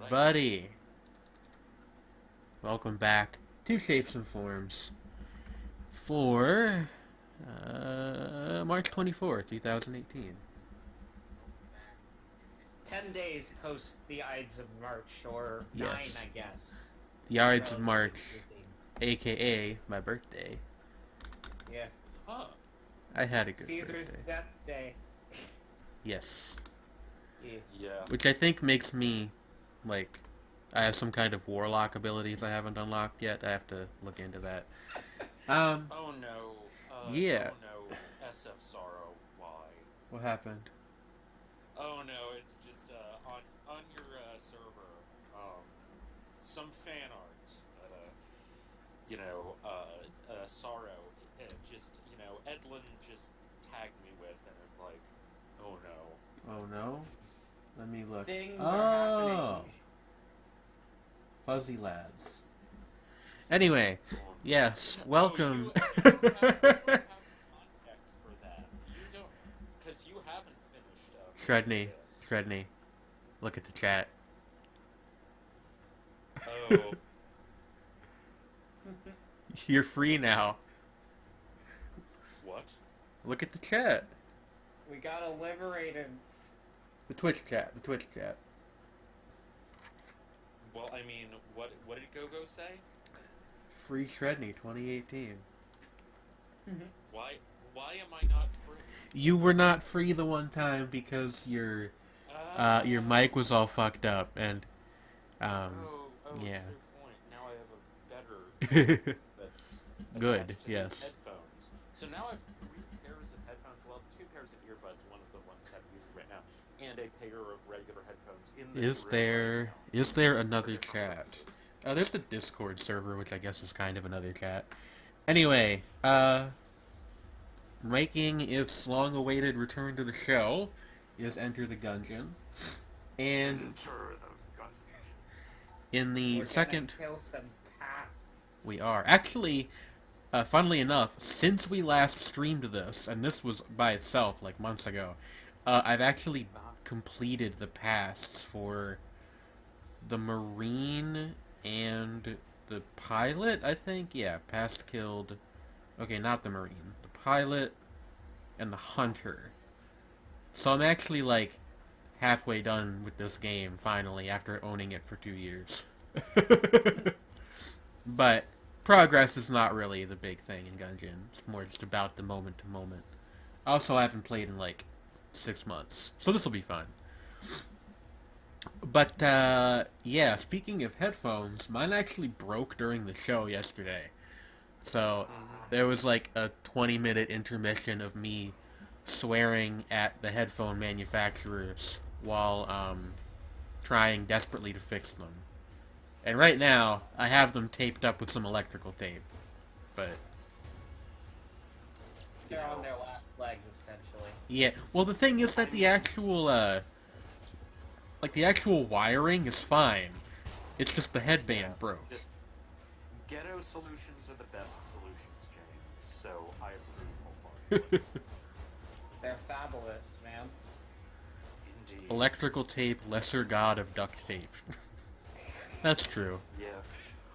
everybody. Welcome back to Shapes and Forms for March 24th, 2018. 10 days post the Ides of March, or Yes. 9, I guess. The Ides of March, aka my birthday. Yeah. Huh. I had a good Caesar's birthday. death day. Yes. Yeah. Which I think makes me, like, I have some kind of warlock abilities I haven't unlocked yet. I have to look into that. Oh no. Yeah. Oh no. SF Sorrow. Why? What happened? Oh no. It's just on your server. Some fan art that Sorrow. Just Edlin just tagged me with, and I'm like, oh no. Oh no? Let me look. Things are happening. Fuzzy lads. Anyway, yes, welcome. Oh, you have context for that. You don't, because you haven't finished. Shredney, this. Shredney, look at the chat. Oh. You're free now. What? Look at the chat. We gotta liberate him. The Twitch chat. The Twitch chat. Well, I mean, what did Go say? Free Shredney 2018. Why am I not free? You were not free the one time because your mic was all fucked up and Oh, yeah. True point. Now I have a better that's Good, attached to yes. these headphones. So now I have 3 pairs of headphones. Well, 2 pairs of earbuds. One of the ones I'm using right now, and a pair of regular headphones. In this room Is there right now another for different chat? purposes. There's the Discord server, which I guess is kind of another chat. Anyway, making its long-awaited return to the show is Enter the Gungeon. And Enter the gun. in the We're second... gonna kill some pasts. We are. Actually, funnily enough, since we last streamed this, and this was by itself, like, months ago, I've actually completed the pasts for the Marine and the pilot, I think? Yeah, past killed... Okay, not the Marine. The pilot and the Hunter. So I'm actually, like, halfway done with this game, finally, after owning it for 2 years. But progress is not really the big thing in Gungeon. It's more just about the moment to moment. Also, I haven't played in, like, 6 months. So this will be fun. But, yeah, speaking of headphones, mine actually broke during the show yesterday. So, there was like a 20-minute intermission of me swearing at the headphone manufacturers while, trying desperately to fix them. And right now, I have them taped up with some electrical tape. But, They're on their last legs, essentially. yeah, well the thing is that the actual, the actual wiring is fine. It's just the headband broke. Just ghetto solutions are the best solutions, James. So I approve wholeheartedly. They're fabulous, man. Indeed. Electrical tape, lesser god of duct tape. That's true. Yeah.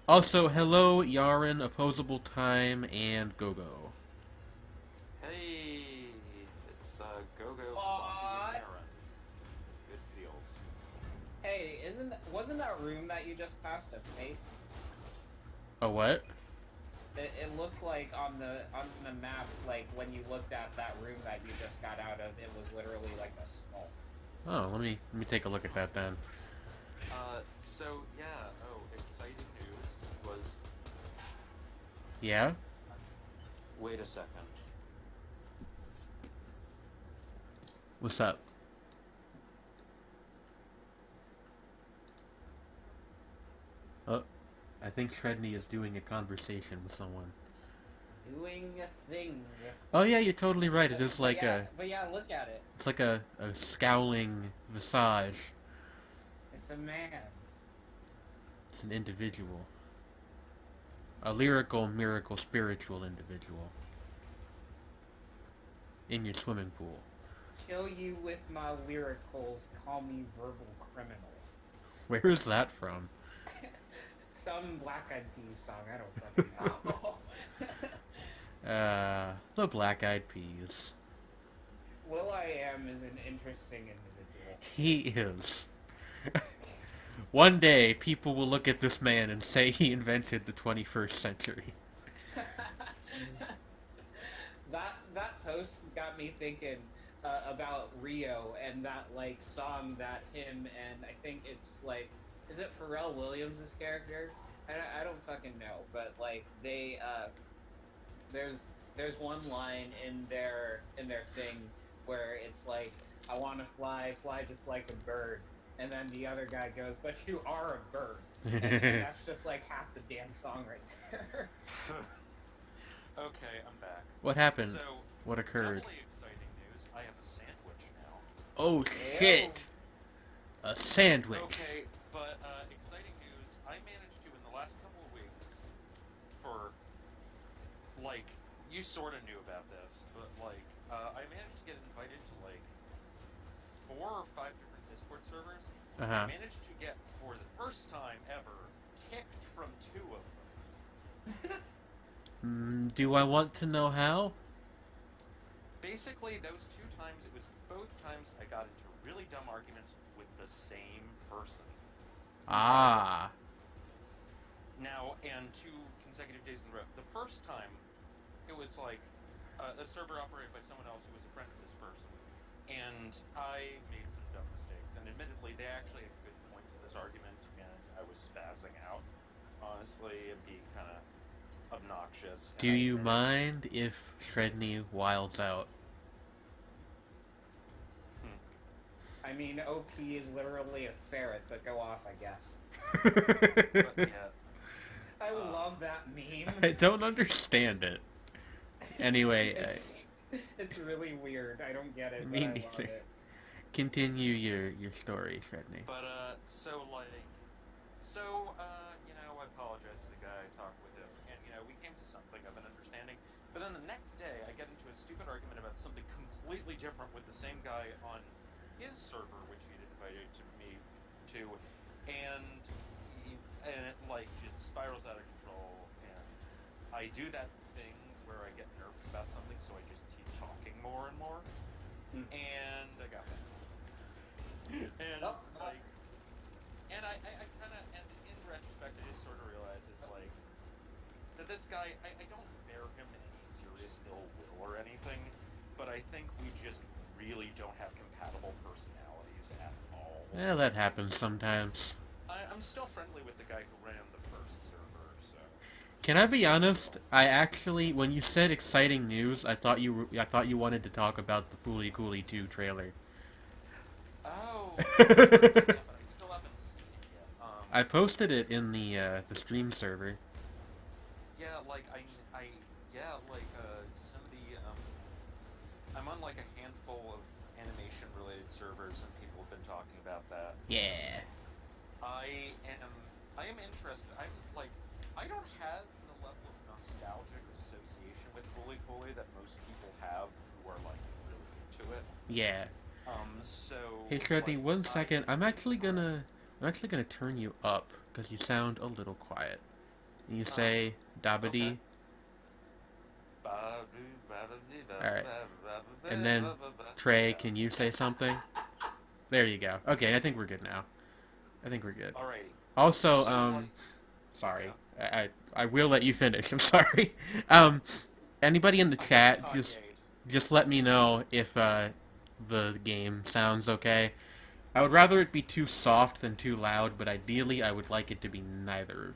Also, hello, Yaren, Opposable Time, and Gogo. Hey, it's Go-Go. What? Good feels. Hey, wasn't that room that you just passed a face? Oh, what? It looked like on the map, like when you looked at that room that you just got out of, it was literally like a skull. Oh, let me take a look at that then. So yeah. Oh, exciting news was. Yeah? Wait a second. What's up? Oh, I think Shredney is doing a conversation with someone. Doing a thing. Oh yeah, you're totally right. It is like But yeah, look at it. it's like a scowling visage. It's a man's. It's an individual. A lyrical, miracle, spiritual individual. In your swimming pool. Kill you with my lyricals, call me verbal criminal. Where is that from? Some Black Eyed Peas song. I don't fucking know. The Black Eyed Peas. will.i.am is an interesting individual. He is. One day, people will look at this man and say he invented the 21st century. that post got me thinking about Rio and that like song that him and I think it's like, is it Pharrell Williams' character? I don't fucking know, but like they there's one line in their thing where it's like, I want to fly just like a bird, and then the other guy goes, but you are a bird. And that's just like half the damn song right there. Okay, I'm back. What happened? So, What occurred? doubly exciting news. I have a sandwich now. Oh shit! A sandwich. Okay, but exciting news. I managed to, in the last couple of weeks, for like, you sort of knew about this, but like, I managed to get invited to like 4 or 5 different Discord servers. I managed to get, for the first time ever, kicked from 2 of them. Do I want to know how? Basically, those 2 times, it was both times I got into really dumb arguments with the same person. Ah. Now, and 2 consecutive days in a row. The first time, it was like a server operated by someone else who was a friend of this person, and I made some dumb mistakes. And admittedly, they actually had good points in this argument, and I was spazzing out, honestly, and being kind of obnoxious. Do you mind if Shredney wilds out? I mean, OP is literally a ferret, but go off, I guess. But, yeah. I love that meme. I don't understand it. Anyway, it's really weird. I don't get it, Me but I neither. love it. continue your story, Shredney. But, you know, I apologize to the guy, I talked with him, and, you know, we came to something of an understanding. But then the next day, I get into a stupid argument about something completely different with the same guy on his server, which he'd invited me to, and it, like, just spirals out of control, and I do that thing where I get nervous about something, so I just keep talking more and more, and I got that. And it's like, and I kind of, and in retrospect, I just sort of realize it's like, that this guy, I don't bear him any serious ill will or anything, but I think we just really don't have compatible personalities at all. Yeah, that happens sometimes. I'm still friendly with the guy who ran the first server, so. Can I be honest? I actually, when you said exciting news, I thought you wanted to talk about the Fooly Cooly 2 trailer. Oh. Yeah, but I still haven't seen it yet. I posted it in the stream server. Yeah, like some of the I'm on like a handful of animation-related servers, and people have been talking about that. Yeah. I am interested. I don't have the level of nostalgic association with Fooly Cooly that most people have who are like really into it. Yeah. So. Hey, Shredney, like, 1 second. I'm actually gonna turn you up because you sound a little quiet. And you say Dabadi. Alright. And then, Trey, can you say something? There you go. Okay, I think we're good now. I think we're good. Alrighty. Also, So, sorry. I will let you finish. I'm sorry. Anybody in the chat, just let me know if the game sounds okay. I would rather it be too soft than too loud, but ideally I would like it to be neither.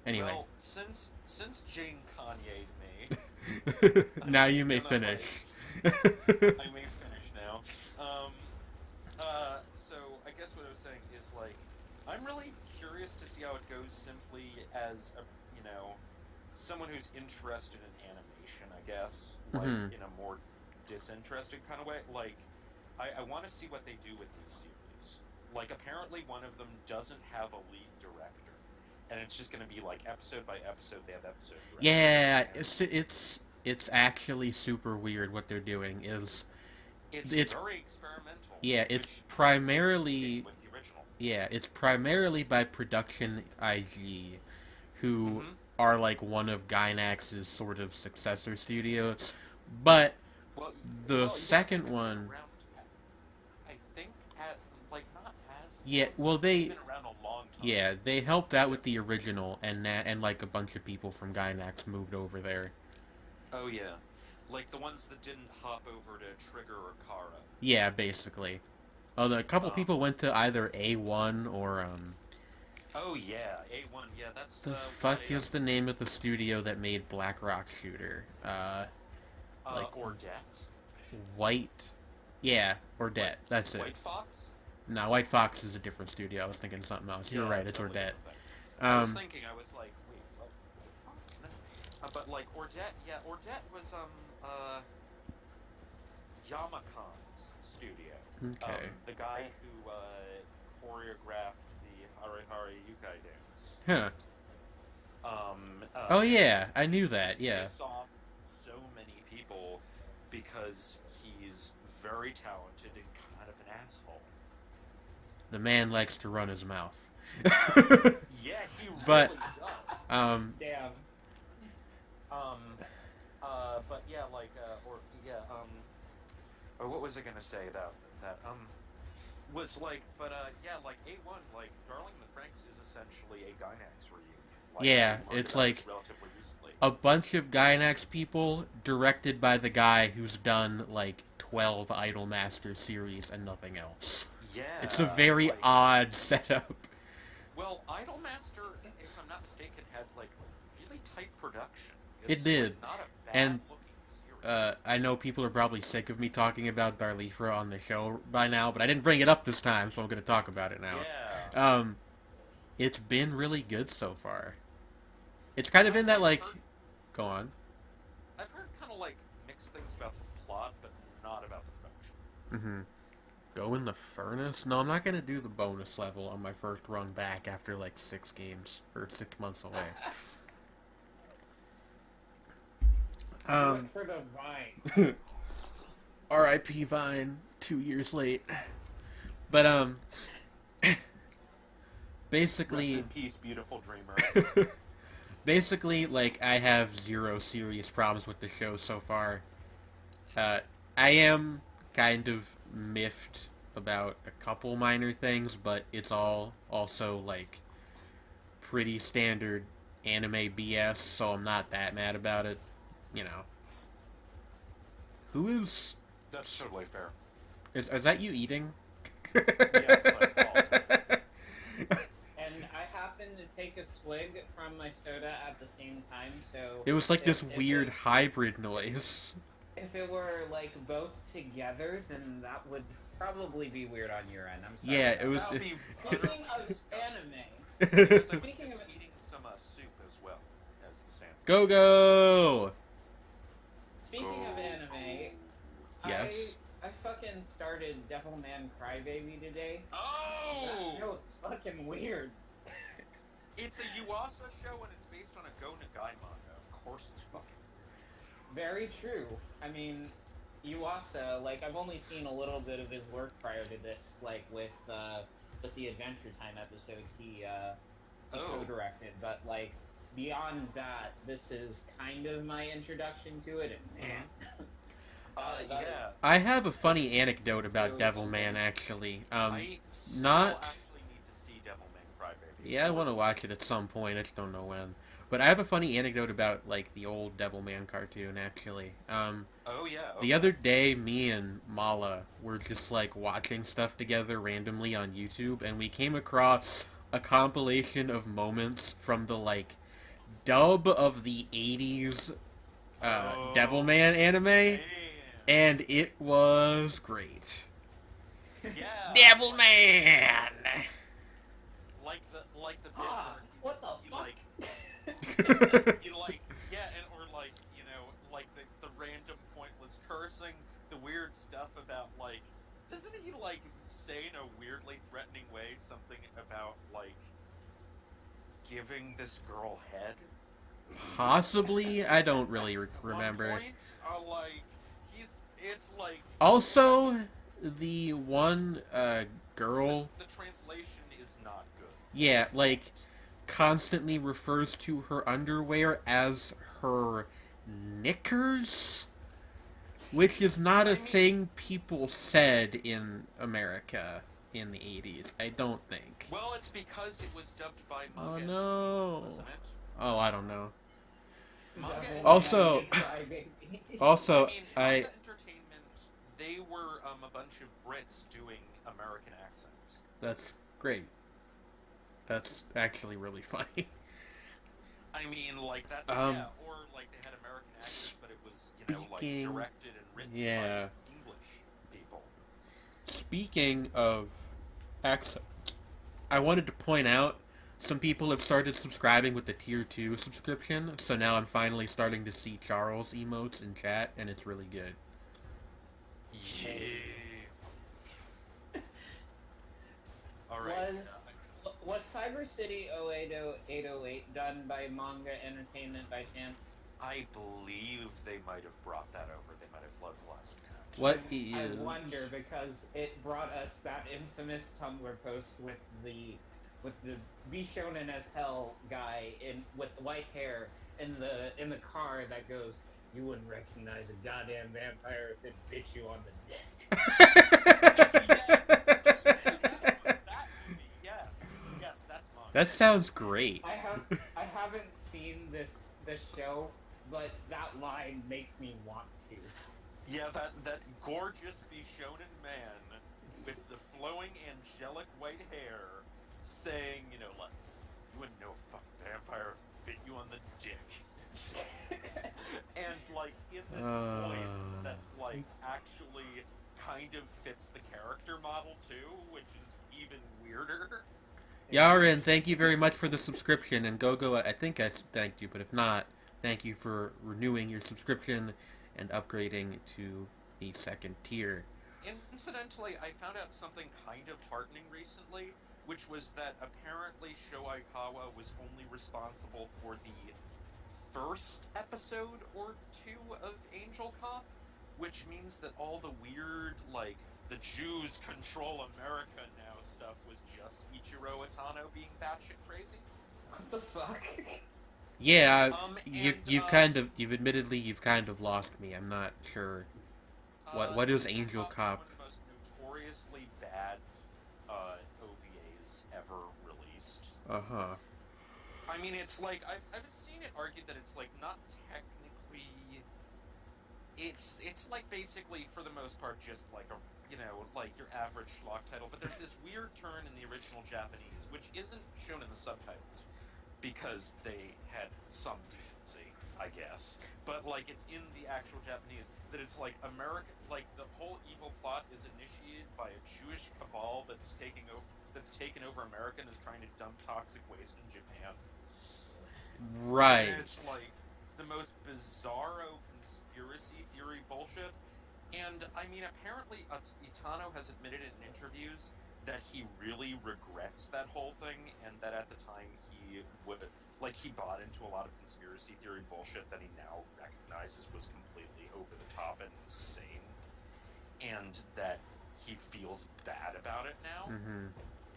Anyway. Well, since Jane Kanye'd me, now you may finish. I may finish now. So I guess what I was saying is, like, I'm really curious to see how it goes simply as a, you know, someone who's interested in animation, I guess, like, in a more disinterested kind of way. Like, I want to see what they do with these series. Like, apparently one of them doesn't have a lead director, and it's just going to be like episode by episode. They have episode directors. Yeah, it's actually super weird what they're doing. It's very experimental. Yeah, it's primarily. With the original. Yeah, it's primarily by Production IG, who Mm-hmm. are like one of Gainax's sort of successor studios. But Well, the yeah, but second they've been one, around. I think at like not as yeah, long, well but they've they been around a long time. yeah, they helped out with the original, and like a bunch of people from Gainax moved over there. Oh yeah, like the ones that didn't hop over to Trigger or Kara. Yeah, basically. A couple Um. people went to either A1 or Oh yeah, A1. Yeah, that's the why. fuck is the name of the studio that made Black Rock Shooter? Like Or Debt. White, yeah, or White, Debt. That's it. White Fox. No, White Fox is a different studio. I was thinking something else. You're Yeah, right. It's totally Ordet. different thing. I was thinking. I was like, wait, what? White Fox? No. But like Ordet. Yeah, Ordet was Yamakan's studio. Okay. The guy who choreographed the Hare Hare Yukai dance. Huh. Um. Oh And yeah, I knew that. he Yeah. pissed off so many people because he's very talented and kind of an asshole. The man likes to run his mouth. Yeah, he But, really does. Damn. Um, but yeah, like, or what was I gonna say about that? Was like, but yeah, like A1, like Darling in the Franxx is essentially a Gynax reunion. Like, Yeah, we learned it's about like this relatively recently. a bunch of Gainax people directed by the guy who's done like 12 Idolmaster series and nothing else. Yeah, It's a very like, odd setup. well, Idolmaster, if I'm not mistaken, had like really tight production. It It's did. like, not a bad And looking series. I know people are probably sick of me talking about Darlifra on the show by now, but I didn't bring it up this time, so I'm going to talk about it now. Yeah. It's been really good so far. It's kind of in that, like... Go on. I've heard kind of like mixed things about the plot, but not about the production. Mm-hmm. Go in the furnace? No, I'm not going to do the bonus level on my first run back after, like, 6 games. Or 6 months away. For the Vine. R.I.P. Vine, 2 years late. But, basically... Rest in peace, beautiful dreamer. Basically, like, I have 0 serious problems with the show so far. I am kind of miffed about a couple minor things, but it's all also, like, pretty standard anime BS, so I'm not that mad about it. You know. Who is... That's totally fair. Is that you eating? Yeah, it's my fault. And I happened to take a swig from my soda at the same time, so... It was like this if weird hybrid noise. If it were, like, both together, then that would probably be weird on your end. I'm sorry. Yeah, it was... That would be Speaking of anime... because I was Speaking of- eating some soup as well as the sandwich. Go, go! Speaking of anime... Yes? I fucking started Devilman Crybaby today. Oh! That show is fucking weird. It's a Yuasa show and it's based on a Go Nagai manga. Of course it's fucking Very true. I mean, Yuasa, like, I've only seen a little bit of his work prior to this, like, with the Adventure Time episode he co-directed, but, like, beyond that, this is kind of my introduction to it, and man... yeah. I have a funny anecdote about Devilman, actually. I still not... actually need to see Devilman Crybaby. Yeah, I want to watch it at some point, I just don't know when. But I have a funny anecdote about, like, the old Devilman cartoon, actually. Oh yeah. Okay. The other day, me and Mala were just, like, watching stuff together randomly on YouTube, and we came across a compilation of moments from the, like, dub of the 80s Devilman anime, Damn. and it was great. Yeah. Devilman! Like the bit Ah, where what the you fuck? like you like yeah, and or like you know like the random pointless cursing, the weird stuff about like doesn't he like say in a weirdly threatening way something about like giving this girl head? Possibly? I don't really At remember. one point, like it's like Also, the one girl... the translation Yeah, is like, that. constantly refers to her underwear as her knickers, which is not a I mean, thing people said in America in the 80s, I don't think. well, it's because it was dubbed by Oh Manga Entertainment, no. wasn't it? Oh, I don't know. Manga Devil may Also, you Entertainment. try, baby. I also, mean, I Manga Entertainment. They were a bunch of Brits doing American accents. that's great. That's actually really funny. I mean, like that's Um, yeah, or like they had American actors, but it was like speaking, directed and written by yeah. English people. Speaking of accent, I wanted to point out some people have started subscribing with the tier 2 subscription, so now I'm finally starting to see Charles emotes in chat, and it's really good. Hey. Yeah. All right. Was was Cyber City 080 done by Manga Entertainment by chance? I believe they might have brought that over. They might have localized that. What I is. wonder because it brought us that infamous Tumblr post with the Be Shonen as Hell guy in with white hair in the car that goes, "You wouldn't recognize a goddamn vampire if it bit you on the Yes, that movie. Yes, yes, that's mine. That sounds great. I haven't seen this show, but that line makes me want to. Yeah, that gorgeous Bishonen man with the flowing angelic white hair saying, like, you wouldn't know a fucking vampire bit you on the dick. And like in this voice that's like actually kind of fits the character model too, which is even weirder. Yaren, thank you very much for the subscription, and Gogo, I think I thanked you, but if not, thank you for renewing your subscription and upgrading to the second tier. Incidentally, I found out something kind of heartening recently, which was that apparently Sho Aikawa was only responsible for the first episode or two of Angel Cop, which means that all the weird, like, the Jews control America now stuff was just Ichiro Itano being batshit crazy. What the fuck? Yeah, And you've kind of lost me. I'm not sure. What is Angel Cop? One of the most notoriously bad OVAs ever released. Uh-huh. I mean, it's like I've seen it argued that it's like not technically. It's like basically for the most part just like a like your average schlock title, but there's this weird turn in the original Japanese which isn't shown in the subtitles because they had some decency, I guess. But like it's in the actual Japanese that it's like American, like the whole evil plot is initiated by a Jewish cabal that's taken over America and is trying to dump toxic waste in Japan. Right. And it's like the most bizarro conspiracy theory bullshit. And I mean, apparently Itano has admitted in interviews that he really regrets that whole thing, and that at the time he bought into a lot of conspiracy theory bullshit that he now recognizes was completely over the top and insane, and that he feels bad about it now. Mm-hmm.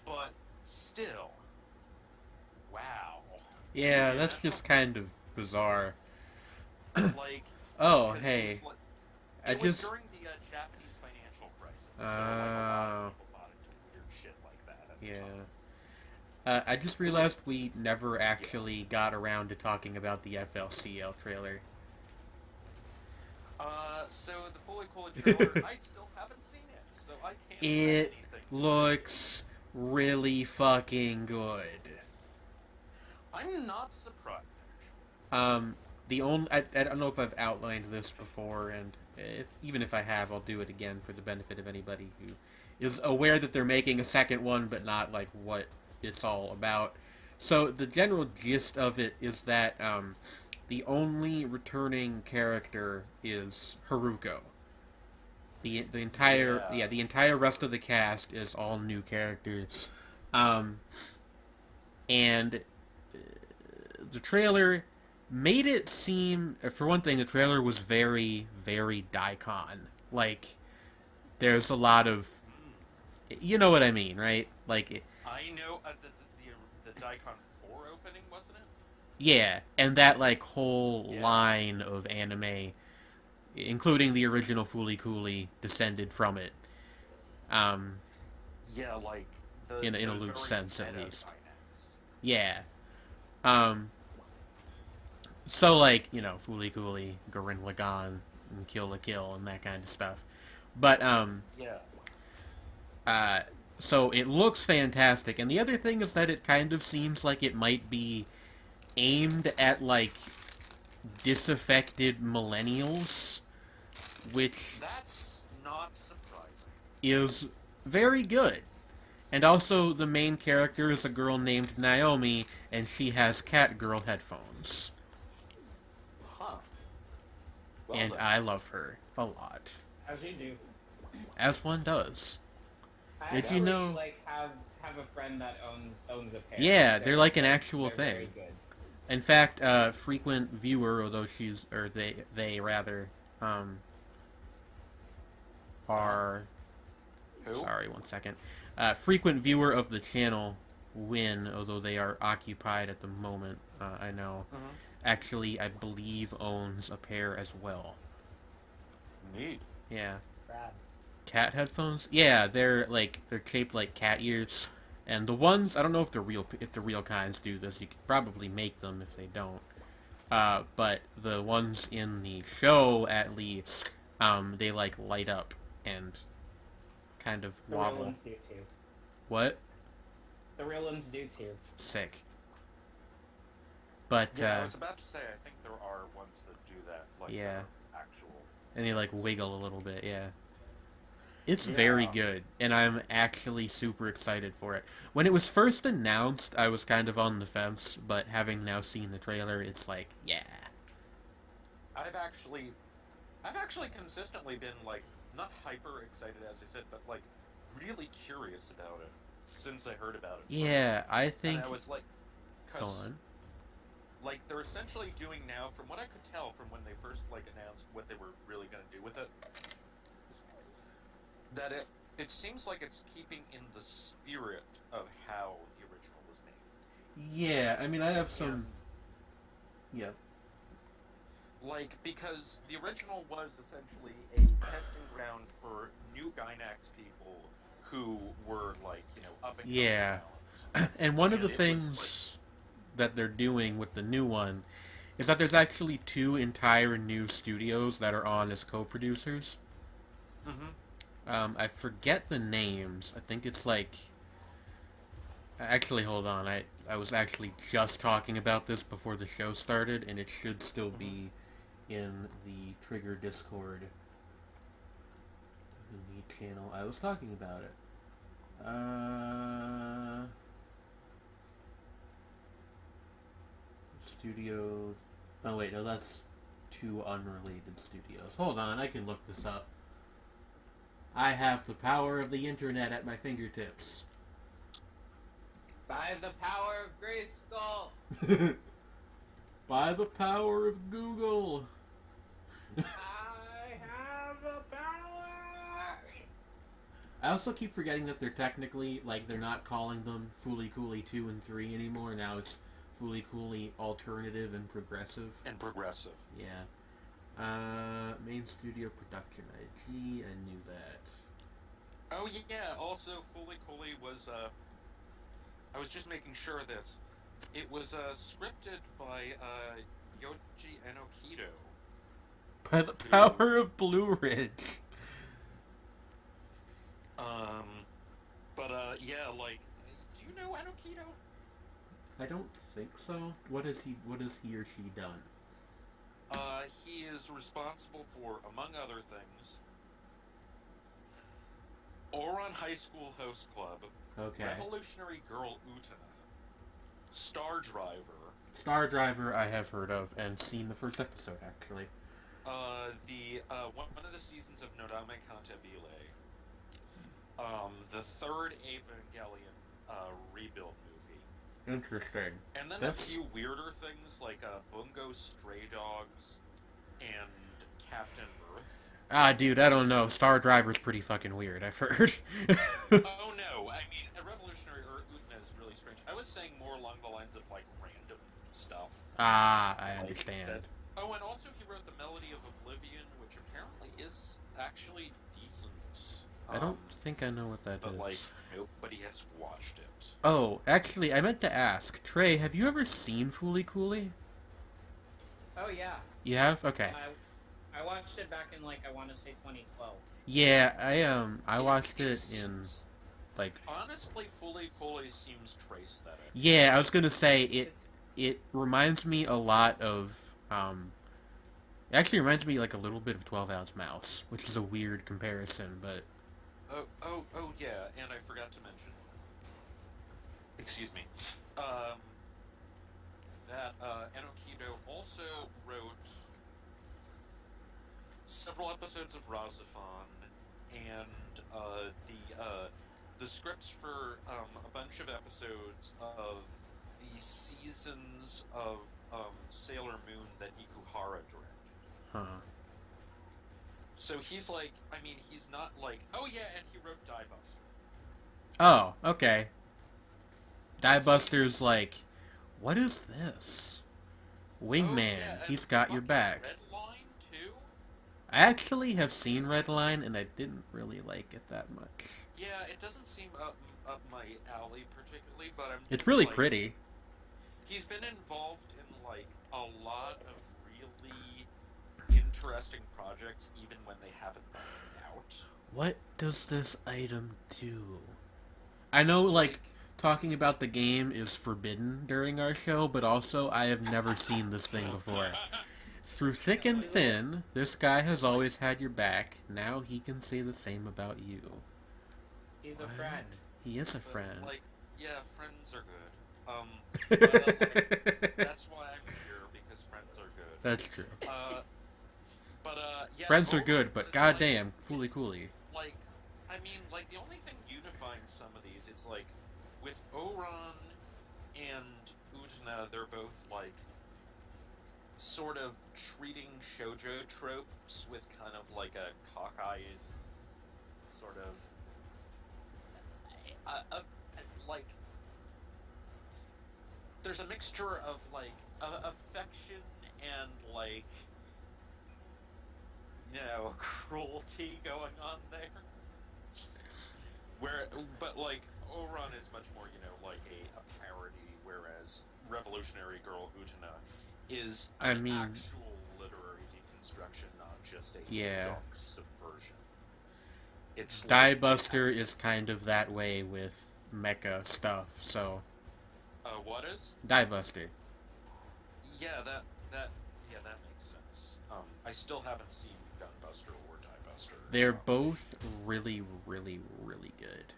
But still, wow. Yeah, that's just kind of bizarre. Like, Oh, 'cause hey. it was during the Japanese financial crisis, so like a lot of people bought into weird shit like that at the time. I just realized we never actually got around to talking about the FLCL trailer. So the Fully Coolidge trailer, I still haven't seen it, so I can't say It anything. looks really fucking good. I'm not surprised. I don't know if I've outlined this before, and even if I have, I'll do it again for the benefit of anybody who is aware that they're making a second one, but not like what it's all about. So the general gist of it is that the only returning character is Haruko. The entire rest of the cast is all new characters, and the trailer made it seem, for one thing, the trailer was very, very Daikon. Like, there's a lot of, you know what I mean, right? Like, I know Daikon 4 opening, wasn't it? Yeah, and that like whole Yeah. line of anime, including the original Fooly Cooly, descended from it. Um, Yeah, like in a the loose very sense, at meta least. Gainax. Yeah. Um, so like Fooly Cooly, Gurren Lagann, and Kill la Kill, and that kind of stuff. But Yeah. uh, so it looks fantastic, and the other thing is that it kind of seems like it might be aimed at like disaffected millennials, which That's not surprising. is very good. And also, the main character is a girl named Naomi, and she has cat girl headphones. Huh. Well And then. I love her a lot. As you do. As one does. I Did actually, you know? like have a friend that owns a pair. Yeah, they're like an they're- actual they're thing. Very good. In fact, frequent viewer, although they rather, are... Who? Sorry, one second. Frequent viewer of the channel, Win, although they are occupied at the moment, I know, Mm-hmm. actually, I believe, owns a pair as well. Neat. Yeah. Brad. Cat headphones? Yeah, they're shaped like cat ears. And the ones, I don't know if the real kinds do this. You could probably make them if they don't. But the ones in the show, at least, they like light up and kind of The real wobble. ones do too. What? The real ones do too. Sick. But Yeah, I was about to say, I think there are ones that do that, like Yeah. actual. and they like wiggle a little bit, yeah. It's very Yeah. good, and I'm actually super excited for it. When it was first announced, I was kind of on the fence, but having now seen the trailer, it's like, yeah. I've actually consistently been like not hyper excited as I said, but like really curious about it since I heard about it. Yeah, I think... And I was like, Go on. like they're essentially doing now, from what I could tell from when they first like announced what they were really going to do with it, that it seems like it's keeping in the spirit of how the original was made. Yeah, I mean, I have some... Yeah. Like, because the original was essentially a testing ground for new Gainax people who were, like, up and coming Yeah. talent. And one of And the it was, things that they're doing with the new one is that there's actually 2 entire new studios that are on as co-producers. Mm-hmm. I forget the names. I think it's like... Actually, hold on. I was actually just talking about this before the show started, and it should still be in the Trigger Discord. In the channel I was talking about it. Studio... Oh wait, no, that's 2 unrelated studios. Hold on, I can look this up. I have the power of the internet at my fingertips. By the power of Grayskull, By the power of Google. I have the power. I also keep forgetting that they're technically, like, they're not calling them Fooly Cooly 2 and 3 anymore. Now it's Fooly Cooly Alternative and Progressive. And progressive. Yeah. Main studio production IG, I knew that. Oh, yeah, also, Fooly Cooly was, I was just making sure of this. It was, scripted by, Yoji Enokido. By the power of Blue Ridge. But, yeah, like, do you know Enokido? I don't think so. What has he or she done? He is responsible for, among other things, Ouran High School Host Club, Okay. Revolutionary Girl Utena, Star Driver, Star Driver I have heard of and seen the first episode, actually. one of the seasons of Nodame Cantabile, the third Evangelion, rebuild movie. Interesting. And then That's... a few weirder things like, Bungo Stray Dogs and Captain Earth. Ah, dude, I don't know. Star Driver's pretty fucking weird, I've heard. Oh no, I mean, a Revolutionary Utena is really strange. I was saying more along the lines of like random stuff. Ah, I Like understand. that. Oh, and also he wrote the Melody of Oblivion, which apparently is actually decent. I don't think I know what that But is. like nobody has watched it. Oh, actually, I meant to ask. Trey, have you ever seen Fooly Cooley? Oh yeah, You have? Okay. I watched it back in like I want to say 2012. Yeah, I watched it in, seems, like... honestly, Fooly Cooley seems trace-aesthetic. Yeah, I was gonna say, It's it reminds me a lot of, it actually reminds me like a little bit of 12 Ounce Mouse, which is a weird comparison, but... Oh, yeah, and I forgot to mention. Excuse me. That Enokido also wrote several episodes of Razafon, and the scripts for a bunch of episodes of the seasons of Sailor Moon that Ikuhara directed. Huh. So he's like, I mean, he's not like, oh yeah, and he wrote Die Buster. Oh, okay. Die Buster's like, what is this? Wingman, Oh, yeah, and he's got your fucking back. Redline too. I actually have seen Redline, and I didn't really like it that much. Yeah, it doesn't seem up my alley particularly, but I'm just It's really like, pretty. He's been involved in like a lot of really interesting projects, even when they haven't been out. What does this item do? I know, like, talking about the game is forbidden during our show, but also I have never seen this thing before. Through thick and thin, this guy has always had your back. Now he can say the same about you. He's a friend. He is a But, friend. like, yeah, friends are good. Like, that's why I'm here, because friends are good. That's true. Yeah. Friends are Oran, good, but it's goddamn, like, Fooly it's, Cooley. like, I mean, like, the only thing unifying some of these is, like, with Oran and Udna, they're both, like, sort of treating shoujo tropes with kind of, like, a cockeyed sort of, like, there's a mixture of, like, affection and, like, you know, cruelty going on there. But like, Oran is much more, you know, like a parody, whereas Revolutionary Girl Utena is an actual literary deconstruction, not just a dark subversion. It's Die like Buster is kind of that way with mecha stuff, so... what is? Die Buster. Yeah, that makes sense. I still haven't seen Gunbuster or Die Buster. They're both really, really, really good.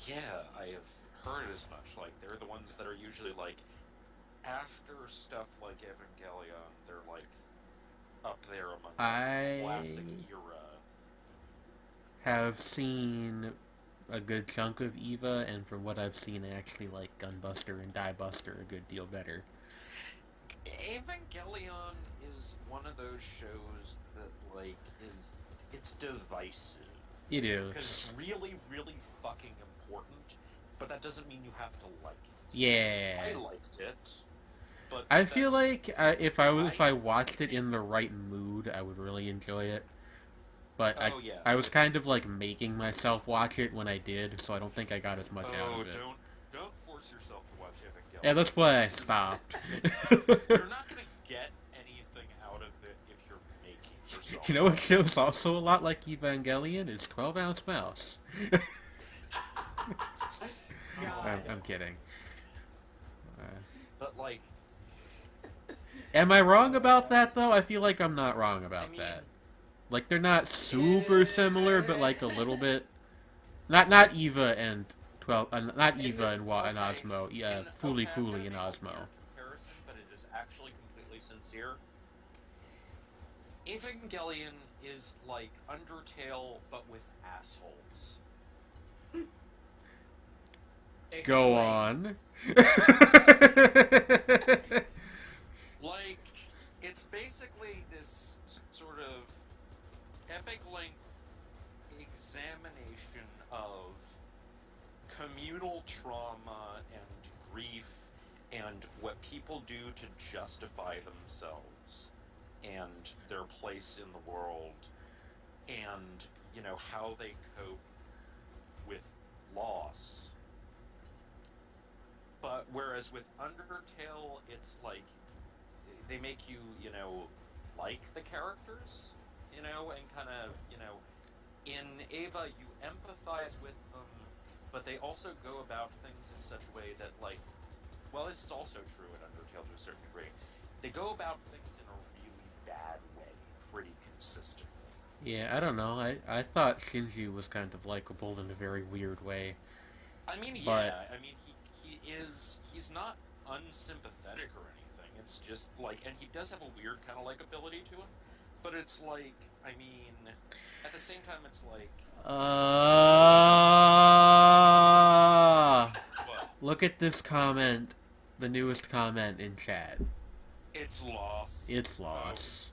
Yeah, I have heard as much. Like, they're the ones that are usually, like, after stuff like Evangelion, they're, like, up there among the classic era. Have seen a good chunk of Eva, and from what I've seen, I actually like Gunbuster and Die Buster a good deal better. Evangelion is one of those shows that, like, it's divisive. It is. Because it's really, really fucking important, but that doesn't mean you have to like it. Yeah. I liked it, but I feel like if I watched it in the right mood, I would really enjoy it. But I was kind of like making myself watch it when I did, so I don't think I got as much out of it. Don't force yourself to watch Evangelion. Yeah, that's why I stopped. You're not gonna get anything out of it if you're making yourself. You know what show's also a lot like Evangelion is 12 Ounce Mouse. I'm kidding. But like, am I wrong about that though? I feel like I'm not wrong about that. Like, they're not super similar, but like a little bit. Not Eva and 12. Not Eva and Osmo. Yeah, Fooly Cooley and Osmo. Comparison, but it is actually completely sincere. Evangelion is like Undertale, but with assholes. Go on. Like, it's basically this sort of epic length examination of communal trauma and grief and what people do to justify themselves and their place in the world and, how they cope with loss. But whereas with Undertale, it's like they make you, like the characters, and kind of, in Ava, you empathize with them, but they also go about things in such a way that, like, well, this is also true in Undertale to a certain degree. They go about things in a really bad way, pretty consistently. Yeah, I don't know. I thought Shinji was kind of likable in a very weird way. I mean, But- yeah, I mean, he's not unsympathetic or anything. It's just, like, and he does have a weird kind of likability to him, but it's like, I mean, at the same time, it's like, what? Look at this comment, the newest comment in chat. It's loss. It's loss.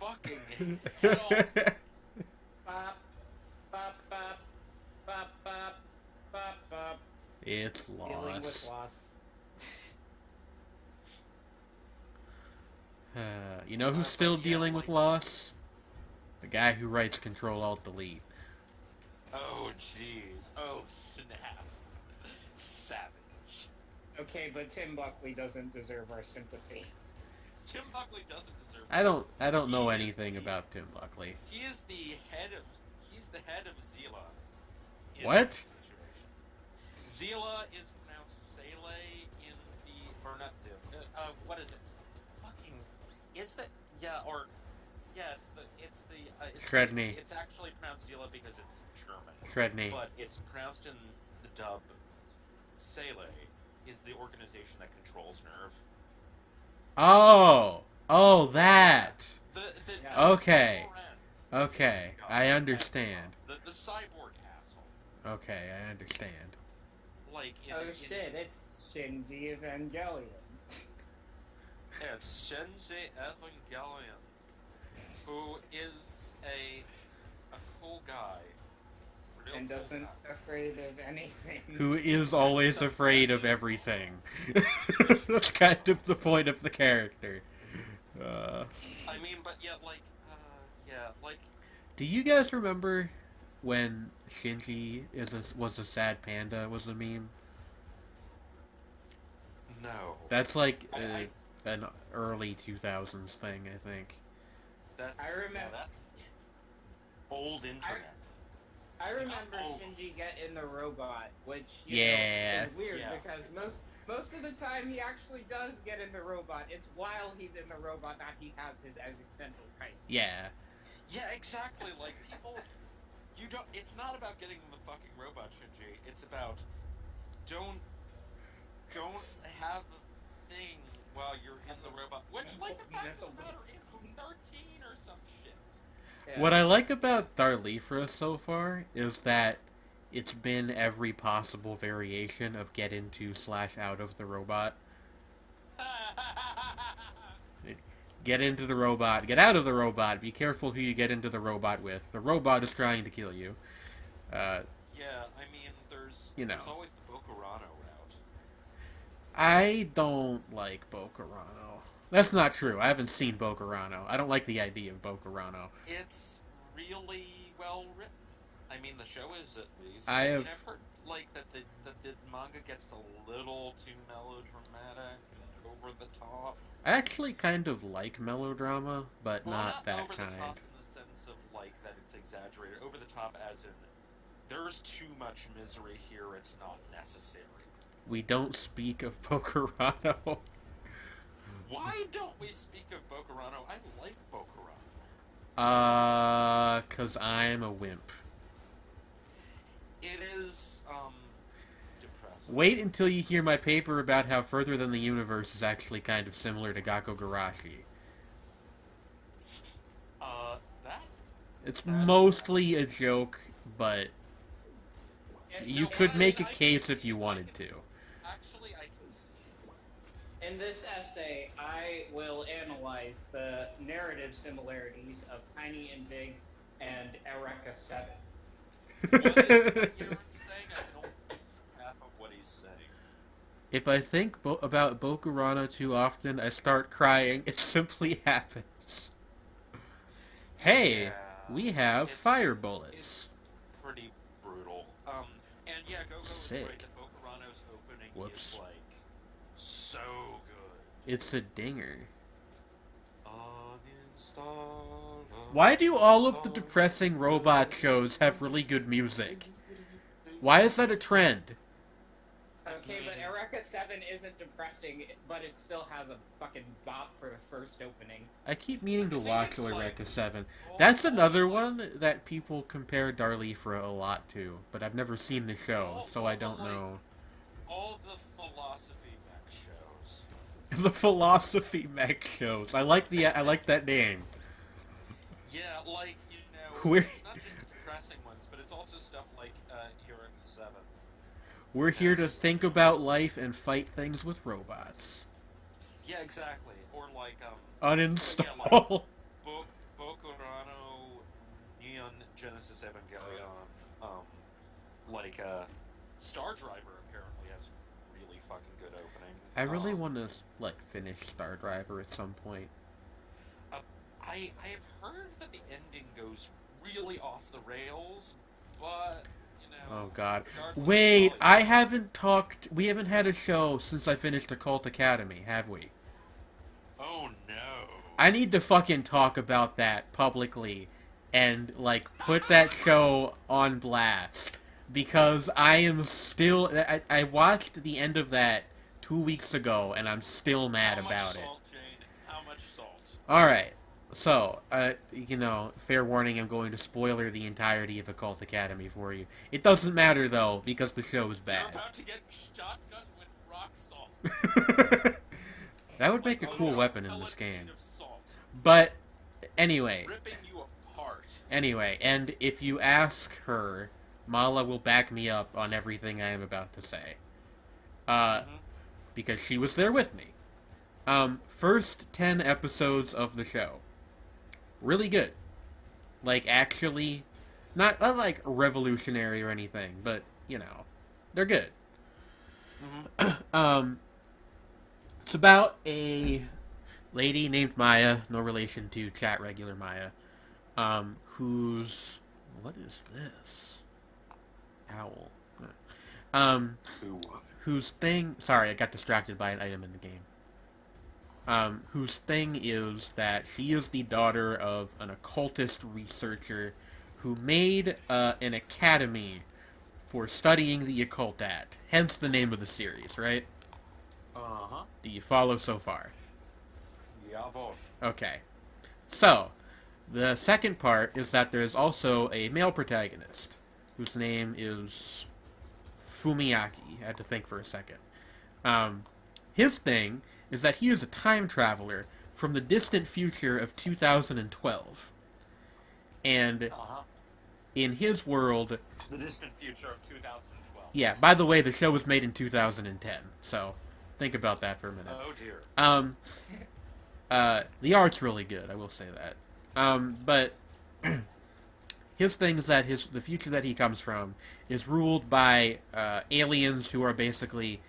Oh, fucking hell. Bop, bop, bop, bop, bop, bop, bop. It's Dealing with loss. loss. You know who's still yeah, dealing with loss? The guy who writes Control Alt Delete. Oh, jeez. Oh, snap. Savage. Okay, but Tim Buckley doesn't deserve our sympathy. Tim Buckley doesn't deserve. I don't know He is anything the- about Tim Buckley. He's the head of Zila. in What? this situation. Zila is pronounced Sele in the, or not Zila. What is it? Fucking, is that, it's Shredney. It's actually pronounced Zila because it's German. Shredney. But it's pronounced in the dub, Sele is the organization that controls Nerve. Oh, that. The Okay. Moran Okay, is the I guy. understand. The cyborg asshole. Okay, I understand. Like, Oh shit, it's Shinji Evangelion. Yeah, it's Shinji Evangelion, who is a cool guy. Real And cool doesn't guy. afraid of anything. Who is always afraid of everything. That's kind of the point of the character. I mean, but yeah, like, Do you guys remember when Shinji was a sad panda was a meme? no. That's like I- an early 2000s thing, I think. That's, I remember- yeah, that's old internet. I remember Oh. Shinji getting the robot, which Yeah. is weird Yeah. because most of the time he actually does get in the robot. It's while he's in the robot that he has his existential crisis. Yeah. Yeah, exactly. Like, people, you don't. It's not about getting in the fucking robot, Shinji. It's about don't have a thing while you're in the robot. Which, like, the fact of the matter is, he's 13 or some shit. Yeah. What I like about Darlifra so far is that it's been every possible variation of get into / out of the robot. Get into the robot, get out of the robot, be careful who you get into the robot with. The robot is trying to kill you. Yeah, I mean, there's always the Bokurano route. I don't like Bokurano. That's not true. I haven't seen Bokurano. I don't like the idea of Bokurano. It's really well written. I mean, the show is at least. I've mean, I've heard like that the manga gets a little too melodramatic and over the top. I actually kind of like melodrama, but Well, not that over kind. the top in the sense of like that it's exaggerated. Over the top as in there's too much misery here. It's not necessary. We don't speak of Bokurano. Why don't we speak of Bokurano? I like Bokurano. 'Cause I'm a wimp. It is depressing. Wait until you hear my paper about how Further Than the Universe is actually kind of similar to Gakogarashi. That It's mostly a joke, but And you no, could I- make a I- case if you wanted to. actually I can see. In this essay, I will analyze the narrative similarities of Tiny and Big and Eureka 7. What is the year saying? I don't. If I think about Bokurano too often, I start crying. It simply happens. Hey, Yeah, we have fire it's bullets. pretty brutal. And yeah, Gogo is right Sick. that Bokurano's opening is Whoops. like so good. It's a dinger. Uninstall, Why do all of the uninstall. depressing robot shows have really good music? Why is that a trend? Okay, but Eureka 7 isn't depressing, but it still has a fucking bop for the first opening. I keep meaning to I think watch it's Eureka like 7. all- That's all another the, one that people compare Darlifra a lot to, but I've never seen the show, so I all the, don't know. all the philosophy mech shows. The philosophy mech shows. I like that name. Yeah, like, you know, We're it's not just the depressing ones, but it's also stuff like Eureka 7. we're here to think about life and fight things with robots. Yeah, exactly. Or like, Uninstall. yeah, like Bokurano, Neon Genesis Evangelion, Star Driver apparently has really fucking good opening. I really want to finish Star Driver at some point. I have heard that the ending goes really off the rails, but you know. Oh god. regardless, Wait, probably- we haven't had a show since I finished Occult Academy, have we? Oh no. I need to fucking talk about that publicly and put that show on blast because I am still I watched the end of that 2 weeks ago and I'm still mad How much about it. salt, Jane? How much salt? All right. So, fair warning, I'm going to spoiler the entirety of Occult Academy for you. It doesn't matter though because the show is You're bad. about to get shotgun with rock salt. That would make a Oh, cool no, weapon in pellets this game. made of salt, But anyway, ripping you apart. and if you ask her, Mala will back me up on everything I am about to say. Mhm. Because she was there with me. First 10 episodes of the show. Really good. Actually, not revolutionary or anything, but, they're good. Mhm. It's about a lady named Maya, no relation to chat regular Maya, who's... What is this? Owl. Whose thing... Sorry, I got distracted by an item in the game. Whose thing is that she is the daughter of an occultist researcher who made an academy for studying the occult at. Hence the name of the series, right? Uh-huh. Do you follow so far? Jawohl. Okay. So, the second part is that there's also a male protagonist whose name is Fumiaki. I had to think for a second. His thing is that he is a time traveler from the distant future of 2012. And Uh-huh. in his world... The distant future of 2012. Yeah, by the way, the show was made in 2010, so think about that for a minute. Oh dear. The art's really good, I will say that. But his thing is that the future that he comes from is ruled by aliens who are basically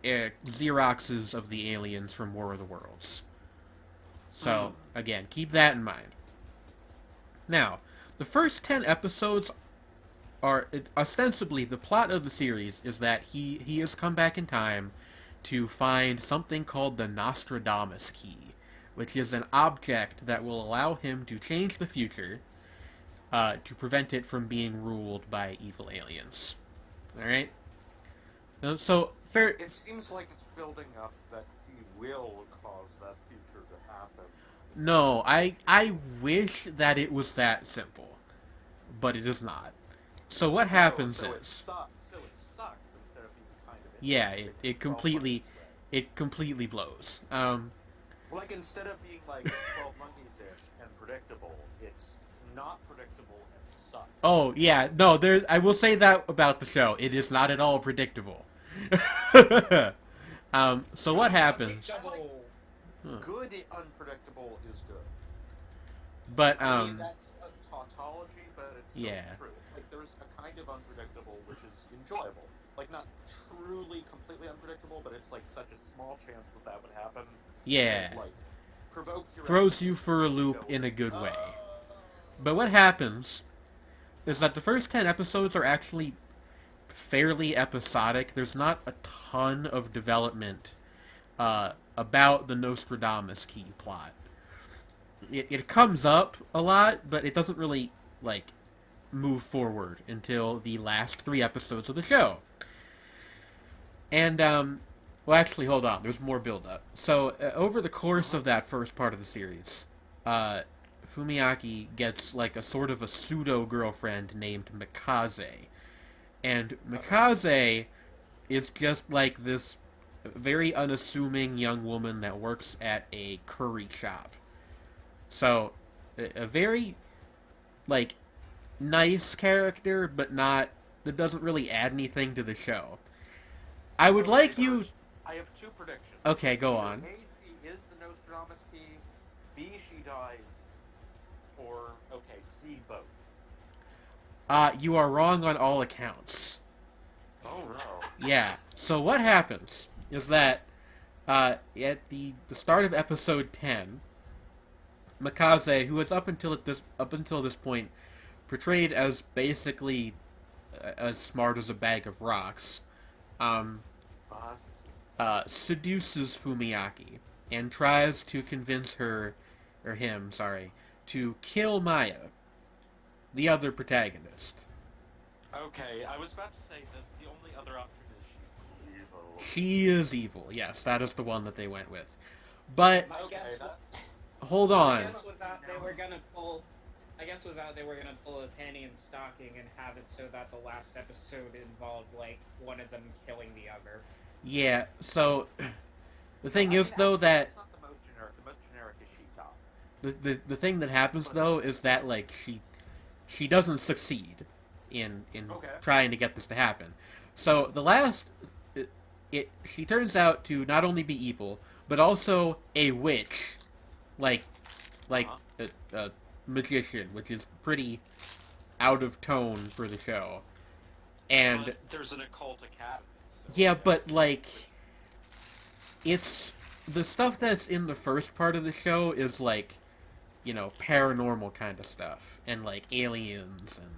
Xeroxes of the aliens from War of the Worlds. So, again, keep that in mind. Now, the first 10 episodes are ostensibly the plot of the series is that he has come back in time to find something called the Nostradamus key, which is an object that will allow him to change the future to prevent it from being ruled by evil aliens. Alright? So, fair... It seems like it's building up that he will cause that future to happen. No, I wish that it was that simple. But it is not. So what happens so is... It sucks instead of being kind of Yeah, interesting. it completely... It completely blows. Like, instead of being like 12 Monkeys-ish and predictable, it's not predictable and sucks. Oh, yeah, no, I will say that about the show. It is not at all predictable. So what happens... Good unpredictable is good. But, I mean, that's a tautology, but it's still yeah. true. It's like there's a kind of unpredictable which is enjoyable. like not truly completely unpredictable, but it's like such a small chance that that would happen. Yeah. And, like, provokes your Throws you for a expectations, loop you go, in a good way. "Oh." But what happens is that the first 10 episodes are actually fairly episodic. There's not a ton of development about the Nostradamus key plot. It comes up a lot, but it doesn't really, like, move forward until the last 3 episodes of the show. And, well, actually, hold on. There's more build-up. So, over the course of that first part of the series, Fumiaki gets, like, a sort of a pseudo-girlfriend named Mikaze. And Mikaze is just, like, this very unassuming young woman that works at a curry shop. So, a very, like, nice character, but not... that doesn't really add anything to the show. I would like you... I have 2 predictions. Okay, go Either on. A, she is the Nostradamus key. B, she dies. Or, okay, C, both. You are wrong on all accounts. Oh no. Yeah. So what happens is that at the start of episode 10, Mikaze, who is up until this point portrayed as basically as smart as a bag of rocks, seduces Fumiaki and tries to convince her, or him, sorry, to kill Maya, the other protagonist. Okay, I was about to say that the only other option is she's evil. She is evil, yes, that is the one that they went with. But, My Okay, guess, that's... hold my on. guess was that they were gonna pull. I guess was out they were gonna pull a penny and stocking and have it so that the last episode involved like one of them killing the other. Yeah, so, the thing I is, mean, though, actually, that... that's not the most generic. The most generic is Sheetop. The thing that happens, though, is that, like, she doesn't succeed in Okay. trying to get this to happen. So the last, she turns out to not only be evil, but also a witch, like a magician, which is pretty out of tone for the show. And But there's an occult academy. So yeah, but like, it's the stuff that's in the first part of the show is like, you know, paranormal kind of stuff, and like aliens, and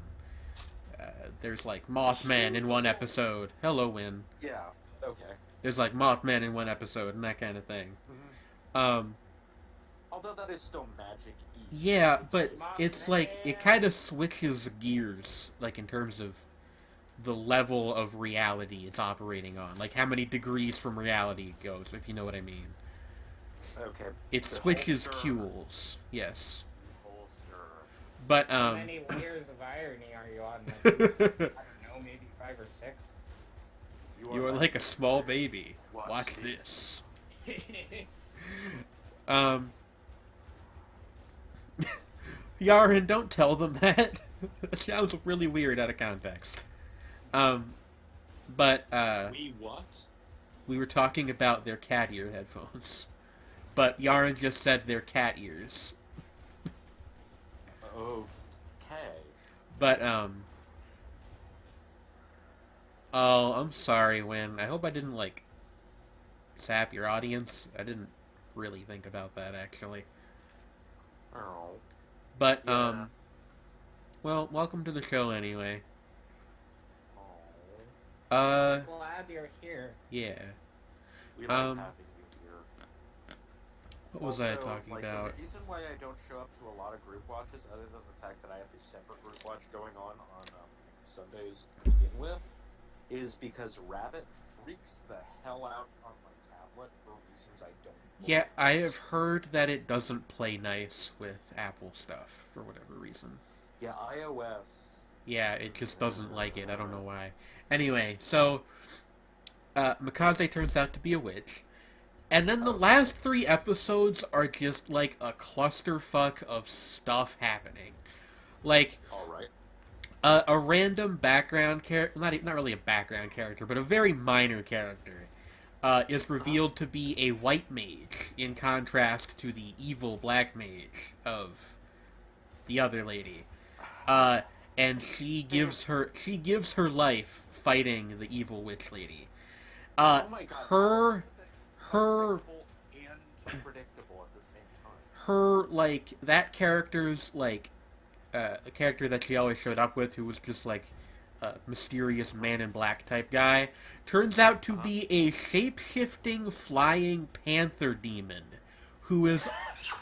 there's like Mothman in one episode. Hello, Win. Yeah. Okay. There's like Mothman in one episode and that kind of thing. Although that is still magic-y. Yeah, It's but just- it's like it kind of switches gears, like in terms of the level of reality it's operating on, like how many degrees from reality it goes, if you know what I mean. Okay. It The switches holster. cues, yes. Holster. But How many layers of irony are you on? Like, I don't know, maybe 5 or 6. you are like a small baby. Watch Watch this. this. Yaren, don't tell them that. That sounds really weird out of context. But We what? we were talking about their cat ear headphones. But Yaren just said their cat ears. Okay. But oh, I'm sorry, Win. I hope I didn't like sap your audience. I didn't really think about that actually. Oh. But Yeah. well, welcome to the show anyway. Oh. Glad you're here. Yeah. We like Um, having you here. What was Also, I talking like, about? The reason why I don't show up to a lot of group watches, other than the fact that I have a separate group watch going on Sundays to begin with, is because Rabbit freaks the hell out on my tablet for reasons I don't. Yeah, I have heard that it doesn't play nice with Apple stuff for whatever reason. Yeah, iOS. Yeah, it just doesn't like it. I don't know why. Anyway, so Mikaze turns out to be a witch. And then the last 3 episodes are just like a clusterfuck of stuff happening. Like, Alright. a random background character, not really a background character, but a very minor character, is revealed to be a white mage, in contrast to the evil black mage of the other lady. and she gives her life fighting the evil witch lady. Oh my god, how Her is it that her unpredictable and predictable at the same time? her like that character's like a character that she always showed up with, who was just like a mysterious man in black type guy, turns out to be a shape-shifting flying panther demon who is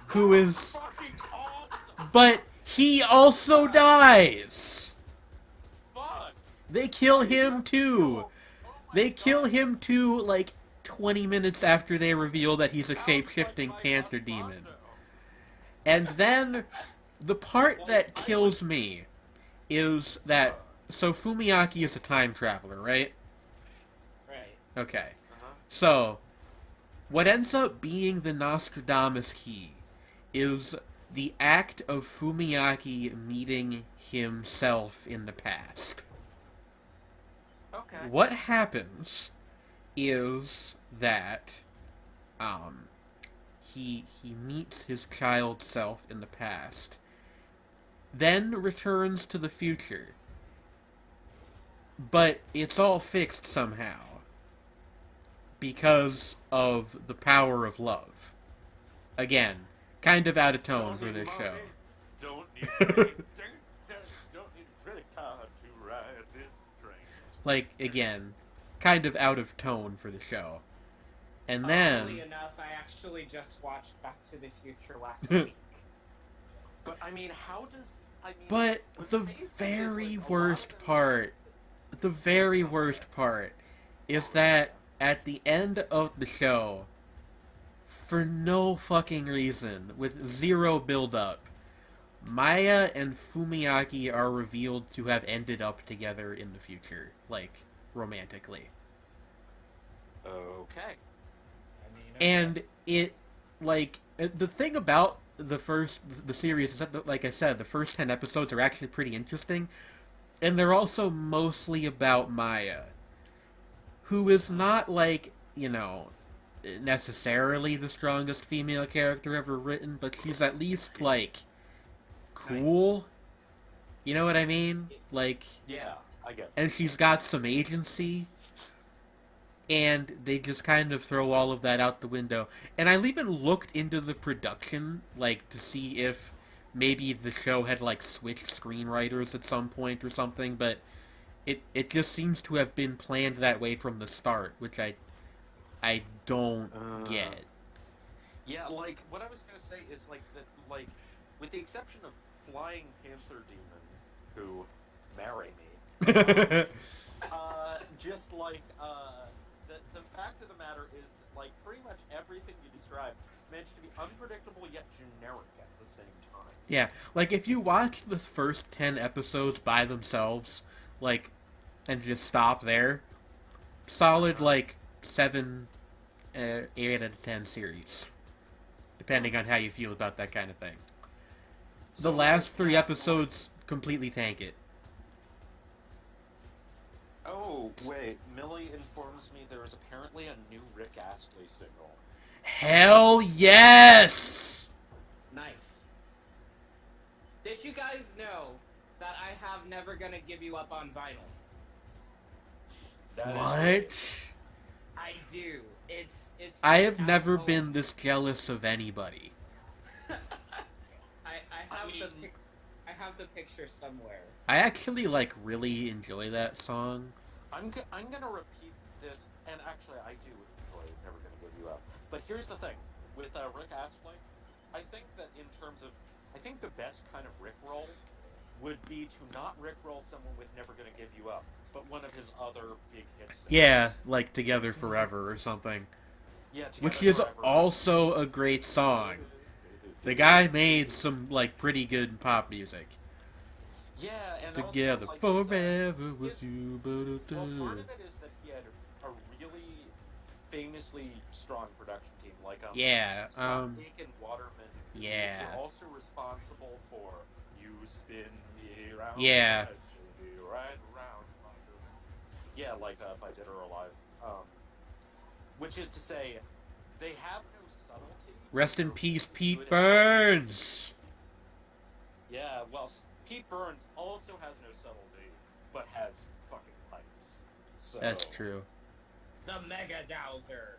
Fucking awesome! but he also dies. Fuck! They kill him too. Oh my They kill God. him too like 20 minutes after they reveal that he's a Sounds shape-shifting like my panther husbando. demon. And then the part that kills me is that so Fumiaki is a time traveler, right? Right. Okay. Uh-huh. So what ends up being the Nostradamus key is the act of Fumiaki meeting himself in the past. Okay. What happens is that he meets his child self in the past, then returns to the future. But it's all fixed somehow because of the power of love. Again, kind of out of tone for this show. Don't need money. Don't need credit card to ride this train. Like, again, kind of out of tone for the show. And Funnily then, enough, I actually just watched Back to the Future last week. But I mean, how does but what's the amazing is, very like, a lot worst of those- part, the very worst part is that at the end of the show, for no fucking reason, with zero build-up, Maya and Fumiaki are revealed to have ended up together in the future, like, romantically. Okay. I mean, And it, like, the thing about the series is that, like I said, the first 10 episodes are actually pretty interesting, and they're also mostly about Maya, who is not, like, you know, necessarily the strongest female character ever written, but she's at least, like, cool. You know what I mean? Like, Yeah, I get it. and she's got some agency. And they just kind of throw all of that out the window. And I even looked into the production, like, to see if maybe the show had, like, switched screenwriters at some point or something, but it just seems to have been planned that way from the start, which I don't get. Yeah, like what I was gonna say is like that, like with the exception of Flying Panther Demon, who marry me. Just like the fact of the matter is that, like, pretty much everything you described managed to be unpredictable yet generic at the same time. Yeah, like, if you watch the first 10 episodes by themselves, like, and just stop there, solid, like, 7, 8 out of 10 series. Depending on how you feel about that kind of thing. So, The last like, 3 episodes completely tank it. Oh, wait. Millie informs me there is apparently a new Rick Astley single. Hell yes! nice. Did you guys know that I have Never Gonna Give You Up on vinyl? That is What? I do. It's. I have at never home. been this jealous of anybody. I have I have the picture somewhere. I actually, like, really enjoy that song. I'm gonna repeat this, and actually I do enjoy Never Gonna Give You Up. But here's the thing, with Rick Astley, I think that in terms of, I think the best kind of Rickroll would be to not Rickroll someone with Never Gonna Give You Up, but one of his other big hits. Yeah, like Together Forever or something. Yeah, Which Together is Forever. also a great song. The guy made some, like, pretty good pop music. Yeah, and Together also, like, forever with his- you. well, part of it is that he had a really famously strong production team, like Yeah, Stockake and Waterman. Who yeah. were also responsible for "You Spin Me Round." Yeah. Me right round. Yeah, like by Dead or Alive. Which is to say, they have no subtlety. Rest in They're peace, good Pete at- Burns! Yeah, well, Pete Burns also has no subtlety, but has fucking pipes. So That's true. The Mega Dowser.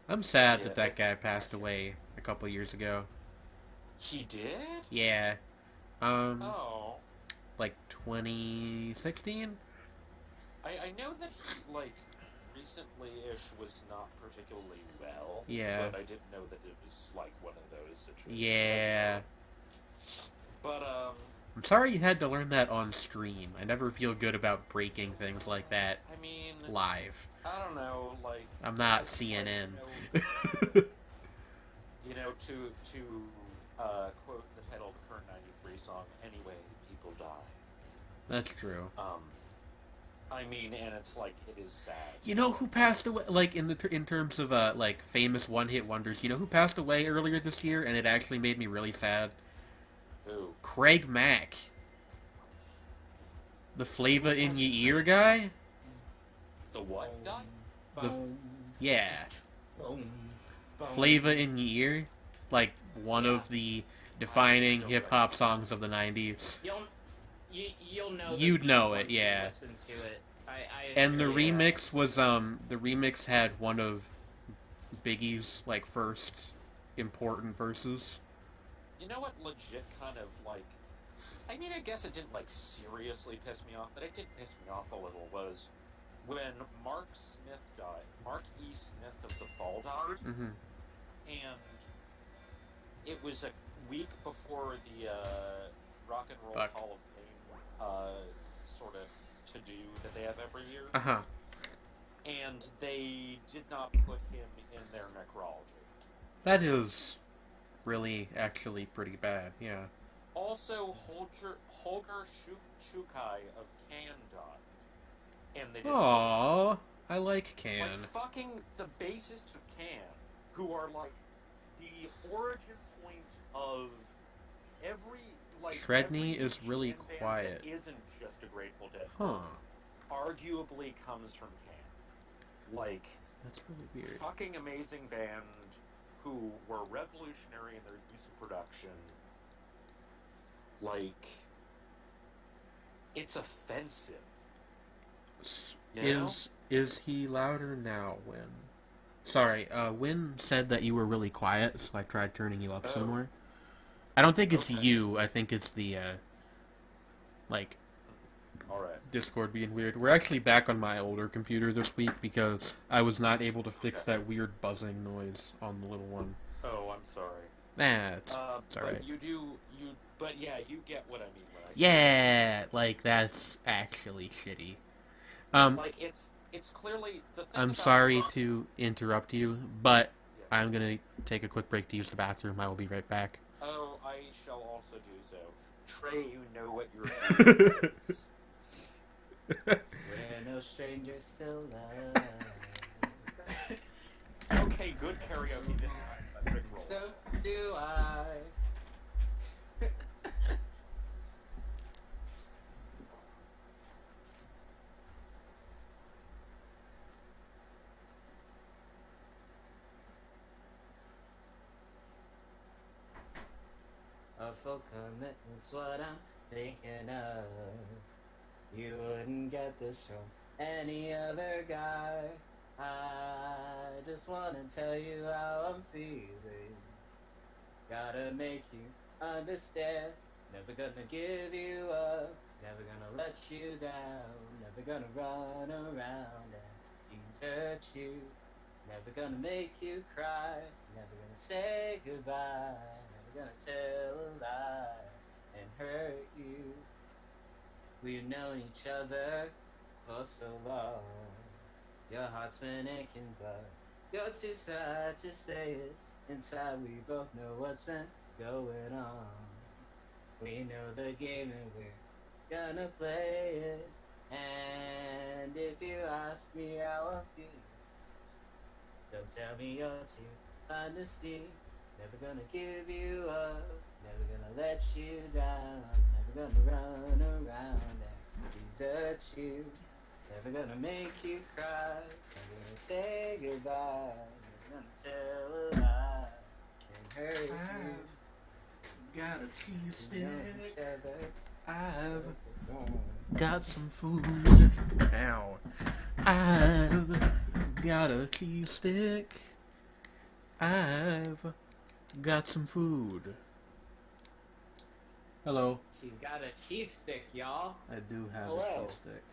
I'm sad Yeah, that that it's guy passed accurate. away a couple years ago. He did? Yeah. Oh. Like 2016? I know that he, like, recently-ish was not particularly well. Yeah. But I didn't know that it was, like, one of those situations. Yeah. But, I'm sorry you had to learn that on stream. I never feel good about breaking things like that I mean, live. I don't know, like... I'm not it's CNN. Like, to quote the title of the current 93 song, anyway, people die. That's true. I mean, and it's like, it is sad. You know who passed away? Like in terms of like famous one-hit wonders. You know who passed away earlier this year, and it actually made me really sad. Who? Craig Mack, the Flavor in Your Ear guy. The what guy? Yeah, Flavor in Your Ear, like one of the defining hip hop songs of the '90s. You'll know. You'd know it, once you yeah. listen to it. And the assure you. remix was the remix had one of Biggie's like first important verses. You know what legit kind of, like... I mean, I guess it didn't, like, seriously piss me off, but it did piss me off a little, was when Mark Smith died. Mark E. Smith of The Fall died. Mm-hmm. And it was a week before the Rock and Roll Fuck. Hall of Fame sort of to-do that they have every year. Uh-huh. And they did not put him in their necrology. That is really actually pretty bad, yeah. Also, Holger Chukai of Can died. And they didn't... Aww, I like Can. Like, fucking the bassist of Can, who are, like, the origin point of every, like... Shredney every is really jam band quiet. that isn't just a Grateful Dead Huh. song, arguably comes from Can. Like, That's really weird. fucking amazing band who were revolutionary in their use of production. Like, it's offensive. You know? Is he louder now, Win? Sorry, Win said that you were really quiet, so I tried turning you up Oh. some more. I don't think it's Okay. you, I think it's the, like, Alright. Discord being weird. We're actually back on my older computer this week because I was not able to fix Okay. that weird buzzing noise on the little one. Oh, I'm sorry. Nah, it's But alright. but yeah, you get what I mean when I say Yeah, like, that's actually shitty. like, it's clearly the thing I'm about sorry rock- to interrupt you, but Yeah. I'm gonna take a quick break to use the bathroom. I will be right back. Oh, I shall also do so. Trey, you know what your doing is. We're no strangers to love. Okay, good karaoke. This is Rick roll. So do I. A full commitment's what I'm thinking of. You wouldn't get this from any other guy. I just wanna tell you how I'm feeling. Gotta make you understand. Never gonna give you up. Never gonna let you down. Never gonna run around and desert you. Never gonna make you cry. Never gonna say goodbye. Never gonna tell a lie and hurt you. We've known each other for so long. Your heart's been aching, but you're too sad to say it. Inside we both know what's been going on. We know the game and we're gonna play it. And if you ask me how I'm feeling, don't tell me you're too blind to see. Never gonna give you up. Never gonna let you down. Never gonna run around and desert you. Never gonna make you cry. Never gonna say goodbye. Never gonna tell a lie and hurt you. got a cheese stick. I've got some food. Ow. I've got a cheese stick. I've got some food. Hello. She's got a cheese stick, y'all. I do have Hello. a cheese stick.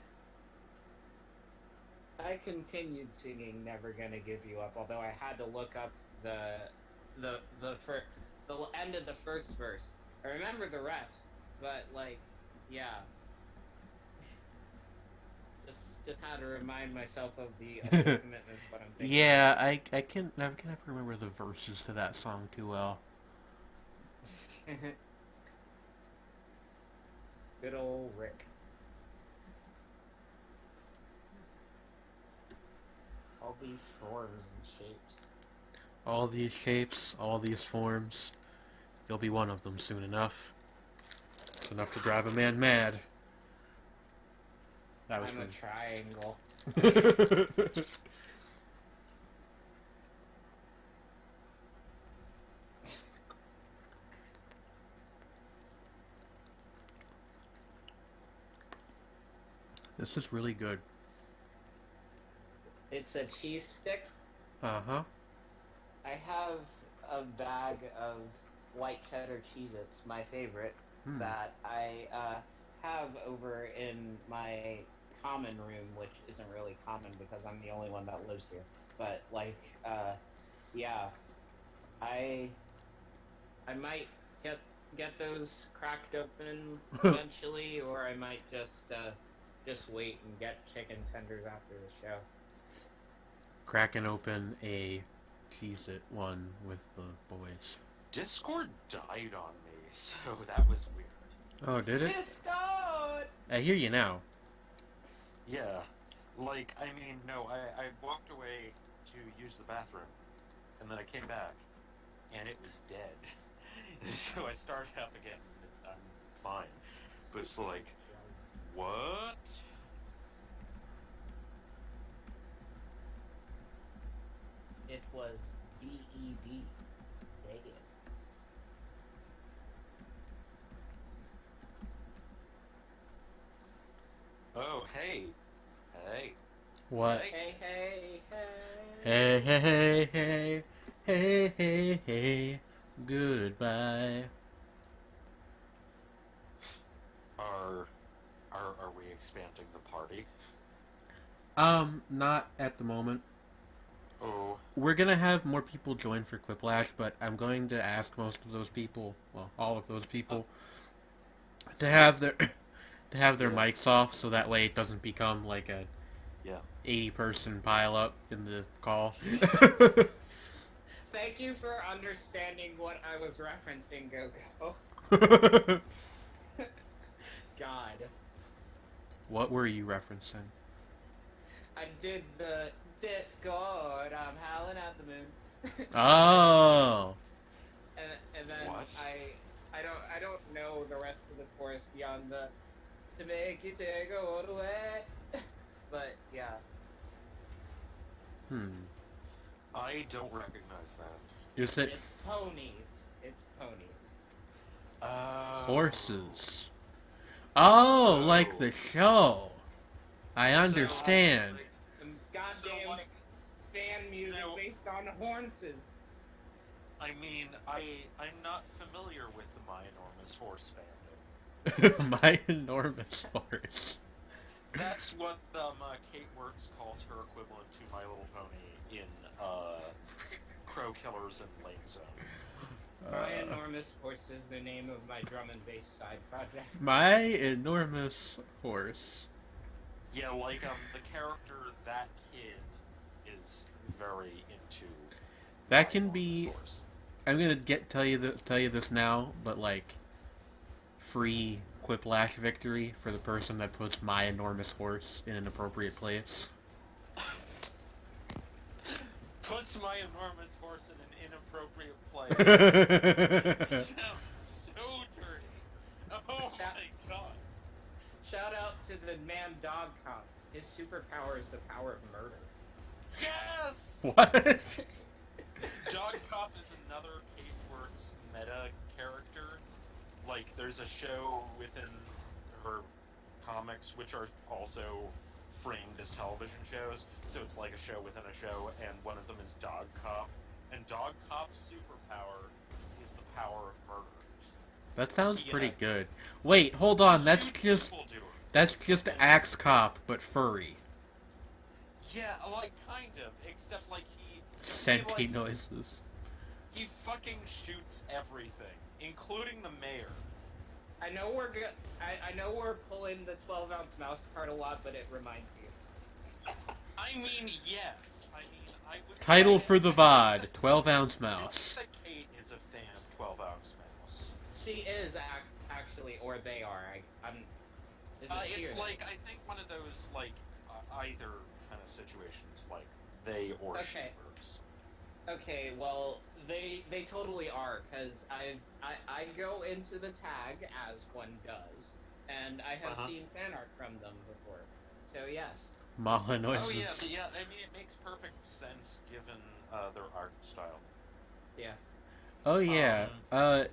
I continued singing "Never Gonna Give You Up," although I had to look up the end of the first verse. I remember the rest, but like, yeah, just had to remind myself of the other commitments. What I'm thinking. Yeah, I can never remember the verses to that song too well. Good old Rick. All these forms and shapes. All these shapes, all these forms. You'll be one of them soon enough. It's enough to drive a man mad. That was I'm a triangle. This is really good. It's a cheese stick. Uh-huh. I have a bag of white cheddar Cheez-Its, my favorite, that I have over in my common room, which isn't really common because I'm the only one that lives here. But like, yeah, I might get those cracked open eventually, or I might just wait and get chicken tenders after the show. Cracking open a Cheez-It one with the boys. Discord died on me, so that was weird. Oh, did it? Discord! I hear you now. Yeah, like, I mean, no, I walked away to use the bathroom, and then I came back, and it was dead. So I started up again, and I'm fine. But it's like, what? It was DED. Dead. Oh, hey. Hey. What? Hey, hey, hey. Hey, hey, hey, hey, hey, hey, hey, goodbye. Are we expanding the party? Not at the moment. Oh. We're gonna have more people join for Quiplash, but I'm going to ask most of those people, well, all of those people, to have their mics off, so that way it doesn't become like a 80-person pile up in the call. Thank you for understanding what I was referencing, Go-Go. God. What were you referencing? I did the Discord, I'm howling at the moon. Oh! And then What? I don't know the rest of the chorus beyond the to make you take all the way. But yeah. I don't recognize that. Is it It's ponies. It's ponies. horses? Oh, like the show. I understand. Some goddamn fan music based on horses. I mean, I'm not familiar with the My Enormous Horse fandom. My enormous horse. That's what Kate Wertz calls her equivalent to My Little Pony in Crow Killers and Lane Zone. My Enormous Horse is the name of my drum and bass side project. My enormous horse. Yeah, like the character that kid is very into. That My can Enormous be. Horse. I'm gonna tell you this now, but like, free Quiplash victory for the person that puts my enormous horse in an appropriate place. Puts My Enormous Horse in an inappropriate place. Sounds so dirty. Oh my god. Shout out to the man dog cop. His superpower is the power of murder. Yes! What? Dog Cop is another Kate Wertz meta character like there's a show within her comics which are also framed as television shows. So it's like a show within a show, and one of them is Dog Cop, and Dog Cop's superpower is the power of murder. That sounds He, pretty good. Wait, hold on. That's shoots just people doers. And Axe Cop, but furry. yeah, like kind of, except like Senti like, noises. he fucking shoots everything, including the mayor. I know we're pulling the 12-ounce mouse card a lot, but it reminds me. I mean, yes. I mean, I would. Title for the VOD: 12-ounce mouse. Kate is a fan of 12-ounce mouse. She is actually, or they are. I'm. Is it she It's or like I think one of those like either kind of situations, like they or she Okay. works. Okay, well, they totally are, because I go into the tag as one does, and I have Uh-huh. seen fan art from them before. So yes. Mala noises. Oh yeah, yeah. I mean, it makes perfect sense given their art style. Yeah. Oh yeah. And,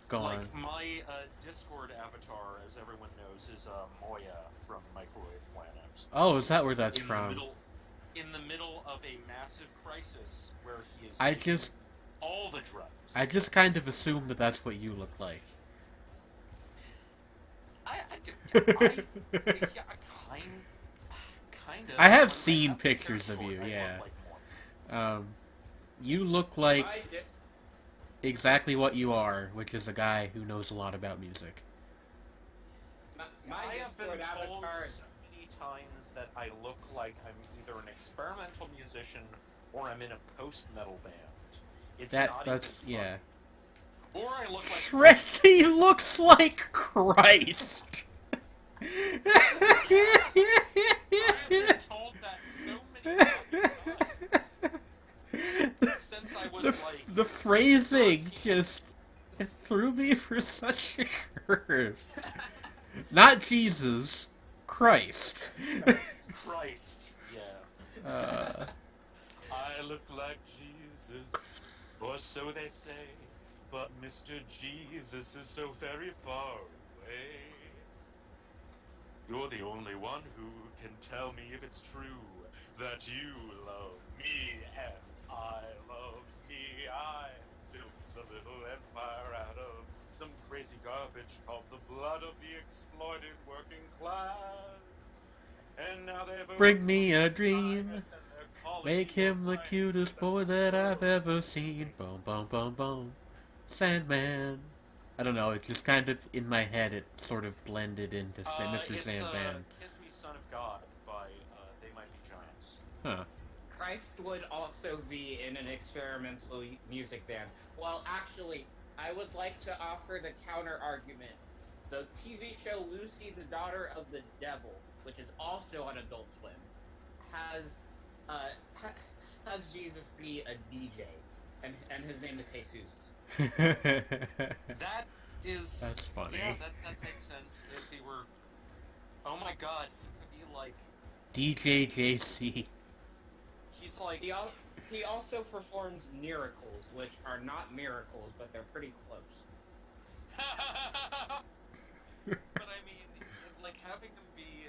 Go like on. my Discord avatar, as everyone knows, is Moya from Microwave Planet. Oh, is that where that's in from? In the middle of a massive crisis where he is I taking just all the drugs. I just kind of assumed that that's what you look like. Yeah, kind of. I have When seen have hair pictures of short, you, I look yeah. like Mormon. You look like I dis- exactly what you are, which is a guy who knows a lot about music. my I have been Discord told avatar. so many times that I look like I'm either an experimental musician or I'm in a post-metal band. It's not That's even yeah. fun. Or I look like Freddy looks like Christ. I've been told that so many times since I was like The phrasing 13. just threw me for such a curve. Not Jesus, Christ. Christ. Yeah. I look like Jesus, or so they say, but Mr. Jesus is so very far away. You're the only one who can tell me if it's true that you love me and I love me. I built a little empire out of some crazy garbage called the blood of the exploited working class. And now they've Bring me a overcome dream. kindness and they're calling Make me him the mine. cutest boy that I've ever seen. Boom, boom, boom, boom. Sandman. I don't know, it just kind of, in my head, it sort of blended into Mr. It's Sandman. Kiss Me Son of God by They Might Be Giants. Huh. Christ would also be in an experimental music band. Well, actually, I would like to offer the counter argument. The TV show Lucy, the Daughter of the Devil, which is also on Adult Swim, has Jesus be a DJ, and his name is Jesus. That is... That's funny. Yeah, that makes sense. If he were... Oh my god, he could be like... DJ JC. He's like... He also performs miracles, which are not miracles, but they're pretty close. But I mean, like, having him be...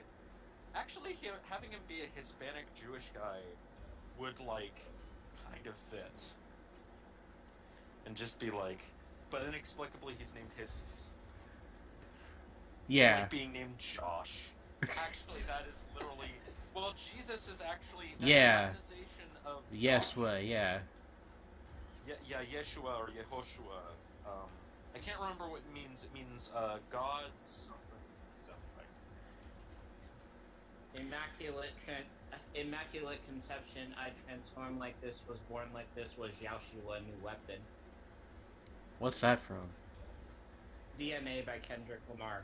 Actually, having him be a Hispanic Jewish guy would, like, kind of fit. And just be like... But inexplicably, he's named Jesus. Yeah. It's like being named Josh. Actually, that is literally... Well, Jesus is actually... That's Yeah. a Latinization of Yeshua, yeah. Yeah, Yeshua or Yehoshua. I can't remember what it means. It means God's something. Immaculate conception. I transformed like this, was born like this, was Yeshua, new weapon. What's that from? DNA by Kendrick Lamar.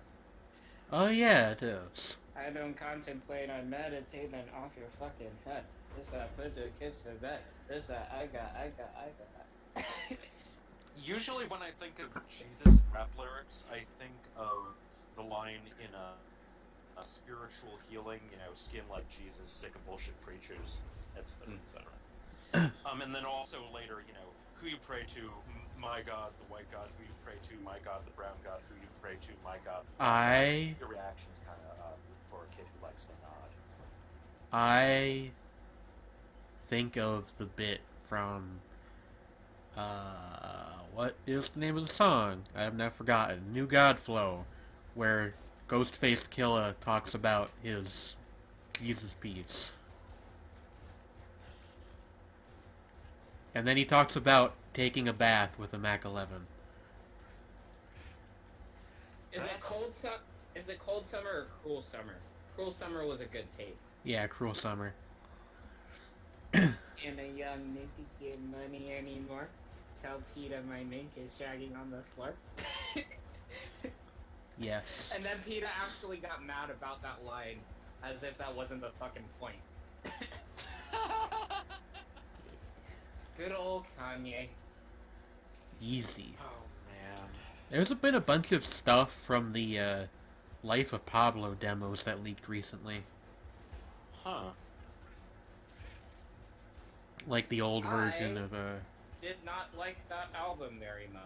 Oh yeah, it is. I don't contemplate, I meditate, then off your fucking head. This I put the kids to bed. This I got. Usually when I think of Jesus rap lyrics, I think of the line in a spiritual healing, skin like Jesus, sick of bullshit preachers, etc., etc. And then also later, who you pray to, my God, the white God who you pray to, my God, the brown God who you pray to, my God, the black I God. Your reaction's kind of for a kid who likes to nod. I think of the bit from what is the name of the song? I have now forgotten. New God Flow, where Ghostface Killer talks about his Jesus piece. And then he talks about taking a bath with a Mac 11. Is it Cold Summer or Cruel Summer? Cruel Summer was a good tape. Yeah, Cruel Summer. And a young nigga get money anymore. Tell Peter my mink is shagging on the floor. Yes. And then Peter actually got mad about that line, as if that wasn't the fucking point. Good old Kanye. Easy. Oh man. There's been a bunch of stuff from the Life of Pablo demos that leaked recently. Huh. Like the old version of did not like that album very much.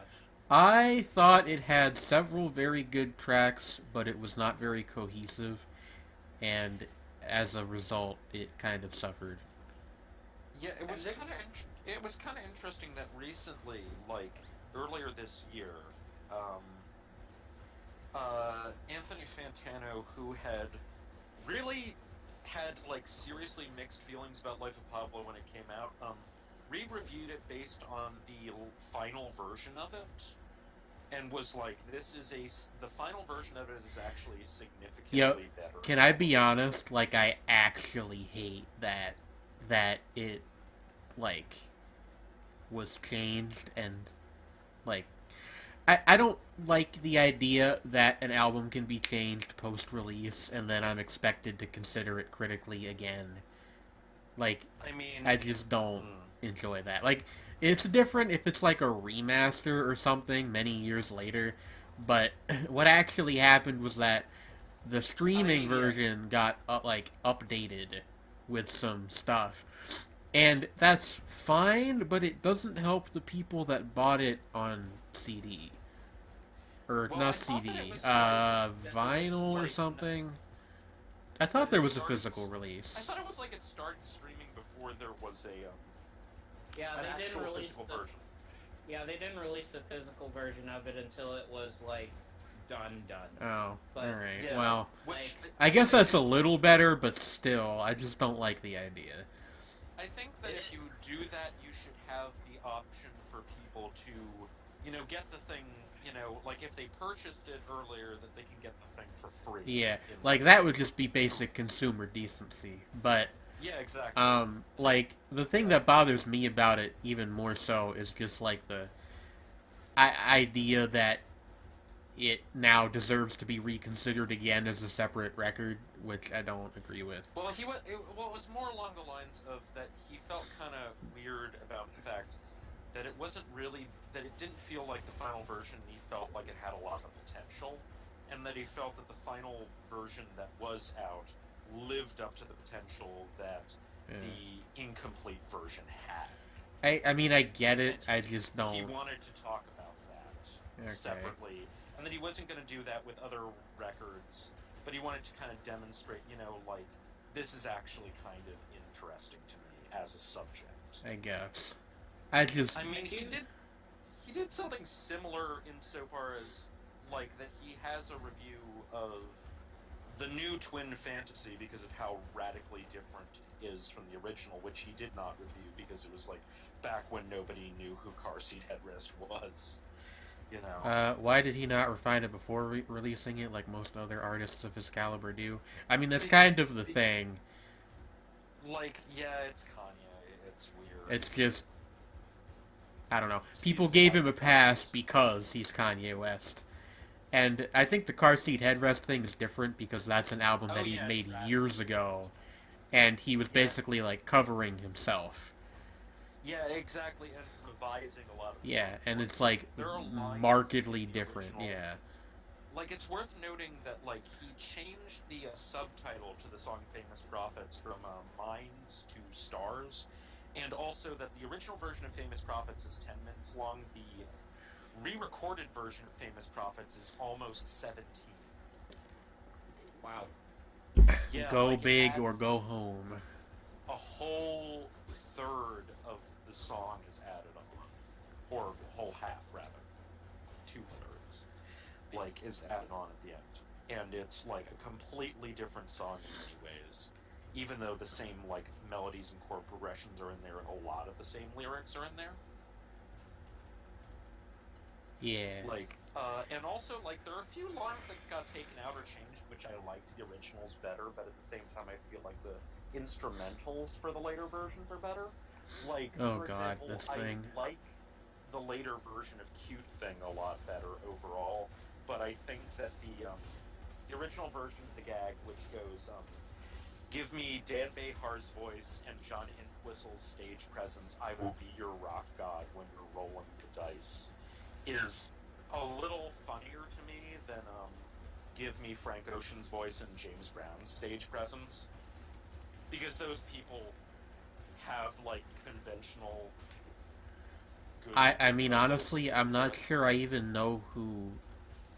I thought it had several very good tracks, but it was not very cohesive, and as a result, it kind of suffered. Yeah, it was kind of interesting that recently, like earlier this year, Anthony Fantano, who had really had like seriously mixed feelings about Life of Pablo when it came out, re-reviewed it based on the final version of it, and was like, the final version of it is actually significantly better. Can I be honest? Like, I actually hate that it like was changed, and like I don't like the idea that an album can be changed post-release and then I'm expected to consider it critically again. Like, I mean, I just don't enjoy that. Like, it's different if it's like a remaster or something many years later, but what actually happened was that the streaming version got updated with some stuff. And that's fine, but it doesn't help the people that bought it on CD. Or not CD, vinyl or something. I thought there was a physical release. I thought it was like it started streaming before there was yeah, an they actual didn't release physical version. Yeah, they didn't release the physical version of it until it was like done. Oh, But alright. still, Well, like, I guess that's a little better, but still, I just don't like the idea. I think that if you do that, you should have the option for people to, get the thing, like if they purchased it earlier, that they can get the thing for free. Yeah, like that would just be basic consumer decency. But yeah, exactly. Like the thing that bothers me about it even more so is just like the idea that it now deserves to be reconsidered again as a separate record, which I don't agree with. Well, it was more along the lines of that he felt kind of weird about the fact that it wasn't really, that it didn't feel like the final version. He felt like it had a lot of potential, and that he felt that the final version that was out lived up to the potential that the incomplete version had. I mean, I get it. I just don't. He wanted to talk about that separately, and that he wasn't going to do that with other records, but he wanted to kind of demonstrate, like, this is actually kind of interesting to me as a subject. I guess. I mean, he did something similar insofar as, like, that he has a review of the new Twin Fantasy because of how radically different it is from the original, which he did not review because it was, like, back when nobody knew who Car Seat Headrest was. Why did he not refine it before releasing it like most other artists of his caliber do? I mean, that's kind of the thing. Like, yeah, it's Kanye. It's weird. It's just, I don't know. People gave him a pass because he's Kanye West. And I think the Car Seat Headrest thing is different because that's an album that he made years ago. And he was basically, like, covering himself. Yeah, exactly, and revising a lot of and it's, like, markedly different, Like, it's worth noting that, like, he changed the subtitle to the song Famous Prophets from Minds to Stars, and also that the original version of Famous Prophets is 10 minutes long, the re-recorded version of Famous Prophets is almost 17. Wow. Yeah, Go like it big or adds go home. a whole third of the song is added on, or a whole half rather, 2/3, like is added on at the end, and it's like a completely different song in many ways. Even though the same like melodies and chord progressions are in there, and a lot of the same lyrics are in there. Yeah. And also, like, there are a few lines that got taken out or changed, which I liked the originals better, but at the same time, I feel like the instrumentals for the later versions are better. Like, Oh for god, example, this I thing. like the later version of Cute Thing a lot better overall, but I think that the original version of the gag, which goes, give me Dan Behar's voice and John Entwistle's stage presence, I will be your rock god when you're rolling the dice, is a little funnier to me than give me Frank Ocean's voice and James Brown's stage presence, because those people have like conventional good. I mean, vocals, honestly, I'm not sure I even know who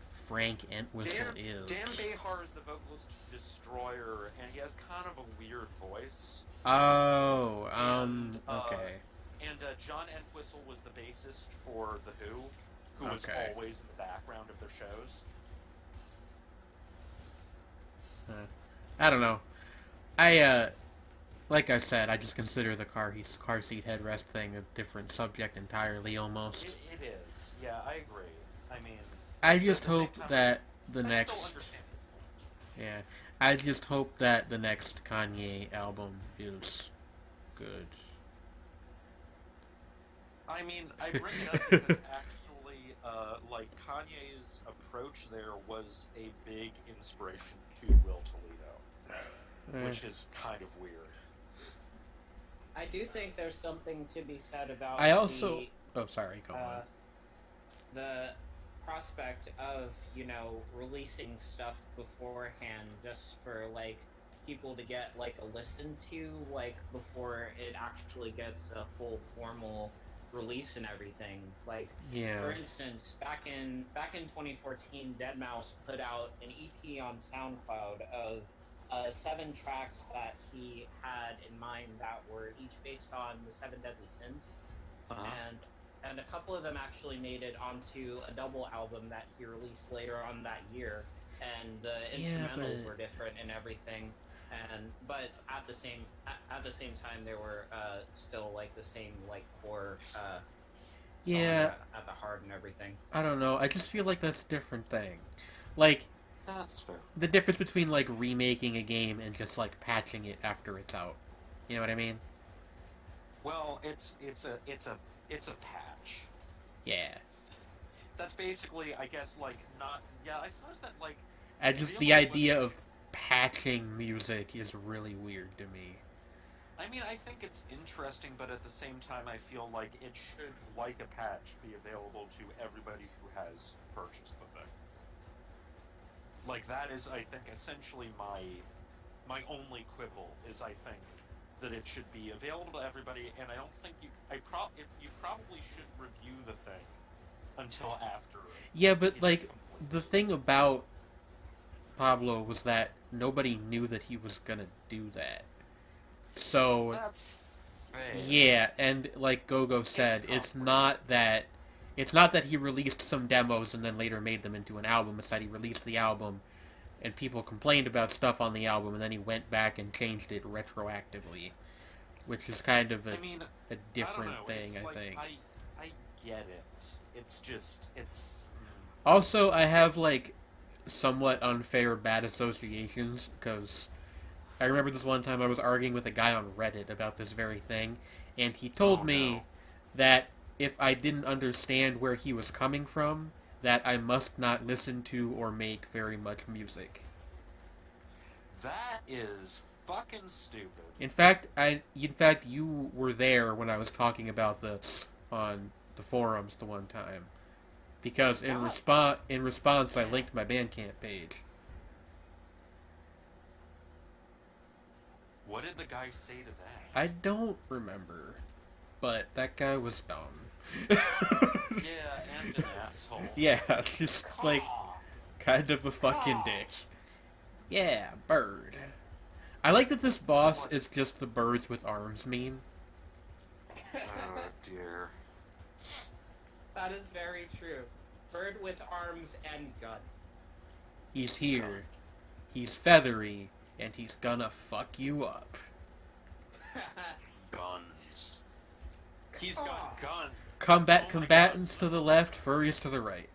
Frank Entwistle is. Dan Behar is the vocalist to Destroyer, and he has kind of a weird voice. Oh, okay. And John Entwistle was the bassist for The who was Okay. always in the background of their shows. I don't know. Like I said, I just consider the car seat headrest thing a different subject entirely, almost. It is. Yeah, I agree. I mean, I at just the same hope time, that the I next, still understand his point. yeah, I just hope that the next Kanye album is good. I mean, I bring it up because actually, like Kanye's approach there was a big inspiration to Will Toledo, which is kind of weird. I do think there's something to be said about I also, oh sorry, go on. The prospect of, you know, releasing stuff beforehand just for like people to get like a listen to, like before it actually gets a full formal release and everything. Like, Yeah. for instance, back in 2014, Deadmau5 put out an EP on SoundCloud of 7 tracks that he had in mind that were each based on the 7 deadly sins, Uh-huh. and a couple of them actually made it onto a double album that he released later on that year, and the instrumentals were different and everything, but at the same time they were still like the same like core song at the heart and everything. I don't know. I just feel like that's a different thing. Like, That's fair. the difference between like remaking a game and just like patching it after it's out. You know what I mean? Well, it's a patch. Yeah. That's basically, I guess, like not. Yeah, I suppose that like. The idea of patching music is really weird to me. I mean, I think it's interesting, but at the same time, I feel like it should, like a patch, be available to everybody who has purchased the thing. Like, that is, I think, essentially my only quibble is, I think, that it should be available to everybody, and I don't think you probably should review the thing until after. Yeah, but it's like complete. the thing about Pablo was that nobody knew that he was gonna do that. So That's fair. yeah, and like Gogo said, it's not that he released some demos and then later made them into an album. It's that he released the album and people complained about stuff on the album and then he went back and changed it retroactively, which is kind of a different thing, I think. I get it. It's just, it's... Also, I have like somewhat unfair bad associations because I remember this one time I was arguing with a guy on Reddit about this very thing, and he told me that if I didn't understand where he was coming from, that I must not listen to or make very much music. That is fucking stupid. In fact, you were there when I was talking about this on the forums the one time, because in response I linked my Bandcamp page. What did the guy say to that? I don't remember, but that guy was dumb. Yeah, and and an asshole. Yeah, just like Caw. kind of a fucking Caw. dick. Yeah, bird. I like that this boss What? is just the birds with arms meme. Oh dear. That is very true. Bird with arms and gun. He's here. He's feathery, and he's gonna fuck you up. Guns. He's got guns. Combat Oh my combatants God. to the left, furries to the right.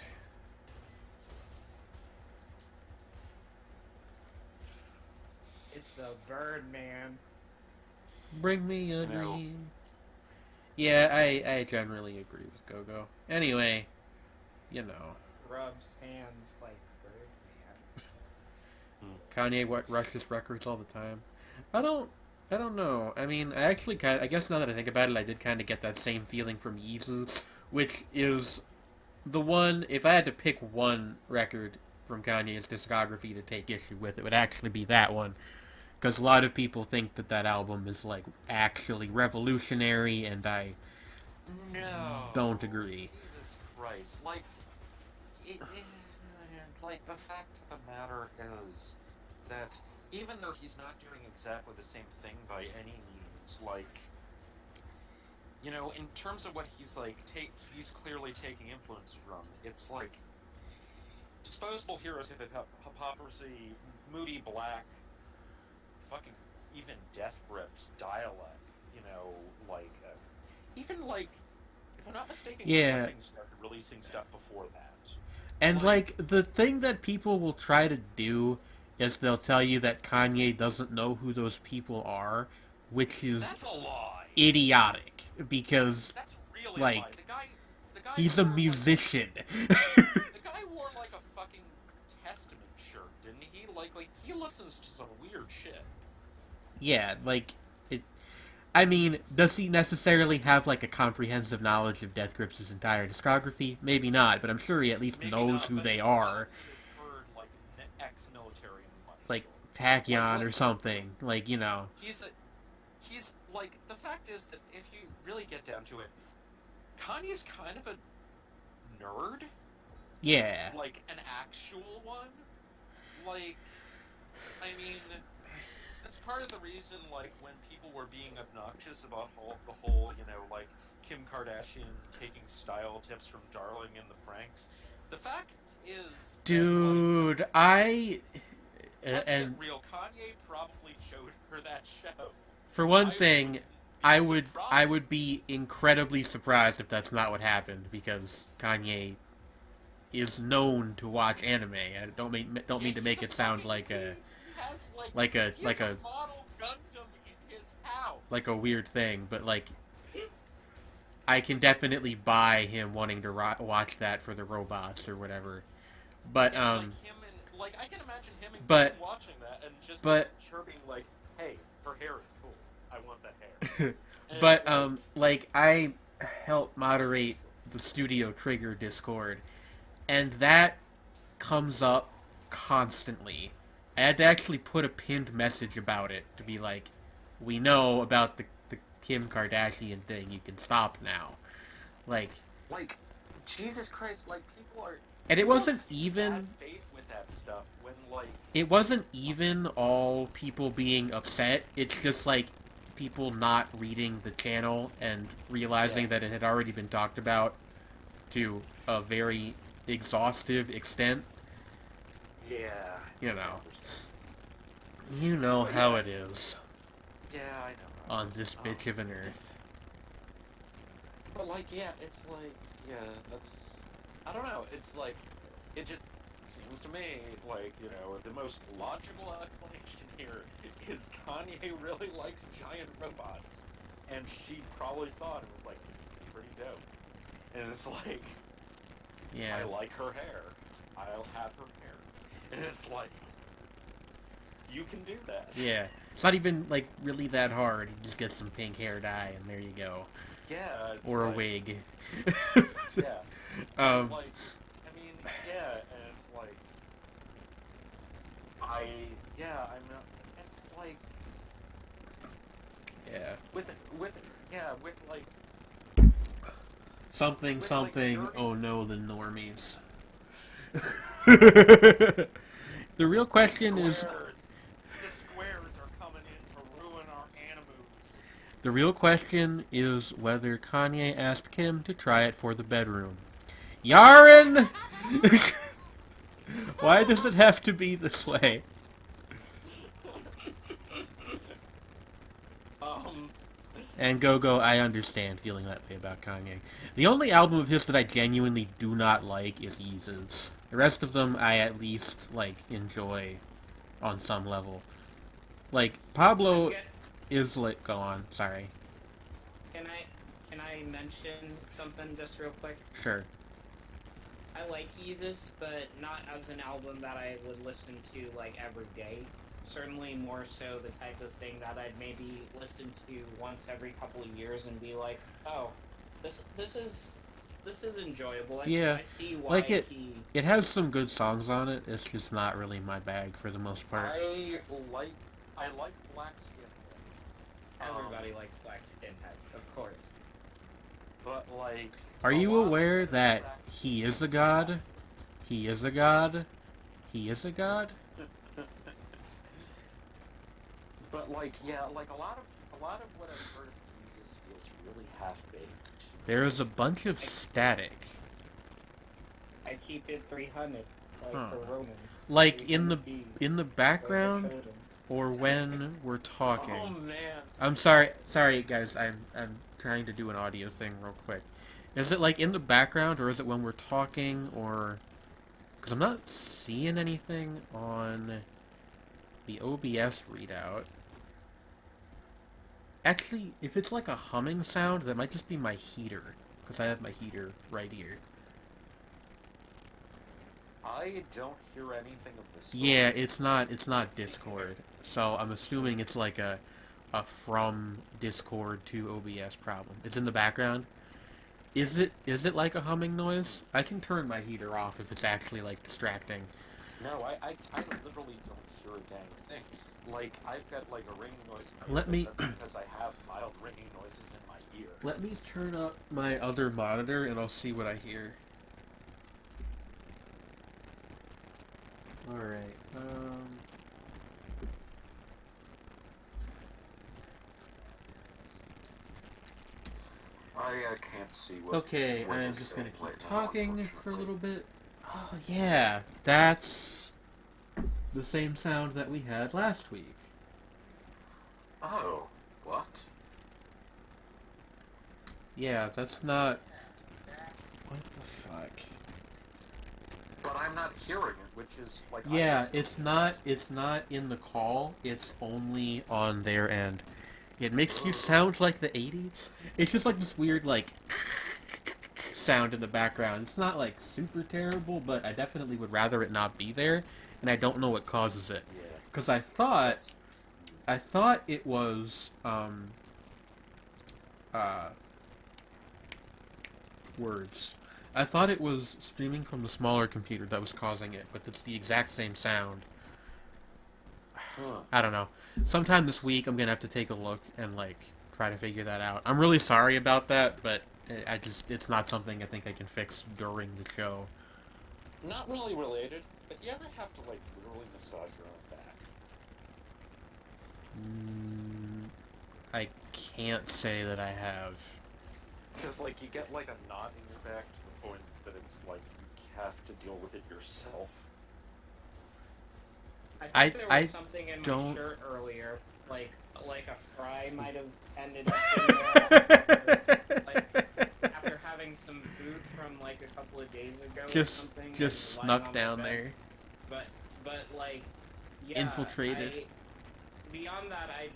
It's the bird man. Bring me a You know. dream. Yeah, I generally agree with Gogo. Anyway, you know, Rubs hands like bird man. Kanye rushes records all the time. I don't know. I mean, I guess now that I think about it, I did kind of get that same feeling from Yeezus, which is the one. If I had to pick one record from Kanye's discography to take issue with, it would actually be that one. Because a lot of people think that that album is like actually revolutionary, and I No. don't agree. Jesus Christ. Like, the fact of the matter is that even though he's not doing exactly the same thing by any means, like, you know, in terms of what he's like, he's clearly taking influences from. It's like disposable heroes of hypocrisy, Moody Black, fucking even Death Grips dialect. You know, like even like, if I'm not mistaken, Yeah. Kanye started releasing stuff before that. And like the thing that people will try to do is they'll tell you that Kanye doesn't know who those people are, which is That's a lie. idiotic because That's really like, a lie. The guy he's a wore, like, musician. the guy wore like a fucking Testament shirt, didn't he? Like he listens to some weird shit. Yeah, like it. I mean, does he necessarily have like a comprehensive knowledge of Death Grips' entire discography? Maybe not, but I'm sure he at least Maybe knows not, who but they he are. probably has heard like ex-military and money Like stories. Tachyon Like, or let's- something. Like, you know. He's like, the fact is that if you really get down to it, Kanye's kind of a nerd. Yeah. Like an actual one. Like, I mean, that's part of the reason, like, when people were being obnoxious about the whole, you know, like, Kim Kardashian taking style tips from Darling and the Franks. The fact is, Dude, let's and get real. Kanye probably showed her that show. for one I thing, would be I surprised. would be incredibly surprised if that's not what happened, because Kanye is known to watch anime. I don't mean to make it sound like a like a model Gundam in his house. like a weird thing, but like I can definitely buy him wanting to watch that for the robots or whatever. But Yeah, like him and like I can imagine him and but- Kim watching that and just but- her being like, "Hey, her hair is cool. I want that hair." And but it's like I help moderate the Studio Trigger Discord, and that comes up constantly. I had to actually put a pinned message about it to be like, we know about the Kim Kardashian thing, you can stop now. Like Jesus Christ, like people are. And it people wasn't see even- bad faith with that stuff when like. it wasn't even all people being upset, it's just like people not reading the channel and realizing that it had already been talked about to a very exhaustive extent. Yeah. You know. You know But how yeah, it is Yeah, I know. on this bitch of an earth. But like, yeah, it's like, yeah, that's. I don't know. It's like, it just seems to me like, you know, the most logical explanation here is Kanye really likes giant robots, and she probably saw it and was like, "This is pretty dope." And it's like, Yeah. I like her hair. I'll have her hair. And it's like, you can do that. Yeah. It's not even like really that hard. You just get some pink hair dye and there you go. Yeah. It's Or a like, wig. Yeah. Um Like, I mean, yeah, and it's like, I'm not, it's like, yeah. with like, Something, With, like, something, nerdy oh no, the normies. The real question is... The squares are coming in to ruin our animus. The real question is whether Kanye asked Kim to try it for the bedroom. Yaren! Why does it have to be this way? Um, And Go-Go, I understand feeling that way about Kanye. The only album of his that I genuinely do not like is Yeezus. The rest of them I at least, like, enjoy on some level. Like, Pablo is like... Go on, sorry. Can I mention something just real quick? Sure. I like Yeezus, but not as an album that I would listen to like every day. Certainly more so the type of thing that I'd maybe listen to once every couple of years and be like, oh, this is enjoyable. Yeah, I see why like it has some good songs on it. It's just not really my bag for the most part. I like Black Skinhead. Everybody likes Black Skinhead, of course. But like, Are a you lot of aware the that Black- he is a god? He is a god? He is a god? But like, yeah, like a lot of what I've heard of Jesus feels really half-baked. There is a bunch of static. I keep it 300, like Huh. the Romans. Like in the 300 bees, in the like the background Trojans. or when we're Oh talking. man. I'm sorry guys, I'm trying to do an audio thing real quick. Is it like in the background or is it when we're talking or cuz I'm not seeing anything on the OBS readout. Actually, if it's like a humming sound, that might just be my heater cuz I have my heater right here. I don't hear anything of the sort. Yeah, it's not Discord. So I'm assuming it's like a from Discord to OBS problem. It's in the background. Is it like a humming noise? I can turn my heater off if it's actually like distracting. No, I literally don't hear a dang thing. Like, I've got like a ringing noise in my Let ear, me- but that's because I have mild ringing noises in my ear. Let me turn up my other monitor and I'll see what I hear. Alright, I can't see what. okay, what I'm is just gonna saying keep right now, talking for a unfortunately. little bit. Oh, yeah, that's the same sound that we had last week. Oh, what? Yeah, that's not... What the fuck? But I'm not hearing it, which is like. Yeah, it's not in the call, it's only on their end. It makes you sound like the 80s. It's just like this weird, like, sound in the background. It's not, like, super terrible, but I definitely would rather it not be there, and I don't know what causes it. Yeah. Because I thought it was, words. I thought it was streaming from the smaller computer that was causing it, but it's the exact same sound. Huh. I don't know. Sometime this week I'm gonna have to take a look and, like, try to figure that out. I'm really sorry about that, but it's not something I think I can fix during the show. Not really related, but you ever have to like literally massage your own back? I can't say that I have. Because like you get like a knot in your back to the point that it's like you have to deal with it yourself. I think there I was something in don't- my shirt earlier, like a fry might have ended up in there. Like, after having some food from like a couple of days ago or something. Just and lying snuck on my down bed. there. But like, yeah, Infiltrated. Beyond that, I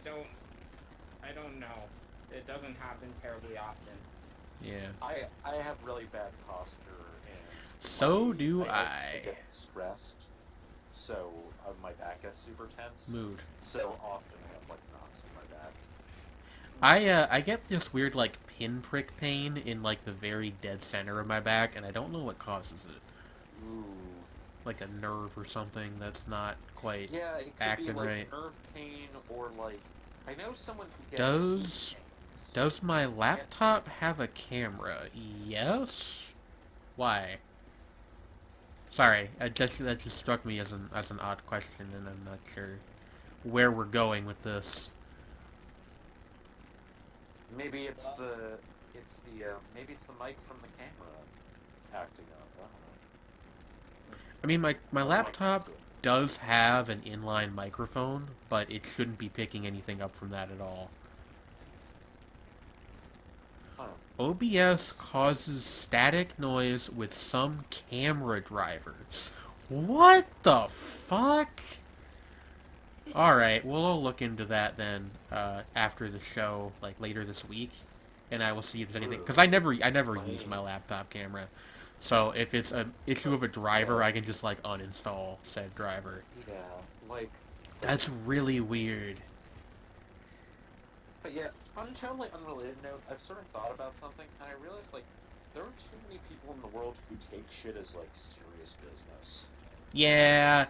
don't know. It doesn't happen terribly often. Yeah. I have really bad posture and So my- do I I. get stressed, so my back gets super tense. Mood. So often I have like knots in my back. I get this weird, like, pinprick pain in, like, the very dead center of my back, and I don't know what causes it. Ooh. Like a nerve or something that's not quite... Yeah, it could acting be like right. nerve pain or like I know someone who gets Does- heat pains. Does my laptop have a camera? Yes. Why? Sorry, that just struck me as an odd question, and I'm not sure where we're going with this. Maybe it's maybe it's the mic from the camera acting up. I don't know. I mean, my Or the mic next laptop to it. does have an inline microphone, but it shouldn't be picking anything up from that at all. Huh. OBS causes static noise with some camera drivers. What the fuck? Alright, well, I'll look into that then after the show, like later this week, and I will see if there's anything. Because I never use my laptop camera. So if it's an issue of a driver, I can just like uninstall said driver. Yeah, like. That's really weird. But yeah, on a totally unrelated note, I've sort of thought about something, and I realized like there are too many people in the world who take shit as like serious business. Yeah.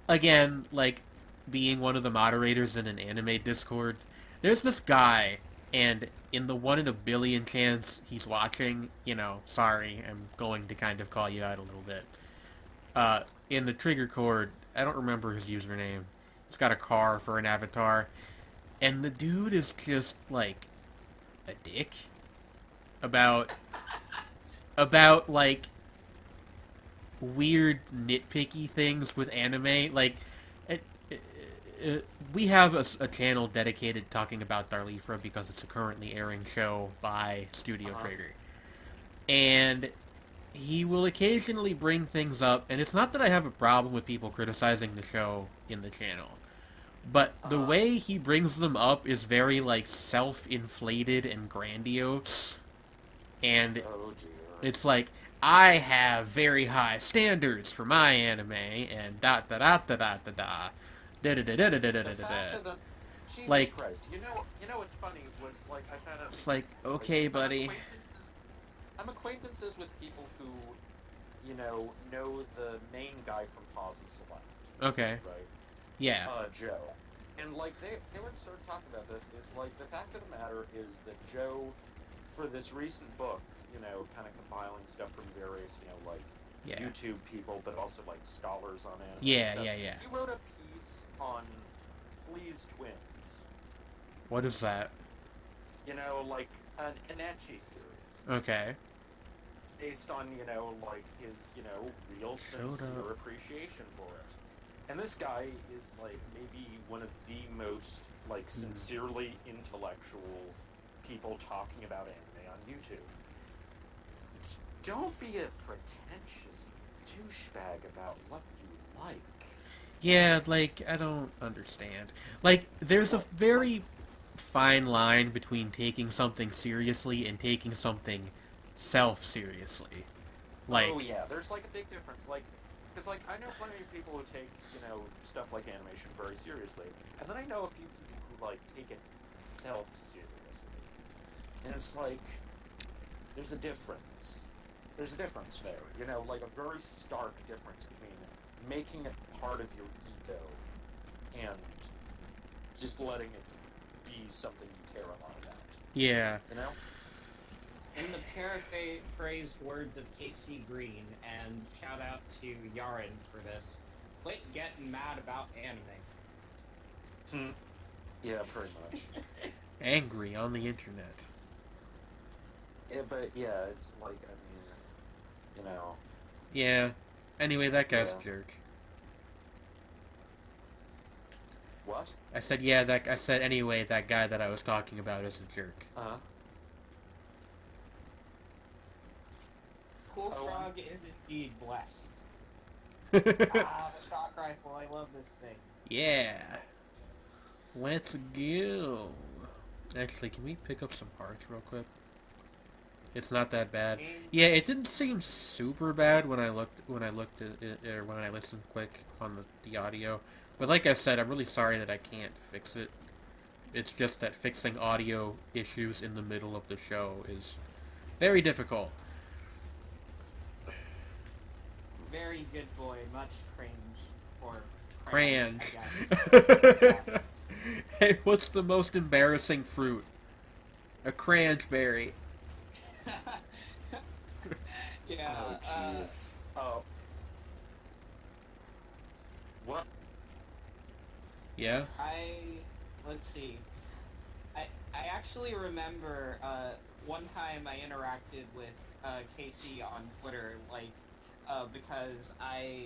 Again, like being one of the moderators in an anime Discord, there's this guy, and in the 1 in a billion chance he's watching, sorry, I'm going to kind of call you out a little bit. In the Trigger Chord, I don't remember his username. He's got a car for an avatar, and the dude is just like a dick about like weird nitpicky things with anime. Like we have a channel dedicated talking about Darlifra because it's a currently airing show by Studio Trigger. And he will occasionally bring things up, and it's not that I have a problem with people criticizing the show in the channel, but the way he brings them up is very, like, self-inflated and grandiose, and it's like, I have very high standards for my anime, and da-da-da-da-da-da-da. Jesus Like, Christ. You know what's funny was like I found out. It's like, okay, buddy. I'm acquaintances with people who, know the main guy from Pause and Select. Okay. Right. Yeah. Joe. And like they were sort of talking about this. Is like the fact of the matter is that Joe, for this recent book, kind of compiling stuff from various, YouTube people, but also like scholars on anime. Yeah, stuff. yeah, yeah. He wrote a piece on Please Twins. What is that? Like an ecchi series. Okay. Based on, like his, real sincere appreciation for it. And this guy is like maybe one of the most like sincerely intellectual people talking about anime on YouTube. Don't be a pretentious douchebag about what you like. Yeah, like, I don't understand. Like, there's a very fine line between taking something seriously and taking something self-seriously. Like, oh yeah, there's like a big difference. Like, because like I know plenty of people who take stuff like animation very seriously, and then I know a few people who like take it self-seriously, and it's like there's a difference. There's a difference there, like a very stark difference between making it part of your ego and just letting it be something you care a lot about. yeah. In the paraphrased words of KC Green, and shout out to Yaren for this, quit getting mad about anime. Yeah, pretty much. Angry on the internet. Yeah, but yeah, it's like, Yeah. Anyway, that guy's Yeah. a jerk. What? I said anyway, that guy that I was talking about is a jerk. Uh-huh. Cool Oh. Frog is indeed blessed. The shock rifle, I love this thing. Yeah. Let's go. Actually, can we pick up some parts real quick? It's not that bad. Yeah, it didn't seem super bad when I listened quick on the audio. But like I said, I'm really sorry that I can't fix it. It's just that fixing audio issues in the middle of the show is very difficult. Very good boy, much cringe. Or Cringe. Hey, what's the most embarrassing fruit? A cransberry. Yeah. Oh, jeez. Oh. What? Yeah? Let's see. I actually remember one time I interacted with Casey on Twitter, like because I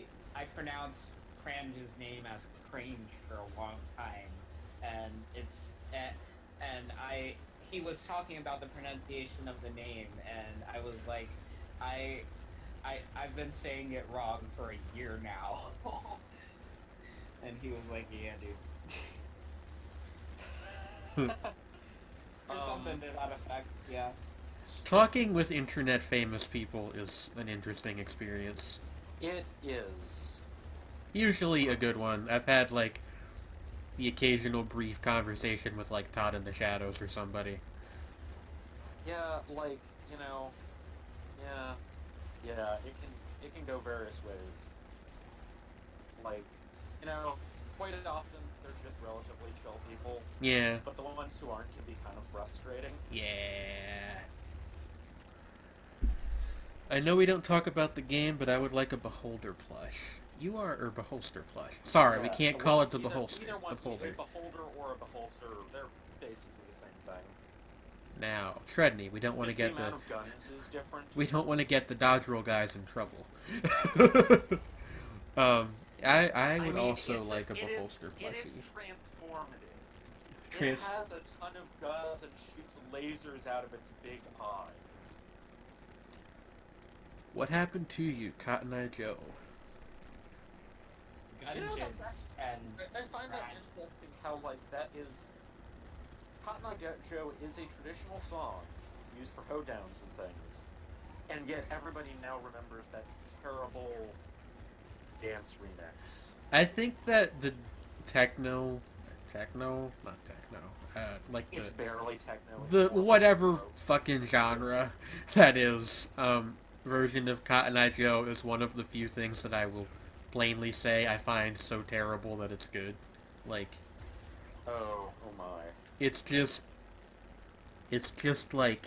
pronounced Crange's name as Crange for a long time, and and I he was talking about the pronunciation of the name, and I was like, I I've been saying it wrong for a year now, and he was like, yeah, dude. Or something to that effect, yeah. Talking with internet famous people is an interesting experience. It is. Usually a good one. I've had, like, the occasional brief conversation with, like, Todd in the Shadows or somebody. Yeah, like, you know, yeah, it can go various ways. Like, you know, quite often they're just relatively chill people, Yeah. but the ones who aren't can be kind of frustrating. Yeah. I know we don't talk about the game, but I would like a Beholder plush. You are, or Beholster plush. Sorry, we Yeah, can't well, call it the either Beholster. one, Beholder. a beholder or a beholster, they're basically the same thing. Now, Tredney, we don't want to Just the get amount of guns is different. we don't want to get the Dodge Roll guys in trouble. I would mean, also it's like a it is- Beholster It is plushie. transformative. It has a ton of guns and shoots lasers out of its big eye. What happened to you, Cotton Eye Joe? You know, Gungeon that's and I find that Rad. interesting how, like, that is... Cotton Eye Joe is a traditional song used for hoedowns and things, and yet everybody now remembers that terrible dance remix. I think that the not techno, like It's barely techno. It's the more whatever folk. fucking genre that is, version of Cotton Eye Joe is one of the few things that I will plainly say I find so terrible that it's good. Like, Oh my. it's just like,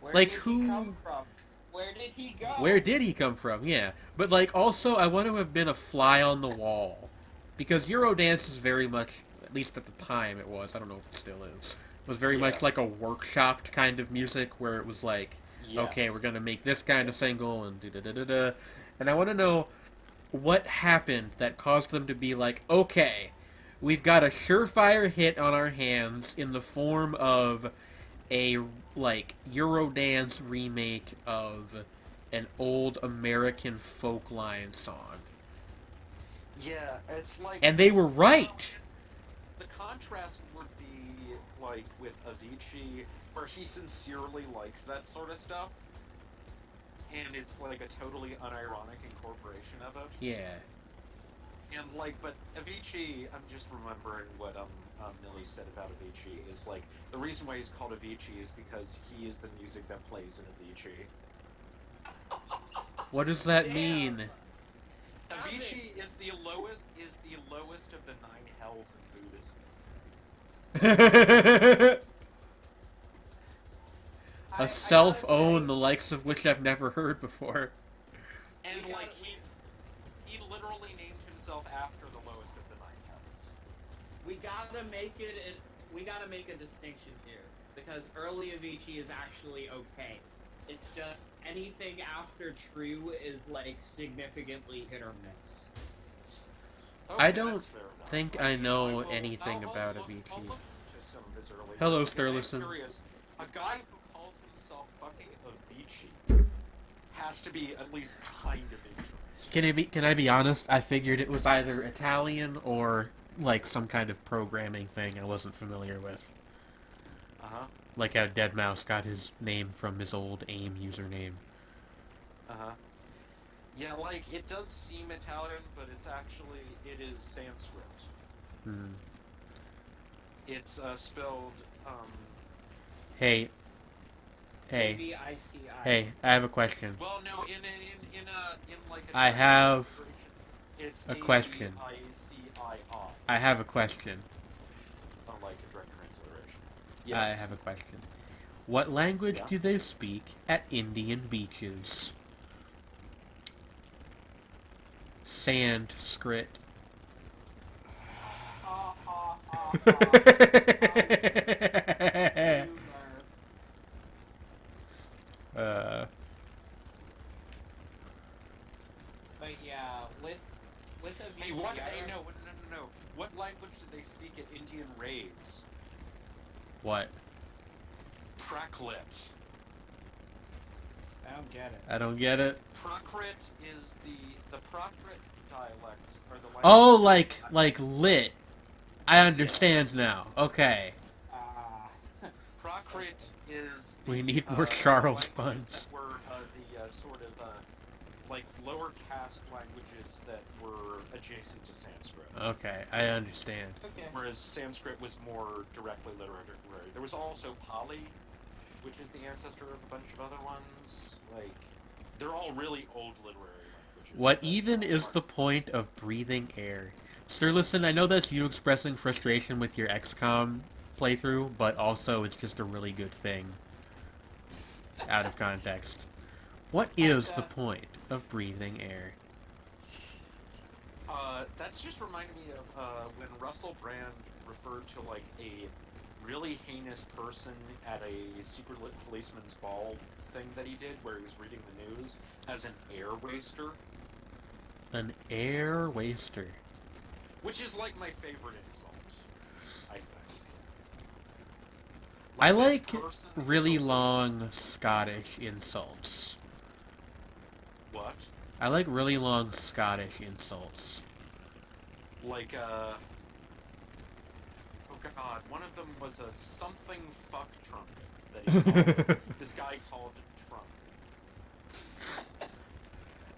Where like did who- he come from? Where did he go? where did he come from? Yeah, but like also I want to have been a fly on the wall, because Eurodance is very much, at least at the time it was, I don't know if it still is, was very much Yeah. like a workshopped kind of music where it was like, Yes. okay, we're gonna make this kind of single and da da da da, and I want to know what happened that caused them to be like, okay, we've got a surefire hit on our hands in the form of a like Eurodance remake of an old American folkline song, Yeah, it's like... and they were right. The contrast would be, like, with Avicii, where she sincerely likes that sort of stuff, and it's, like, a totally unironic incorporation of it. Yeah. And, like, but Avicii, I'm just remembering what, Millie said about Avicii, is, like, the reason why he's called Avicii is because he is the music that plays in Avicii. What does that Damn. mean? Stop Avicii is the lowest of the 9 hells in Buddhism. I A gotta self-own, say, the likes of which I've never heard before. And, We like, gotta- he literally named himself after the lowest of the 9 hells. we gotta make it. We gotta make a distinction here because early Avicii is actually okay. It's just anything after True is like significantly hit or miss. I Okay, don't that's fair enough. think I I mean, know will- anything I'll about look- Avicii. I'll look into some of his early Hello, work, because I'm Sterlison. curious, a guy who calls himself fucking Avicii has to be at least kind of interesting. Can I be honest? I figured it was either Italian or like some kind of programming thing I wasn't familiar with. Uh-huh. Like how Deadmau5 got his name from his old AIM username. Uh-huh. Yeah, like, it does seem Italian, but it is Sanskrit. Hmm. It's, spelled, Hey, AVICI. hey! I have a question. well, no, in like a I have it's a question. AVICII. I have a question. Unlike a direct transliteration. Yes. I have a question. What language Yeah. do they speak at Indian beaches? Sanskrit. Ha ha ha ha. Humor. But yeah, with a Hey, VGR, what? Hey, no. What language do they speak at Indian raves? What? Prakrit. I don't get it. I don't get it. Prakrit is the Prakrit dialects are the languages. Oh, like lit. I understand now. Okay. Ah. Prakrit is the, We need more the Charles languages Buns. that were the sort of like lower caste languages that were adjacent to Sanskrit. Okay, I understand. Okay. Whereas Sanskrit was more directly literary. There was also Pali, which is the ancestor of a bunch of other ones. Like, they're all really old literary languages. What even is the point of breathing air? Sturluson, I know that's you expressing frustration with your XCOM playthrough, but also it's just a really good thing. Out of context. What is the point of breathing air? That's just reminded me of when Russell Brand referred to like a really heinous person at a secret policeman's ball thing that he did, where he was reading the news, as an air waster. An air waster. Which is like my favorite insult, I think. I this like person is really a long Scottish insults. What? I like really long Scottish insults. Like, oh god, one of them was a something fuck trumpet that he called, this guy called Trump.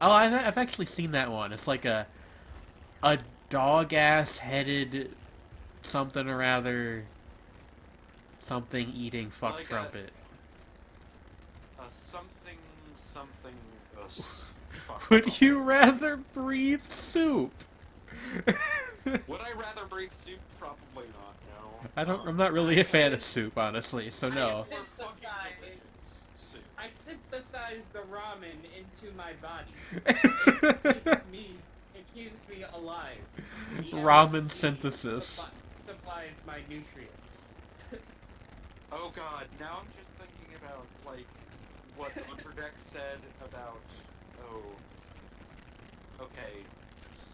Oh, I've actually seen that one. It's like a dog-ass headed something or rather something eating fuck Like trumpet. A something, fuck. Would you rather breathe soup? Would I rather breathe soup? Probably not, no. I'm not really a fan of soup, honestly, so no. Or fucking delicious soup. I synthesize the ramen into my body. It keeps me alive. The Ramen energy synthesis. supplies my nutrients. Oh god, now I'm just thinking about, like, what Unterdeck said about, okay,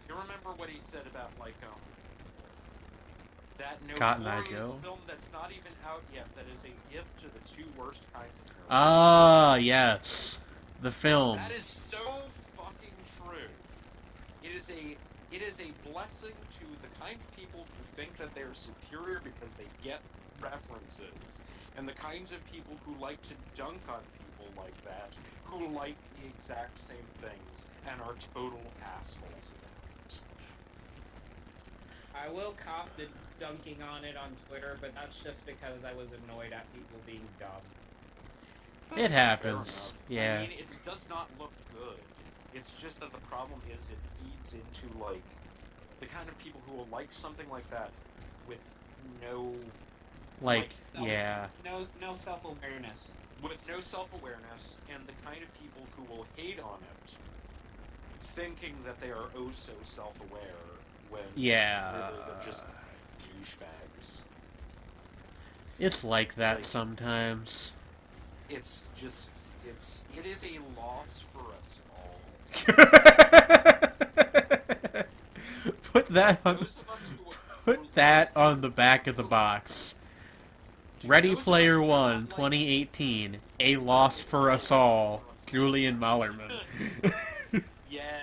you remember what he said about, like, that Cotton Eye notorious Joe? film that's not even out yet, that is a gift to the two worst kinds of movies. Ah, yes. The film. That is so fucking true. It is a blessing to the kinds of people who think that they are superior because they get references, and the kinds of people who like to dunk on people like that, who like the exact same things, and are total assholes about it. I will cop the dunking on it on Twitter, but that's just because I was annoyed at people being dumb. It That's happens. fair enough. Yeah. I mean, it does not look good. It's just that the problem is it feeds into, like, the kind of people who will like something like that with no... Like, yeah. No self-awareness. With no self-awareness, and the kind of people who will hate on it, thinking that they are oh so self-aware, when Yeah. really they're just douchebags. It's like that Like- sometimes. It's just, it is a loss for us all. Put that on. Those of us who Put that on the back of the box. Ready Those of us Player who are One, not, like- 2018. A loss for us all. Julian Mallerman. Yes.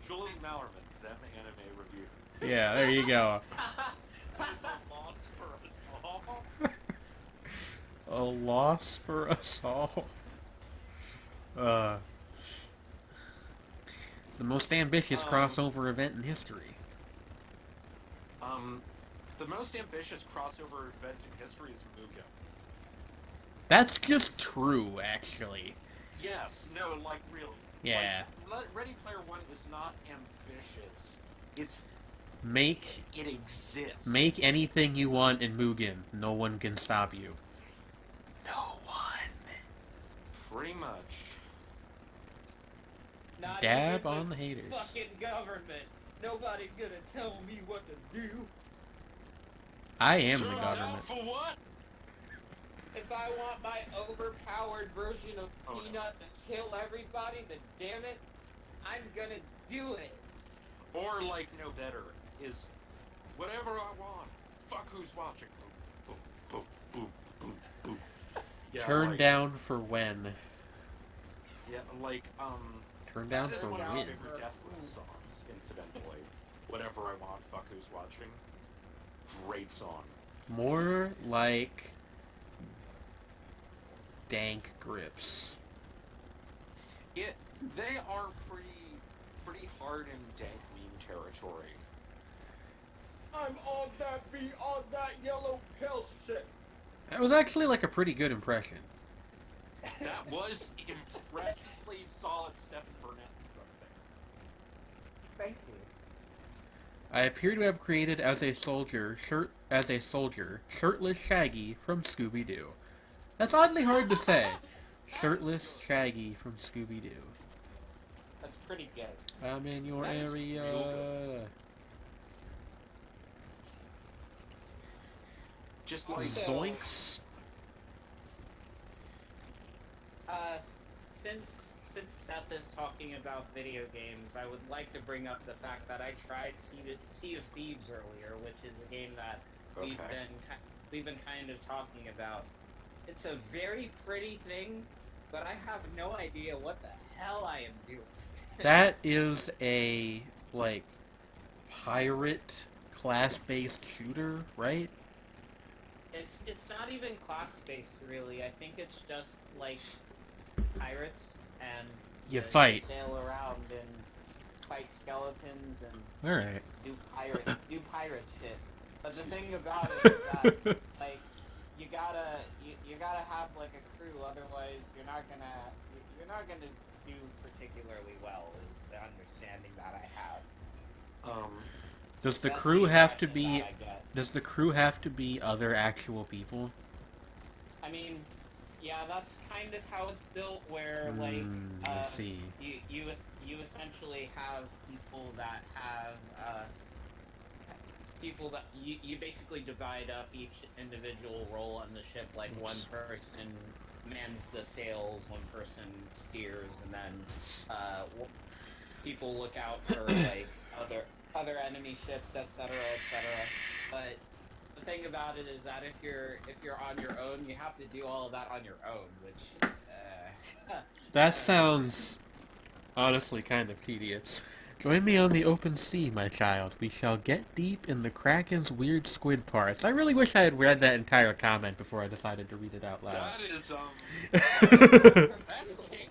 Julian Mallerman, them anime review. Yeah, there you go. It's a loss for us all. A loss for us all. The most ambitious crossover event in history. The most ambitious crossover event in history is Mugen. That's just true, actually. Yes, no, like really. Yeah. Like, Ready Player One is not ambitious. It exists. Make anything you want in Mugen. No one can stop you. No one. Pretty much. Not Dab even on the the haters. fucking government. Nobody's gonna tell me what to do. I am the Turns government. out for what? If I want my overpowered version of Oh, no. Peanut to kill everybody, then damn it, I'm gonna do it. Or, like, no better, is whatever I want. Fuck who's watching. Boop, boop, boop, boop, boop, boop. Yeah, Turn like, down for when. Yeah, like, Turn down that is for one of my when. favorite Death Wish songs, incidentally. Whatever I want, fuck who's watching. Great song. More like dank grips. They are pretty hard in dank meme territory. I'm on that beat, on that yellow pill shit. That was actually like a pretty good impression. That was impressively solid Stephen Burnett right there. Thank you. I appear to have created as a soldier, shirtless Shaggy from Scooby-Doo. That's oddly hard to say. Shirtless Shaggy from Scooby-Doo. That's pretty good. I'm in your That is area. real good. Just like Zoinks. Since Seth is talking about video games, I would like to bring up the fact that I tried Sea of Thieves earlier, which is a game that we've been kind of talking about. It's a very pretty thing, but I have no idea what the hell I am doing. That is a, like, pirate class-based shooter, right? It's not even class-based, really. I think it's just, like, pirates, and You fight. sail around and fight skeletons and Alright. do pirate shit. But the thing about it is that, like, you gotta have, like, a crew, otherwise you're not gonna do particularly well, is the understanding that I have. Does the That's crew have to impression be... that I get. Does the crew have to be other actual people? I mean, yeah, that's kind of how it's built, where, like, I see. you essentially have people that have, you basically divide up each individual role on the ship, like one person mans the sails, one person steers, and then, people look out for, like, other enemy ships, etc., etc. But the thing about it is that if you're on your own, you have to do all of that on your own, which That sounds honestly kind of tedious. Join me on the open sea, my child. We shall get deep in the Kraken's weird squid parts. I really wish I had read that entire comment before I decided to read it out loud. that is that's king.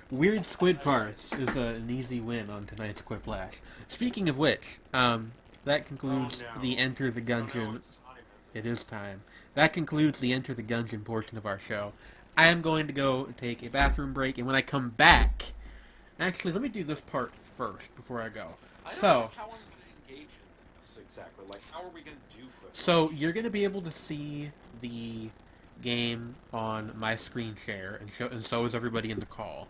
Weird squid parts is an easy win on tonight's Quiplash. Speaking of which, that concludes Oh, no. the Enter the Oh, no, Gungeon. it's time, It is time. That concludes the Enter the Gungeon portion of our show. I am going to go take a bathroom break, and when I come back... Actually, let me do this part first before I go. I don't So, know how I'm going to engage in this exactly. Like, how are we going to do quick? so you're going to be able to see the game on my screen share, and so is everybody in the call.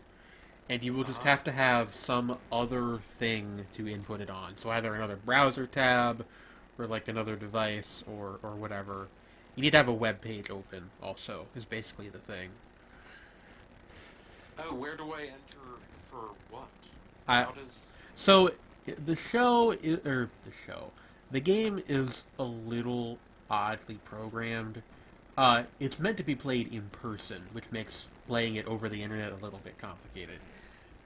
And you will just have to have some other thing to input it on. So either another browser tab, or like another device, or whatever. You need to have a web page open, also, is basically the thing. Oh, where do I enter for what? I- How does... So, the game is a little oddly programmed. It's meant to be played in person, which makes playing it over the internet a little bit complicated.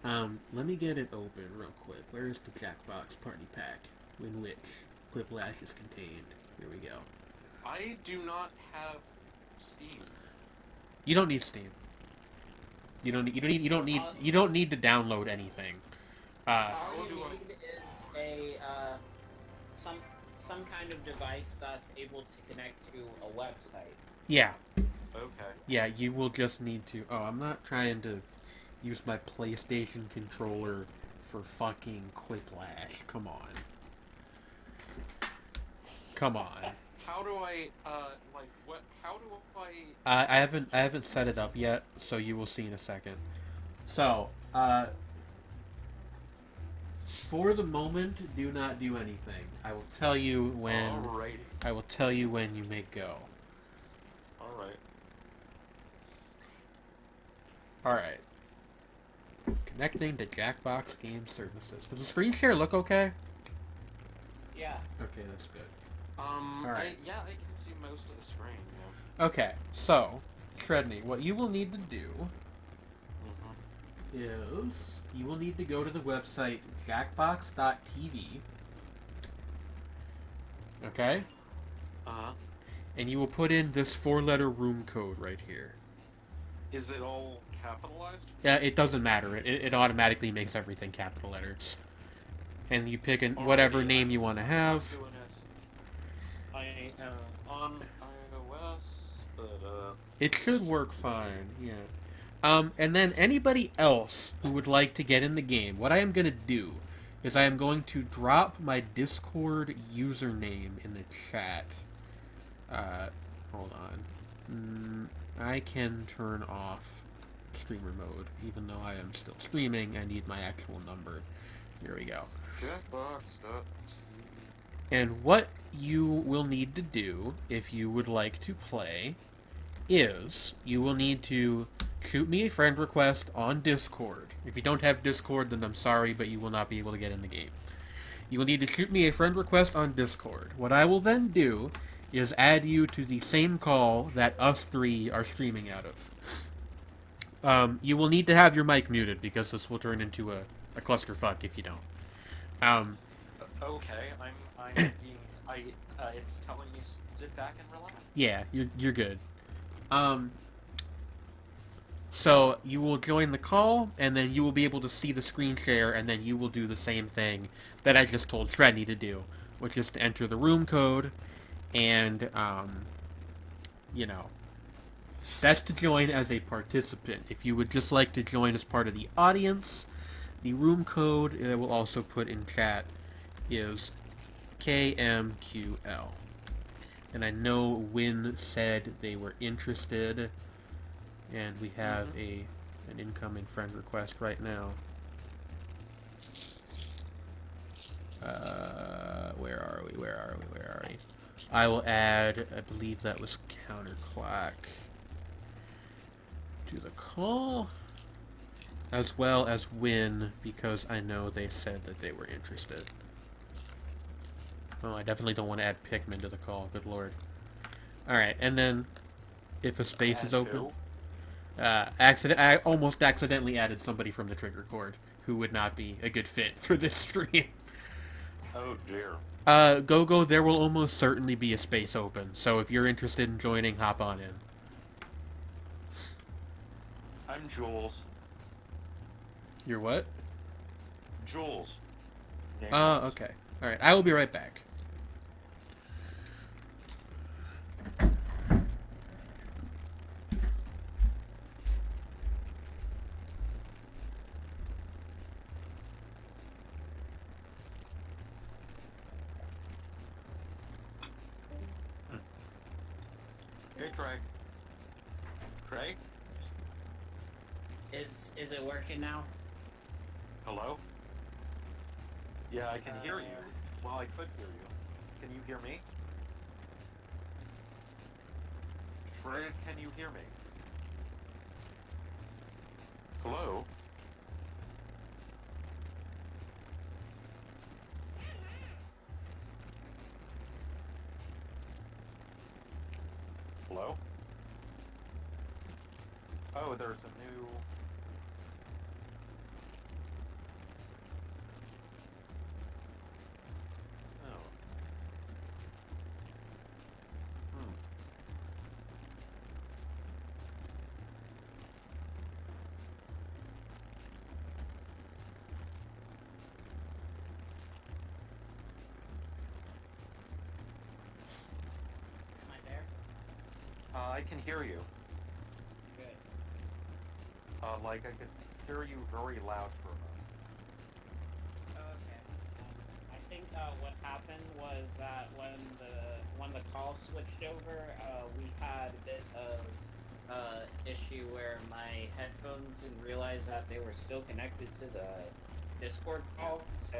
Let me get it open real quick. Where is the Jackbox Party Pack, in which Quiplash is contained? Here we go. I do not have Steam. You don't need Steam. You don't need to download anything. all How you do I- need is a some kind of device that's able to connect to a website. Yeah. Okay. Yeah, you will just need to... Oh, I'm not trying to use my PlayStation controller for fucking Quiplash. Come on. Come on. How do I, like, what, how do I haven't set it up yet, so you will see in a second. So, for the moment, do not do anything. I will tell you when. Alrighty. I will tell you when you may go. Alright. All right. Connecting to Jackbox Game Services. Does the screen share look okay? Yeah. Okay, that's good. Alright. Yeah, I can see most of the screen, yeah. Okay, so, Tredney, what you will need to do Mm-hmm. is you will need to go to the website jackbox.tv. Okay? Uh-huh. And you will put in this 4-letter room code right here. Is it all capitalized? Yeah, it doesn't matter. It automatically makes everything capital letters. And you pick whatever name you want to have. I'm doing it. I am on iOS, but, It should work fine, yeah. And then anybody else who would like to get in the game, what I am going to do is I am going to drop my Discord username in the chat. Hold on. I can turn off streamer mode, even though I am still streaming. I need my actual number. Here we go. Jackbox.tv. And what you will need to do, if you would like to play, is you will need to shoot me a friend request on Discord. If you don't have Discord, then I'm sorry, but you will not be able to get in the game. You will need to shoot me a friend request on Discord. What I will then do is add you to the same call that us three are streaming out of. You will need to have your mic muted, because this will turn into a clusterfuck if you don't. Okay, I'm being, it's telling me sit back and relax. Yeah, you're good. So you will join the call, and then you will be able to see the screen share, and then you will do the same thing that I just told Tredney to do, which is to enter the room code, and, that's to join as a participant. If you would just like to join as part of the audience, the room code that we'll also put in chat is KMQL. And I know Win said they were interested, and we have an incoming friend request right now. Where are we? I will add, I believe that was Counterclock, to the call, as well as Win, because I know they said that they were interested. Oh, I definitely don't want to add Pikmin to the call, good lord. Alright, and then, if a space is open... I almost accidentally added somebody from the Trigger Chord, who would not be a good fit for this stream. Oh dear. Go, there will almost certainly be a space open, so if you're interested in joining, hop on in. I'm Jules. You're what? Jules. Okay. Alright, I will be right back. Hey, Craig. Craig? Is it working now? Hello? Yeah, I can hear you. Well, I could hear you. Can you hear me? Craig, can you hear me? Hello? Hello? Oh, there's a new... Oh. Am I there? I can hear you. Good. Like I could hear you very loud for a moment. Oh, okay. I think what happened was that when the call switched over, we had a bit of issue where my headphones didn't realize that they were still connected to the Discord call, so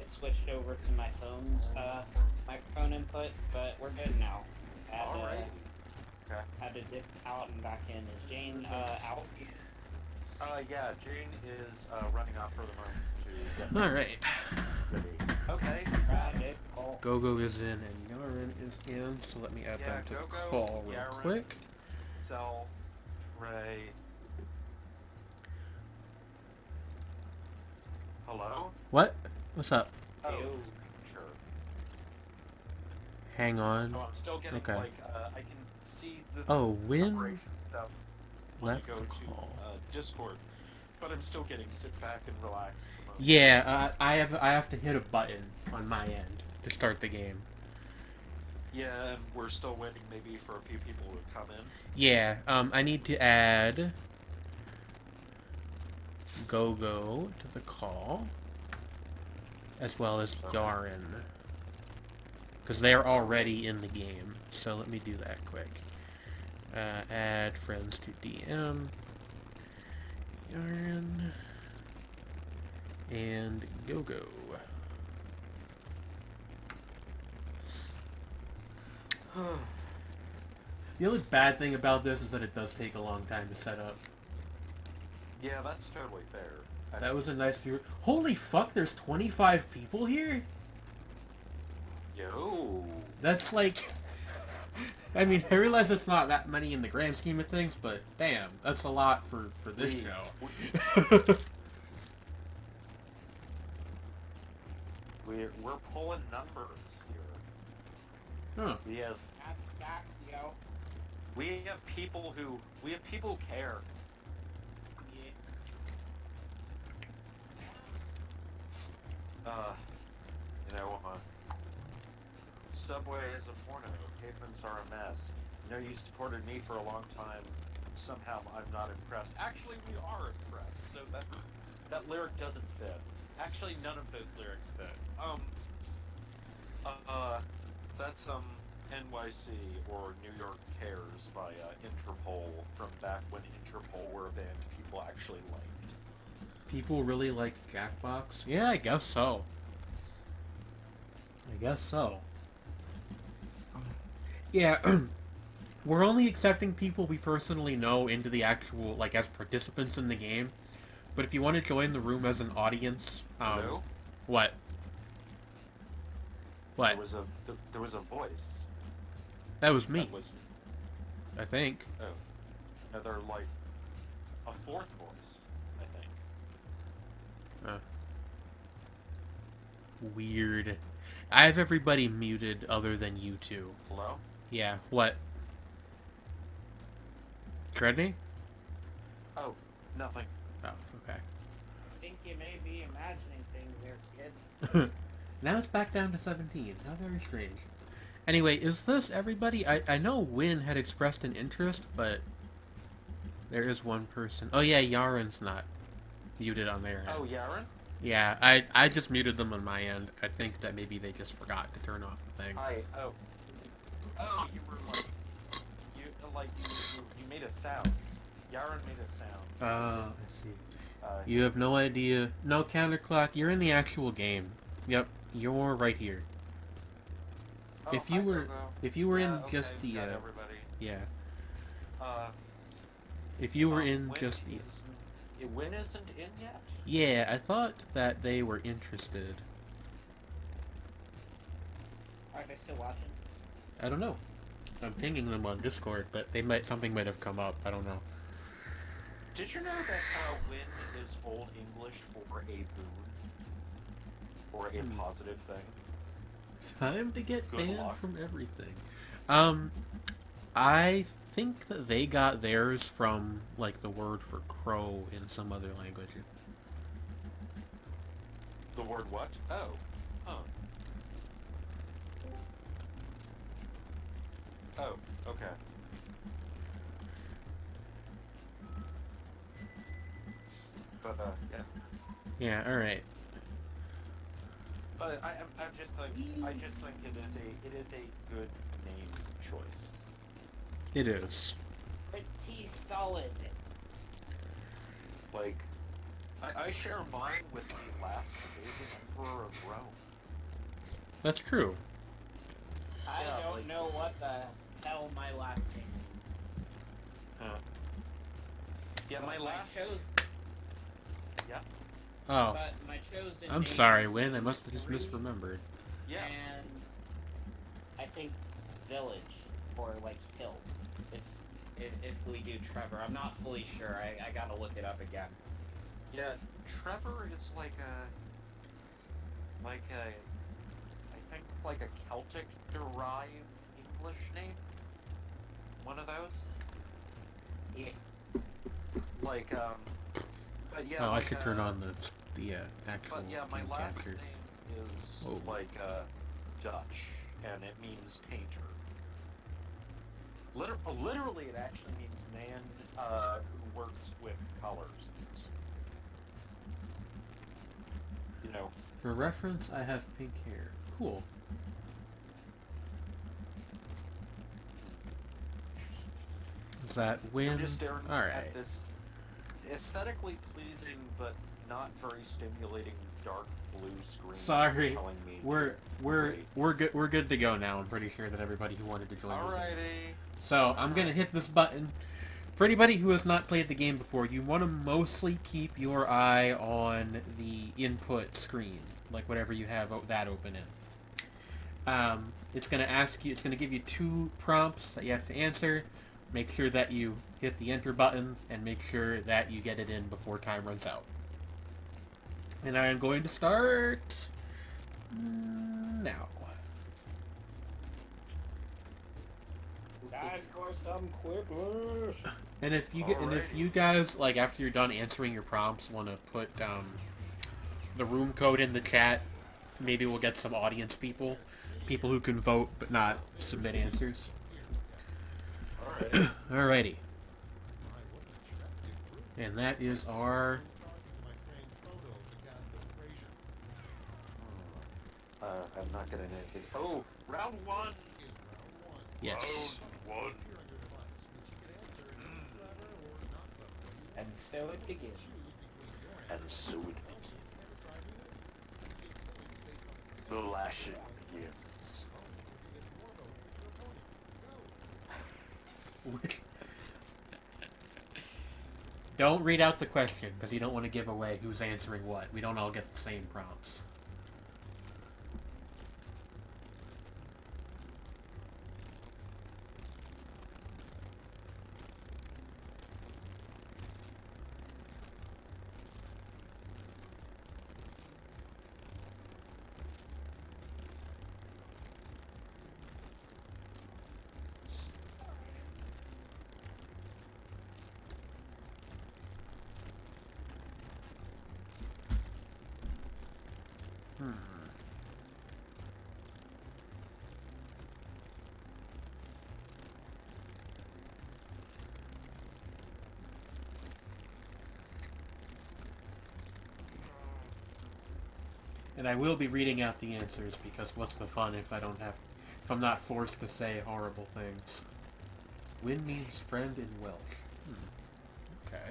it switched over to my phone's microphone input. But we're good now. All right. Okay. Had to dip out and back in. Is Jane out? Yeah, Jane is running off for the room to get All right. ready. Okay, she's back. Gogo is in and Yaren is in, so let me add them to the call real Yaren, quick. Self, Trey. Hello? What? What's up? Oh, sure. Hang on. So I'm still getting, Okay. like, I can see the Oh, Win preparation stuff when left you go the to call. Discord, but I'm still getting sit back and relax. Yeah, I have to hit a button on my end to start the game. Yeah, and we're still waiting maybe for a few people to come in. Yeah, I need to add Gogo to the call, as well as Okay. Yaren, because they're already in the game. So let me do that quick. Add friends to DM, Yaren, and Gogo. The only bad thing about this is that it does take a long time to set up. Yeah, that's totally fair. That was a nice view. Holy fuck, there's 25 people here? Yo. That's like... I mean, I realize it's not that many in the grand scheme of things, but damn, that's a lot for this show. We're pulling numbers here. Huh. We have That's yo. we have people who care. Subway is a porno. Pavements are a mess. You know, you supported me for a long time. Somehow I'm not impressed. Actually, we are impressed. So that lyric doesn't fit. Actually, none of those lyrics fit. That's NYC or New York Cares by Interpol from back when Interpol were a band people actually liked. People really like Jackbox? Yeah, I guess so. Yeah, we're only accepting people we personally know into the actual, like, as participants in the game. But if you want to join the room as an audience, Hello? What? What? There was a voice. That was me, That was, I think. oh, no, they're like a fourth voice, I think. Weird. I have everybody muted other than you two. Hello? Yeah, what? Credney? Oh, nothing. Oh, okay. I think you may be imagining things there, kid. Now it's back down to 17. How very strange. Anyway, is this everybody? I know Win had expressed an interest, but there is one person. Oh yeah, Yaren's not muted on their end. Oh, Yaren? Yeah, I just muted them on my end. I think that maybe they just forgot to turn off the thing. Hi. Oh. Oh, you were like you made a sound. Yaren made a sound. I see. You have no idea. No, Counterclock, you're in the actual game. Yep, you're right here. Oh, if you hi, were, Gogo. if you were Yeah, in okay, just the, got everybody. yeah. If you were in just the, Win isn't in yet. yeah, I thought that they were interested. Are they still watching? I don't know. I'm pinging them on Discord, but something might have come up. I don't know. Did you know that win is Old English for a boon? Or a positive thing? Time to get Good banned luck. from everything. I think that they got theirs from, like, the word for crow in some other language. The word what? Oh. Huh. Oh, okay. But, yeah. Yeah, alright. But I'm just like, I just think it is a good name choice. It is. Pretty solid. Like, I share mine with the last pagan emperor of Rome. That's true. I Yeah, don't like- know what the hell my last name means. Yeah, my last. Yeah. Oh, But my chosen I'm name sorry, is Win. I must have just Three, misremembered. Yeah. And I think village or like hill. If we do Trevor, I'm not fully sure. I gotta look it up again. Yeah, Trevor is like a, I think like a Celtic derived English name. One of those. Yeah. Like but yeah. Oh, I like, should turn on the actual But yeah, my game last capture. name is Whoa. like Dutch, and it means painter. Literally, it actually means man who works with colors. You know. For reference, I have pink hair. Cool. Is that I'm Win? just staring Alright. at this aesthetically pleasing but not very stimulating dark blue screen. Sorry, telling me we're wait. we're good to go now. I'm pretty sure that everybody who wanted to join us. Alrighty. So I'm gonna hit this button. For anybody who has not played the game before, you want to mostly keep your eye on the input screen, like whatever you have that open in. It's gonna ask you. It's gonna give you 2 prompts that you have to answer. Make sure that you hit the enter button and make sure that you get it in before time runs out. And I am going to start now. Time for some Quiplash. And if you guys like after you're done answering your prompts want to put the room code in the chat, maybe we'll get some audience people who can vote but not submit answers. Alrighty. Alrighty. And that is our I'm not gonna anything. Oh, round 1. yes. Round 1. And so it begins. And so it begins. The lashing begins. Don't read out the question because you don't want to give away who's answering what. We don't all get the same prompts. And I will be reading out the answers because what's the fun if I'm not forced to say horrible things. Win means friend in Welsh. Okay.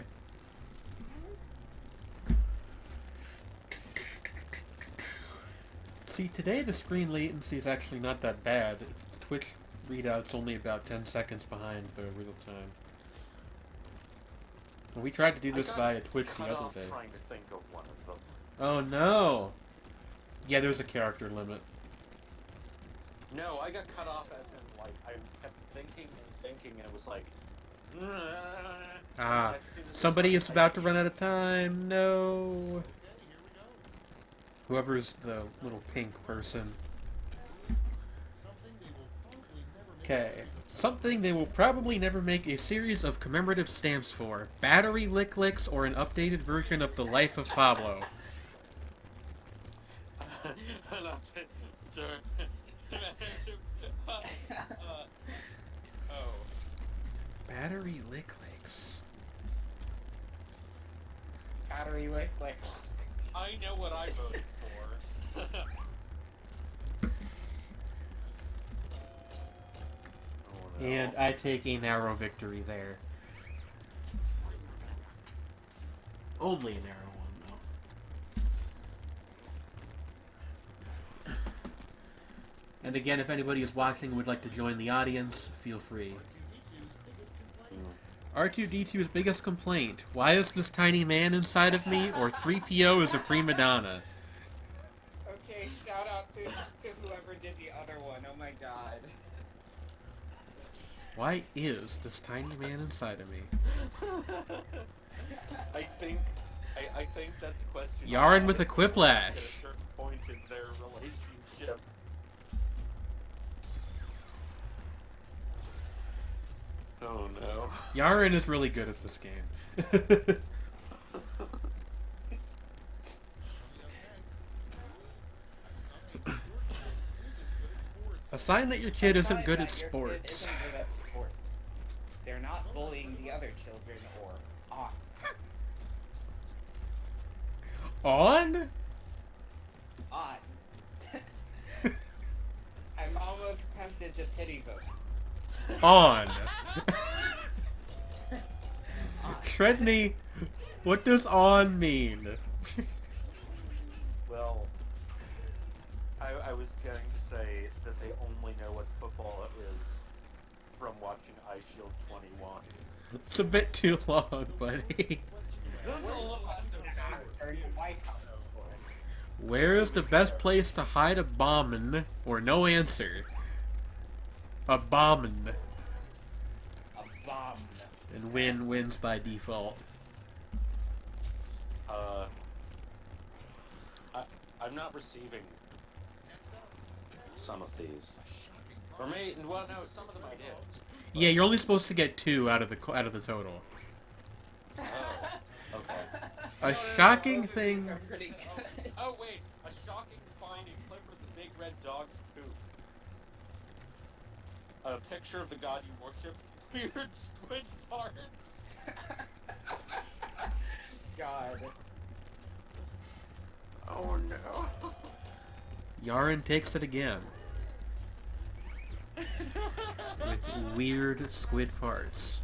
See, today the screen latency is actually not that bad. Twitch readout's only about 10 seconds behind the real time. Well, we tried to do this via Twitch the other day. Trying to think of one of them. Oh no! Yeah, there's a character limit. No, I got cut off as in, like, I kept thinking and it was like... Ah, as soon as somebody I is about to run out of time. No. Whoever's the little pink person. Okay. Something they will probably never make a series of commemorative stamps for. Battery lick licks or an updated version of The Life of Pablo. Sir. Battery lick licks. Battery lick licks. I know what I voted for. And I take a narrow victory there. Only a narrow one, though. And again, if anybody is watching and would like to join the audience, feel free. R2-D2's biggest complaint: why is this tiny man inside of me? Or 3PO is a prima donna? Okay, shout out to whoever did the other one. Oh my god. Why is this tiny man inside of me? I think that's a question. Yarn with a At a quiplash. certain point in their relationship. Oh no. Yaren is really good at this game. A sign that your kid isn't good at sports. Isn't good at sports. They're not bullying the other children or On? on. I'm almost tempted to pity vote. On. Shredney, what does on mean? Well, I was going to say that they only know what football is from watching iShield 21. It's a bit too long, buddy. Where is the best place to hide a bombin'? Or no answer? A bombin'. A bomb. And wins by default. I'm not receiving some of these. Or maybe, well, no, some of them I did. Yeah, you're only supposed to get 2 out of the total. Oh, okay. A shocking thing. Oh wait, a shocking find in Clifford the Big Red Dog's poop. A picture of the god you worship. Weird squid parts. God. Oh no. Yaren takes it again. With weird squid parts.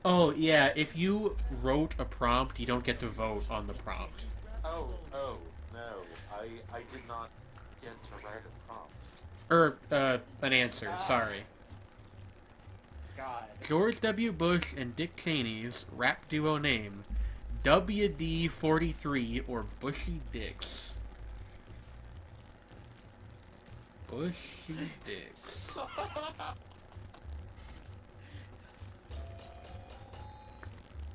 Oh, yeah, if you wrote a prompt, you don't get to vote on the prompt. Oh, no. I did not get to write a prompt. An answer, sorry. God. George W. Bush and Dick Cheney's rap duo name, WD-43 or Bushy Dicks. Bushy Dicks.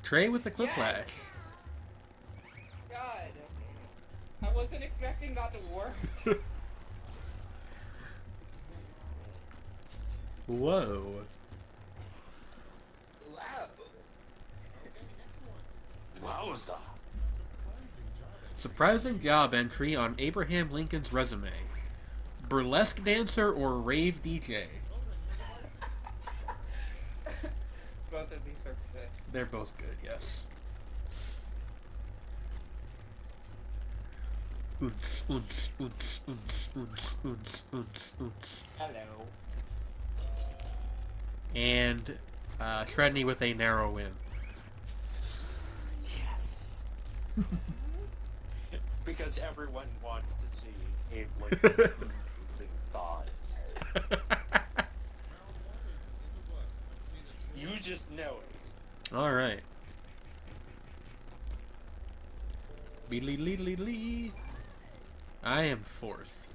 Trey with a quiplash. God. I wasn't expecting that to work. Whoa. Wow. Wowza. Surprising job entry on Abraham Lincoln's resume. Burlesque dancer or rave DJ? Both of these are good. They're both good, yes. Oons, oons, oons, oons, oons, oons, oons, oons. Hello. And Shredney with a narrow win. Yes. Because everyone wants to see Abe Lincoln's moving thighs. You just know it. Alright. Be-lee-lee-lee-lee. I am 4th.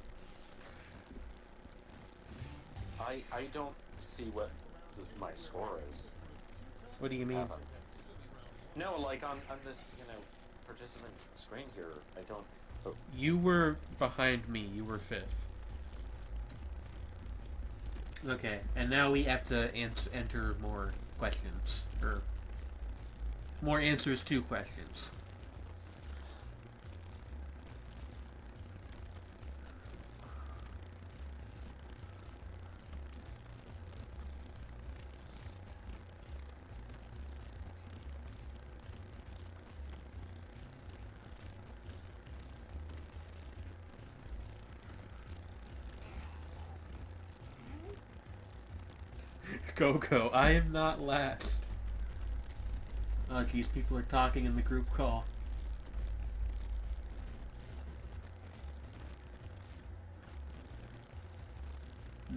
I don't see what my score is. What do you mean? No, like on this, participant screen here, I don't... Oh. You were behind me. You were 5th. Okay, and now we have to enter more questions. Or more answers to questions. Go. I am not last. Oh, geez, people are talking in the group call.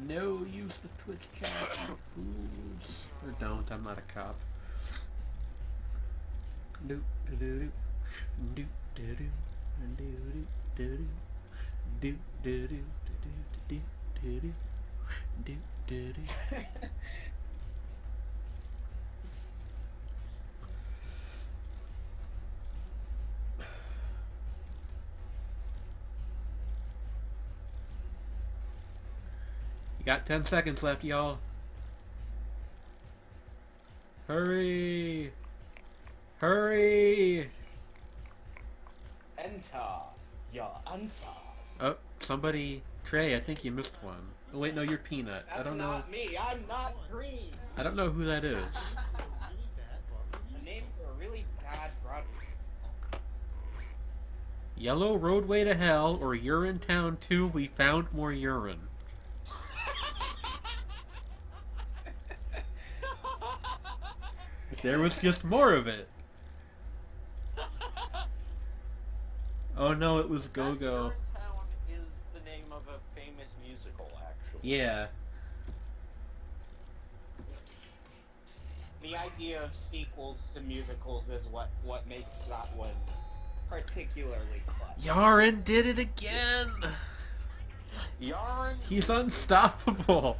No, use the Twitch chat. Fools. Or don't, I'm not a cop. Doop doo doo doo doo doo doo doo doo doo doo doo doo doo doo doo. You got 10 seconds left, y'all. Hurry! Hurry! Enter your answers. Oh, somebody... Trey, I think you missed one. Oh, wait, no, you're Peanut. That's I don't know... not me. I'm not green. I don't know who that is. A name for a really bad Broadway. Yellow roadway to hell, or Urine Town 2, we found more urine. There was just more of it. Oh no, it was Go-Go. Town is the name of a famous musical, actually. Yeah. The idea of sequels to musicals is what makes that one particularly clutch. Yaren did it again! Yaren? He's unstoppable!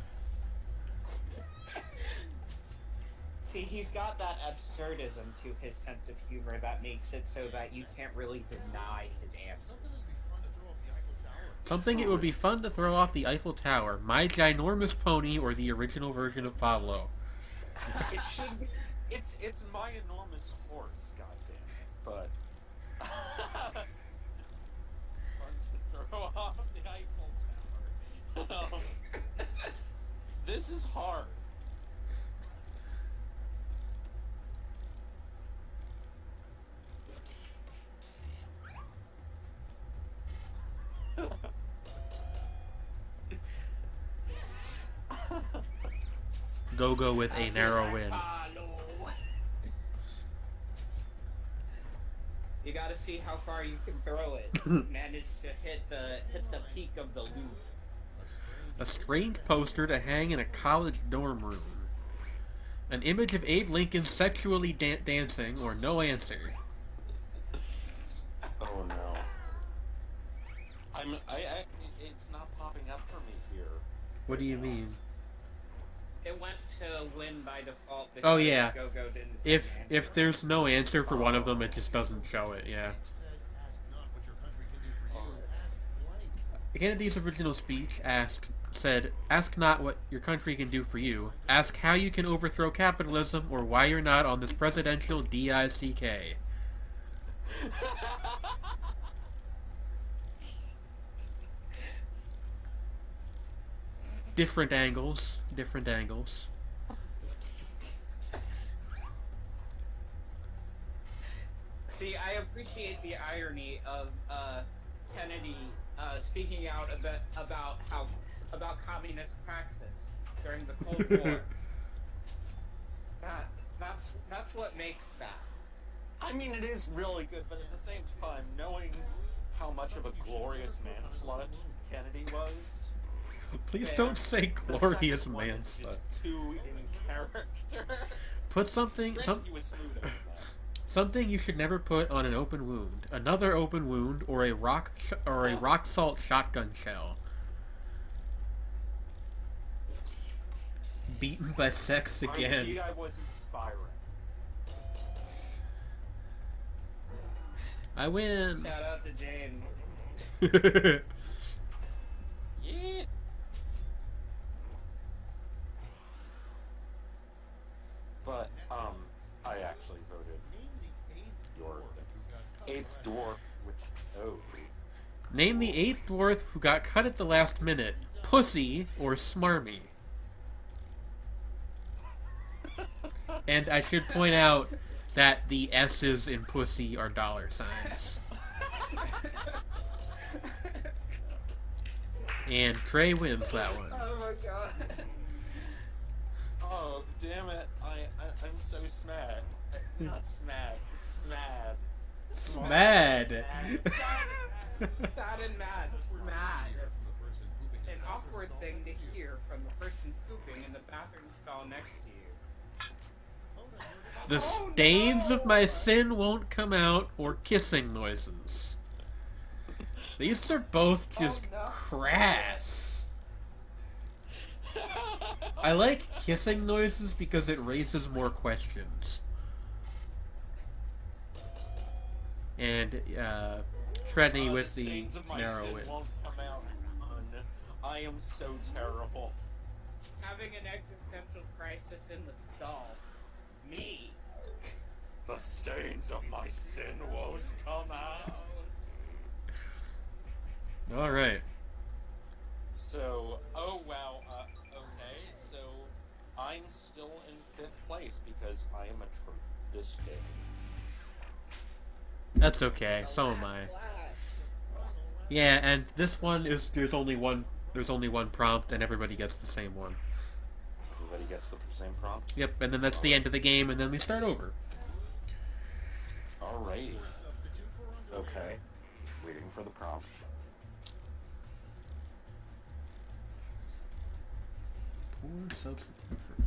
See, he's got that absurdism to his sense of humor that makes it so that you can't really deny his answers. Something it would be fun to throw off the Eiffel Tower. My ginormous pony or the original version of Pablo. It should be. It's my enormous horse, goddammit. But fun to throw off the Eiffel Tower. This is hard. Go with a narrow win. You gotta see how far you can throw it. Manage to hit the peak of the loop. A strange poster to hang in a college dorm room. An image of Abe Lincoln sexually dancing, or no answer. Oh no. It's not popping up for me here. What do you mean? It went to win by default because Oh yeah. Go-Go didn't If there's no answer for one of them, it just doesn't show it, yeah. Kennedy's original speech said, "Ask not what your country can do for you. Ask how you can overthrow capitalism or why you're not on this presidential DICK." Different angles. See, I appreciate the irony of Kennedy speaking out about communist praxis during the Cold War. That's what makes that. I mean, it is really good, but at the same time, knowing how much of a glorious man-slut Kennedy was. Please Yeah. don't say The glorious second one is man. just too in character. Put something He was smoother than that. something you should never put on an open wound. Another open wound, or a rock salt shotgun shell. Beaten by sex I see again. I was inspiring. I win. Shout out to Jane. Yeah. But, I actually voted your eighth dwarf, which, oh. Name the 8th dwarf who got cut at the last minute. Pussy or Smarmy. And I should point out that the S's in pussy are $signs. And Trey wins that one. Oh my god. Oh, damn it. I'm so smad. Not smad. Smad. Smad. Sad and mad. Smad. An awkward thing to hear from the person pooping in the bathroom stall next to you. The Oh, stains no! of my sin won't come out, or kissing noises. These are both just Oh, no. crass. I like kissing noises because it raises more questions. And, Trenny with the stains of my narrow sin wit. won't come out. I am so terrible. Having an existential crisis in the stall. Me. The stains of my sin won't come out. Alright. So, oh wow, okay, so I'm still in 5th place because I am a tremendous failure. That's okay, so am I. Last. Yeah, and this one is there's only one prompt and everybody gets the same one. Everybody gets the same prompt? Yep, and then that's the end of the game and then we start over. Alrighty. Okay. Waiting for the prompt. Poor substitute for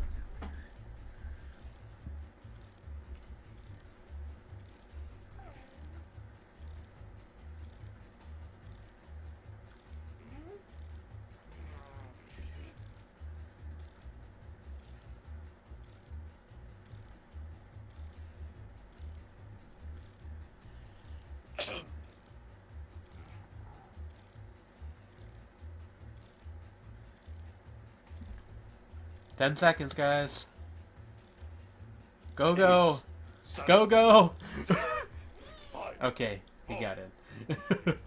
10 seconds, guys. Go, go. Go, go. Okay, we got it.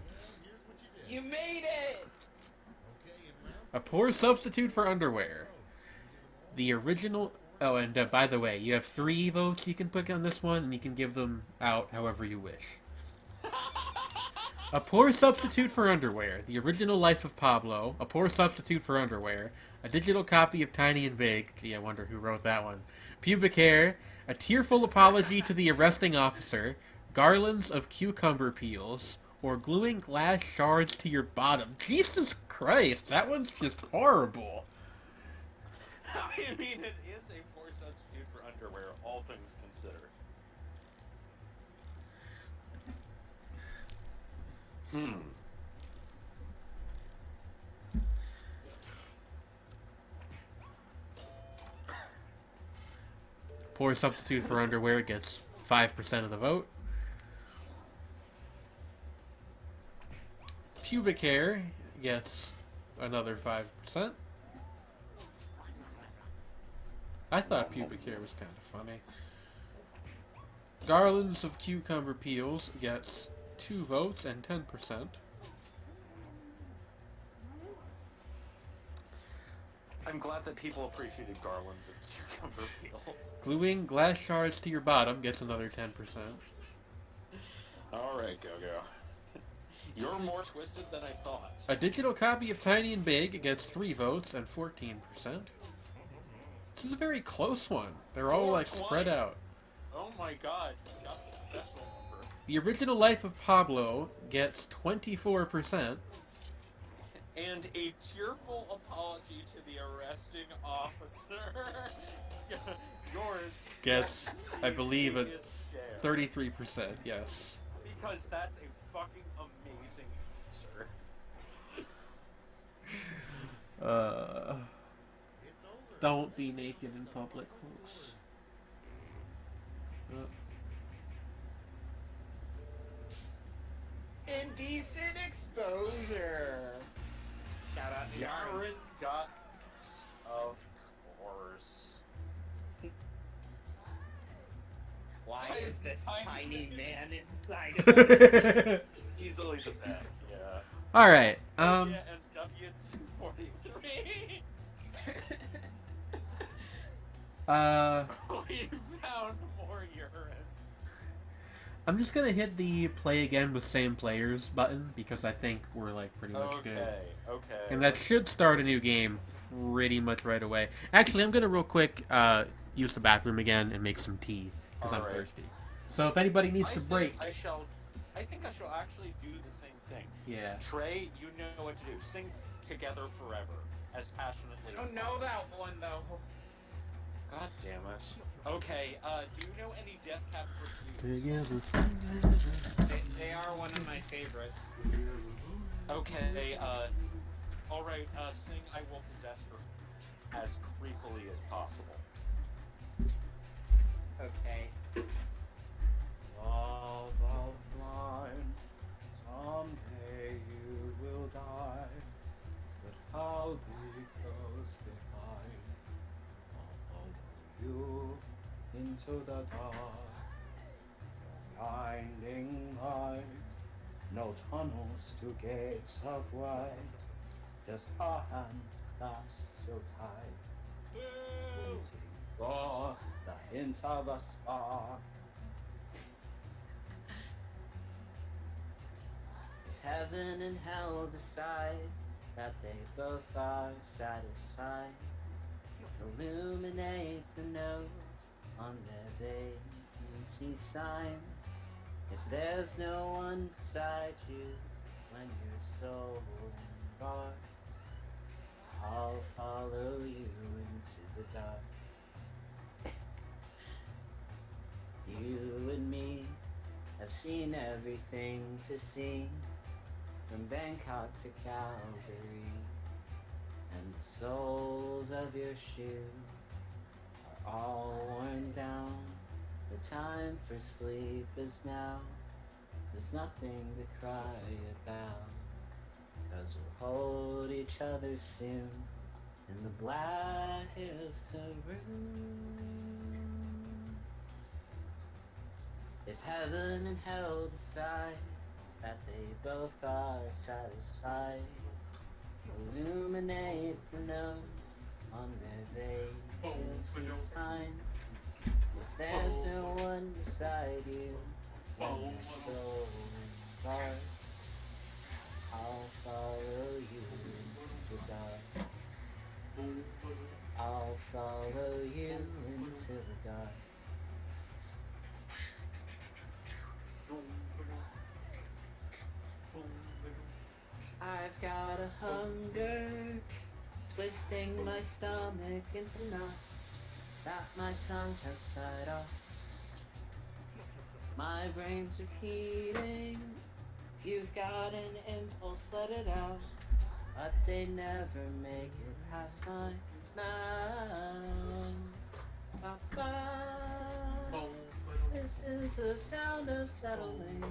You made it! A poor substitute for underwear. The original... Oh, and by the way, you have 3 votes you can put on this one, and you can give them out however you wish. A poor substitute for underwear. The original life of Pablo. A poor substitute for underwear. A digital copy of Tiny and Big. Gee, I wonder who wrote that one. Pubic hair. A tearful apology to the arresting officer. Garlands of cucumber peels. Or gluing glass shards to your bottom. Jesus Christ, that one's just horrible. I mean, it is a poor substitute for underwear, all things considered. Poor substitute for underwear gets 5% of the vote. Pubic hair gets another 5%. I thought pubic hair was kind of funny. Garlands of cucumber peels gets 2 votes and 10%. I'm glad that people appreciated garlands of cucumber peels. Gluing glass shards to your bottom gets another 10%. Alright, Go-Go. You're more twisted than I thought. A digital copy of Tiny and Big gets 3 votes and 14%. This is a very close one. They're all like spread out. Oh my god, you got the special number. The original life of Pablo gets 24%. And a tearful apology to the arresting officer. Yours Gets, I believe, a his share. 33%, yes. Because that's a fucking amazing answer. Don't be naked in public, folks. Indecent exposure. Shout out to Yaron got, of course. Why Tiny- is this tiny tiny man. man inside of us? Easily the best, yeah. Alright, Yeah, and W243. We found more urine. I'm just gonna hit the play again with same players button because I think we're like pretty much good. Okay. And that should start a new game pretty much right away. Actually, I'm gonna real quick use the bathroom again and make some tea because I'm Alright. thirsty. So if anybody needs to break, I think I shall actually do the same thing. yeah. Trey, you know what to do. Sing Together Forever as passionately I as don't know possible. that one though. God damn it. Okay, do you know any Death Cab for Cuties? They are one of my favorites. Okay, alright, sing I Will Possess Her as creepily as possible. Okay. Love of mine, someday you will die, but I'll be close behind. I'll follow you into the dark, no blinding light, no tunnels to gates of white, just our hands clasped so tight, waiting for the hint of a spark. If heaven and hell decide that they both are satisfied, illuminate the notes on their vacancy signs. If there's no one beside you when your soul embarks, I'll follow you into the dark. You and me have seen everything to see, from Bangkok to Calgary, and the soles of your shoe are all worn down. The time for sleep is now. There's nothing to cry about, 'cause we'll hold each other soon in the blackest of rooms. If heaven and hell decide that they both are satisfied, illuminate the notes on their vacancy signs. If there's no one beside you when you're so embarked, I'll follow you into the dark. I'll follow you into the dark. I've got a hunger, twisting my stomach into knots that my tongue has tied off. My brain's repeating, you've got an impulse, let it out. But they never make it past my mouth. Ba-ba. This is the sound of settling.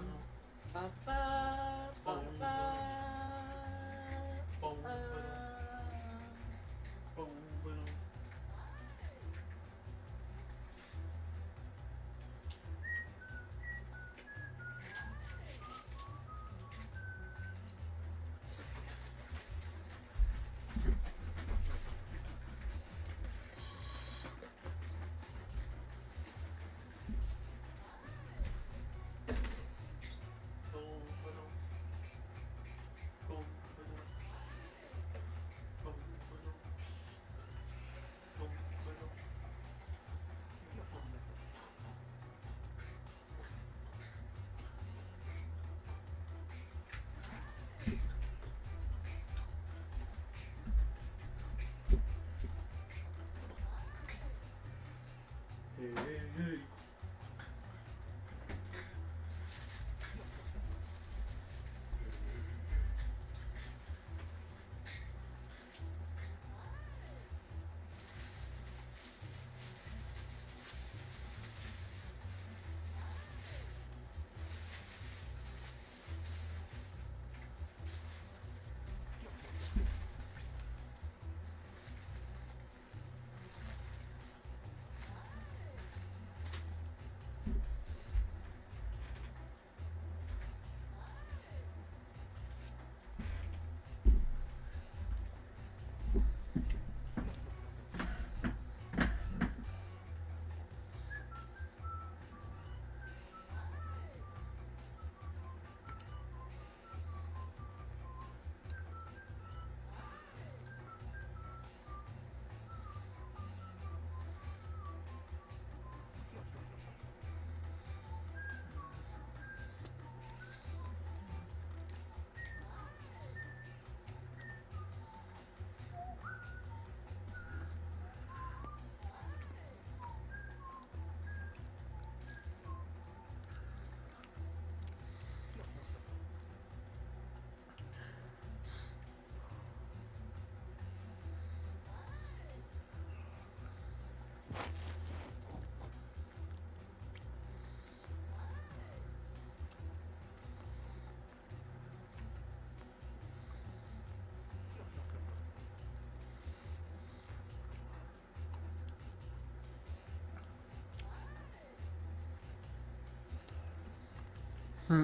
Ba-ba, ba-ba. Hmm.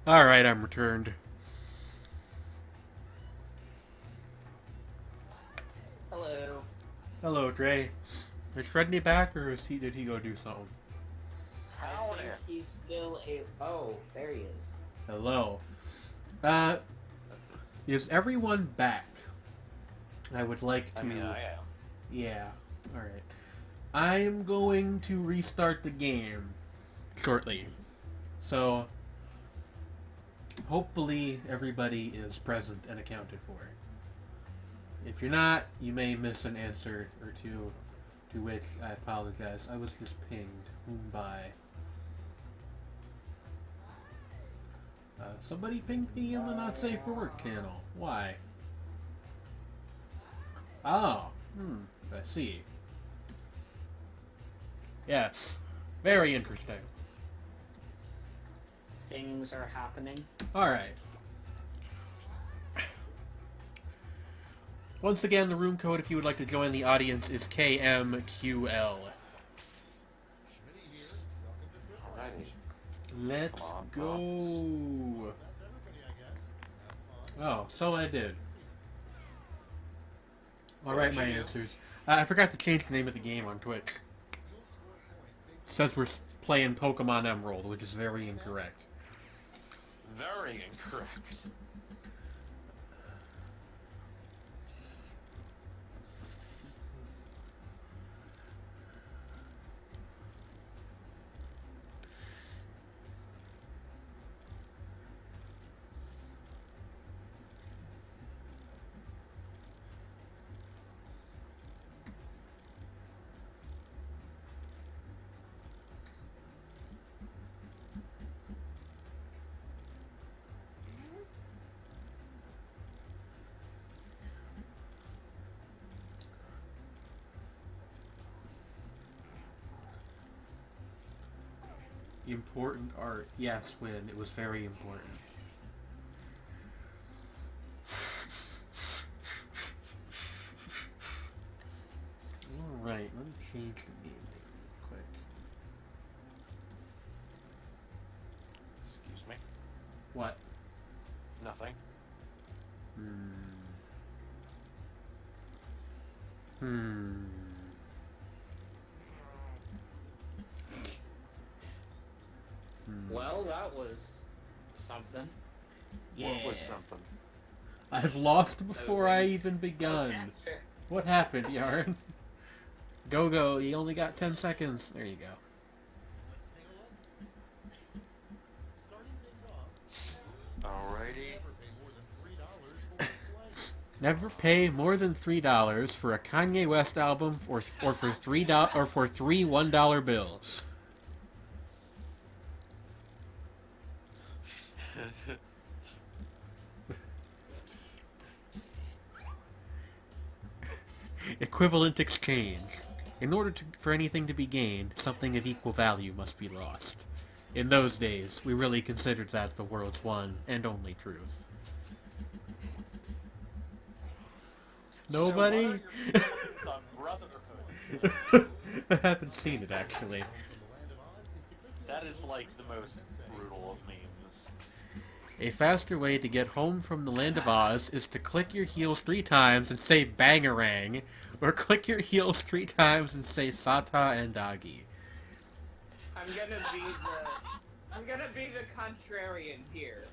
Alright, I'm returned. Hello. Hello, Dre. Is Fredney back, or did he go do something? I think he's still a. Oh, there he is. Hello. Is everyone back? I would like to... I mean, I am. Yeah, alright. I'm going to restart the game shortly. So, hopefully everybody is present and accounted for. If you're not, you may miss an answer or two, to which I apologize. I was just pinged. By somebody pinged me on the Not Safe for Work channel. Why? Oh, I see. Yes, very interesting. Things are happening. Alright. Once again, the room code, if you would like to join the audience, is KMQL. Alrighty. Let's Come go. on, Oh, so I did. Alright, my answers. I forgot to change the name of the game on Twitch. It says we're playing Pokemon Emerald, which is very incorrect. Very incorrect. Important art. Yes, Win. It was very important. Alright, let me change the name real quick. Excuse me. What? Nothing. Well, that was something. What was something? I've lost before I even begun. Answer. What happened, Yarn? Go, you only got 10 seconds. There you go. Let's take a look. Starting things off. Alrighty. Never pay more than $3 for a play. Never pay more than $3 for a Kanye West album, or for three $1 bills. Equivalent exchange. In order for anything to be gained, something of equal value must be lost. In those days, we really considered that the world's one and only truth. Nobody? So what are your feelings on Brotherhood? I haven't seen it, actually. That is like the most brutal of memes. A faster way to get home from the Land of Oz is to click your heels 3 times and say Bangarang, or click your heels 3 times and say Sata and Dagi. I'm gonna be the contrarian here.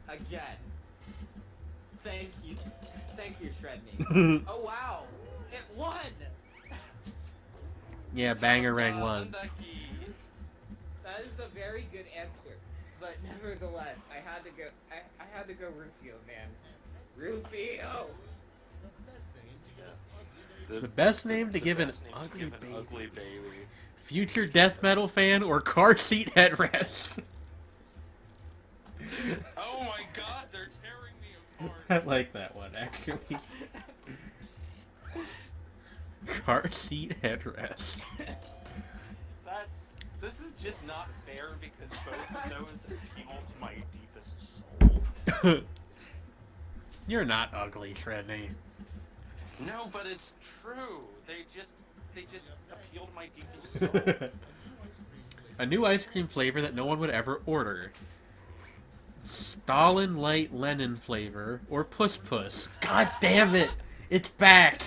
Again. Thank you, Shredney. Oh wow, it won. Yeah, Bangarang won. That is a very good answer, but nevertheless, I had to go. I had to go Rufio, man. Rufio. The best name to give an best name to ugly give an baby. ugly baby. Future death metal fan or car seat headrest? Oh my god, they're tearing me apart. I like that one, actually. Car seat headrest. This is just not fair because both of those appeal to my deepest soul. You're not ugly, Shredney. No, but it's true. They just appeal to my deepest soul. A new ice cream flavor that no one would ever order. Stalin Light Lemon flavor or Puss Puss. God damn it! It's back!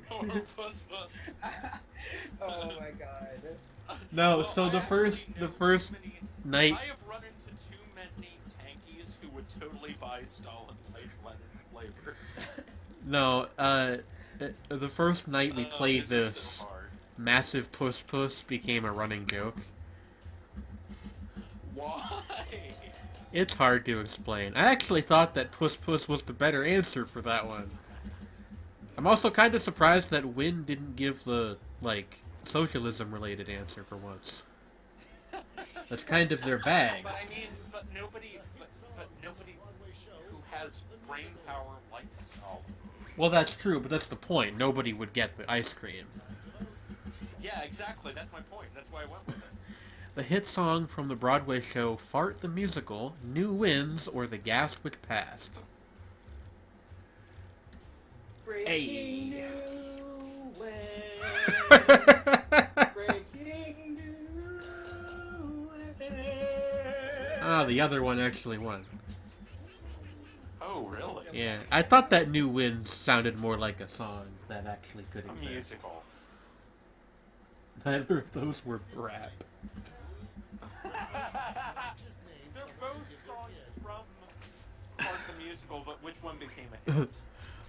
Or Puss Puss. Oh my god. No, Well, so I the first actually know first too many- night. I have run into too many tankies who would totally buy Stalin Light Lemon flavor. No, the first night we played this is this, so hard. massive Puss Puss became a running joke. Why? It's hard to explain. I actually thought that Puss Puss was the better answer for that one. I'm also kind of surprised that Win didn't give the, like, socialism-related answer for once. That's kind of their bag. But I mean, but nobody who has brain power likes Stalin. Well, that's true, but that's the point. Nobody would get the ice cream. Yeah, exactly. That's my point. That's why I went with it. The hit song from the Broadway show Fart the Musical, New Winds, or The Gas Which Passed. Breaking Hey. news. Breaking news. Ah, the other one actually won. Oh, really? Yeah, I thought that New Winds sounded more like a song that actually could A exist. musical. Neither of those were rap. They're both songs from Part the Musical, but which one became a hit?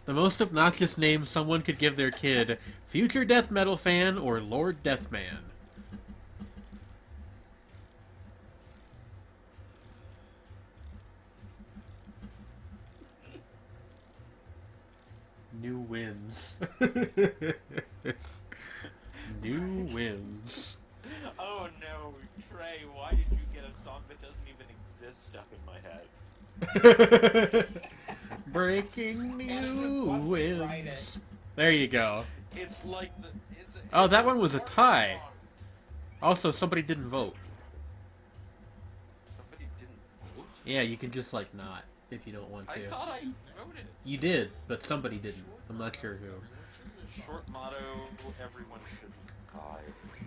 The most obnoxious name someone could give their kid: Future Death Metal Fan or Lord Deathman. New Winds. New Winds. Oh no, Trey, why did you get a song that doesn't even exist stuck in my head? Breaking Anderson, New watch me write Winds. it. There you go. It's like the. Oh, that one was a tie. Also, somebody didn't vote. Somebody didn't vote? Yeah, you can just, like, not, if you don't want I to. thought I voted. You did, but somebody didn't. I'm not sure who. Short motto, everyone should die.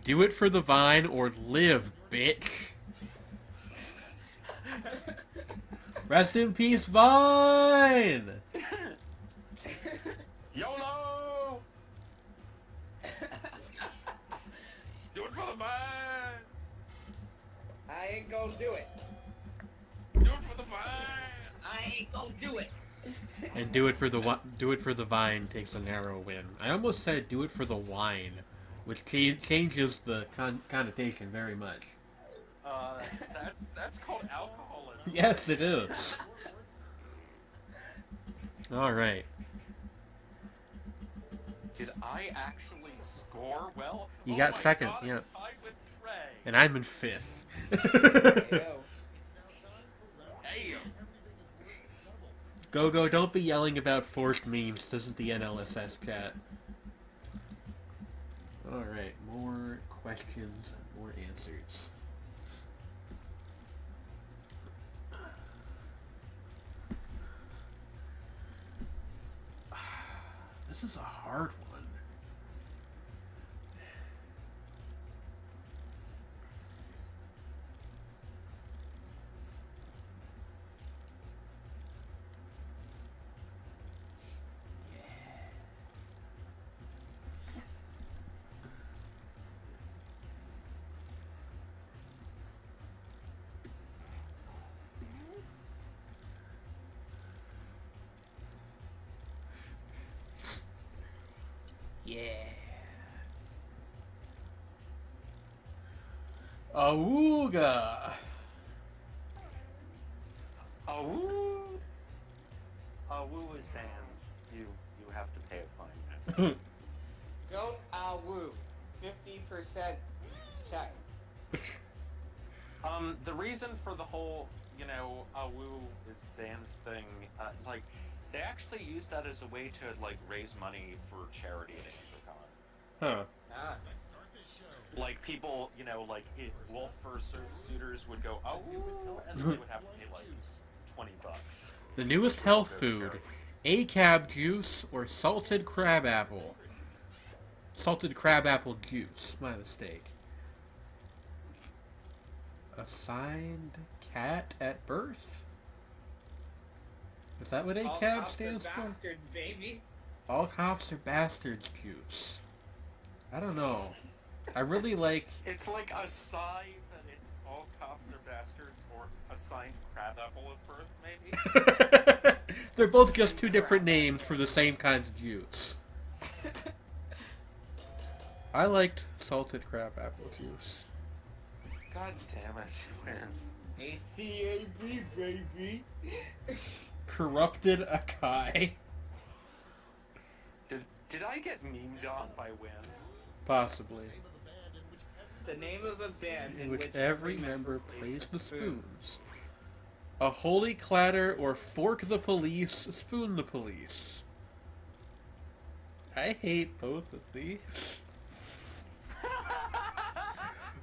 Do it for the Vine or live, bitch. Rest in peace, Vine! YOLO! Do it for the vine! I ain't gonna do it. Do it for the vine! I ain't gonna do it. And do it for the Vine takes a narrow win. I almost said do it for the wine, which changes the connotation very much. That's called alcoholism. Yes, it is. All right. Did I actually score well? You Oh got my second, God, yeah. I'm tied with Trey. And I'm in fifth. Yo. Hey, Go, don't be yelling about forced memes. This isn't the NLSS chat. Alright, more questions and more answers. This is a hard one. Yeah. Awooga! Awoo! Awoo is banned. You have to pay a fine. Don't woo. 50% check. The reason for the whole, Awoo is banned thing, like, they actually use that as a way to, like, raise money for charity at AmeriCon. Huh. Ah. Like, people, like, wolf fursuiters would go, Awoo, and then they would have to pay, like, $20. The newest health food, ACAB juice or salted crab apple. Salted crab apple juice. My mistake. Assigned cat at birth? Is that what All ACAB cops stands are for? bastards, baby. All cops are bastards juice. I don't know. I really like... It's like a sign that it's all cops are bastards, or assigned crab apple at birth, maybe? They're both just two different names for the same kinds of juice. I liked salted crab apple juice. God damn it, Win. ACAB, baby. Corrupted Akai. Did I get memed on by Win? Possibly. The name of a band In which every member plays the spoons. A holy clatter or fork the police, spoon the police. I hate both of these.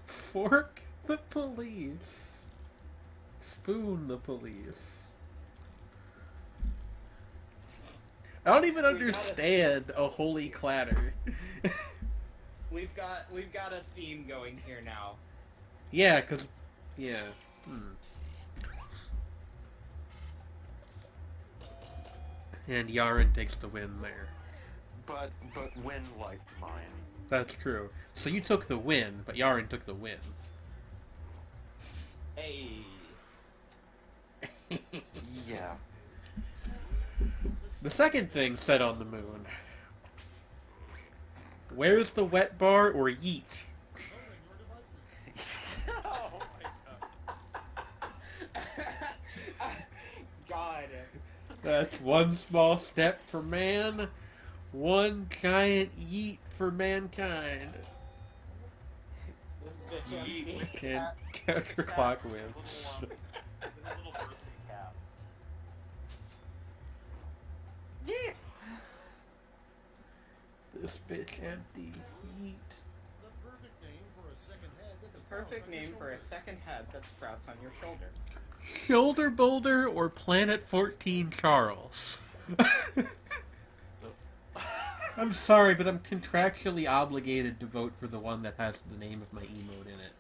Fork the police. Spoon the police. I don't even understand a holy clatter. We've got a theme going here now. Yeah, cause yeah. And Yaren takes the win there. But Win liked mine. That's true. So you took the win, but Yaren took the win. Hey. Yeah. The second thing said on the moon. Where's the wet bar or yeet? Oh my god. God. That's one small step for man, one giant yeet for mankind. This bitch Yeet. empty. And counterclock wins. Little birthday cap. Yeah. This bitch empty. Yeet. The perfect name for a second head that The sprouts perfect on your name for shoulder. a second head that sprouts on your shoulder. Shoulder Boulder or Planet 14 Charles? I'm sorry, but I'm contractually obligated to vote for the one that has the name of my emote in it.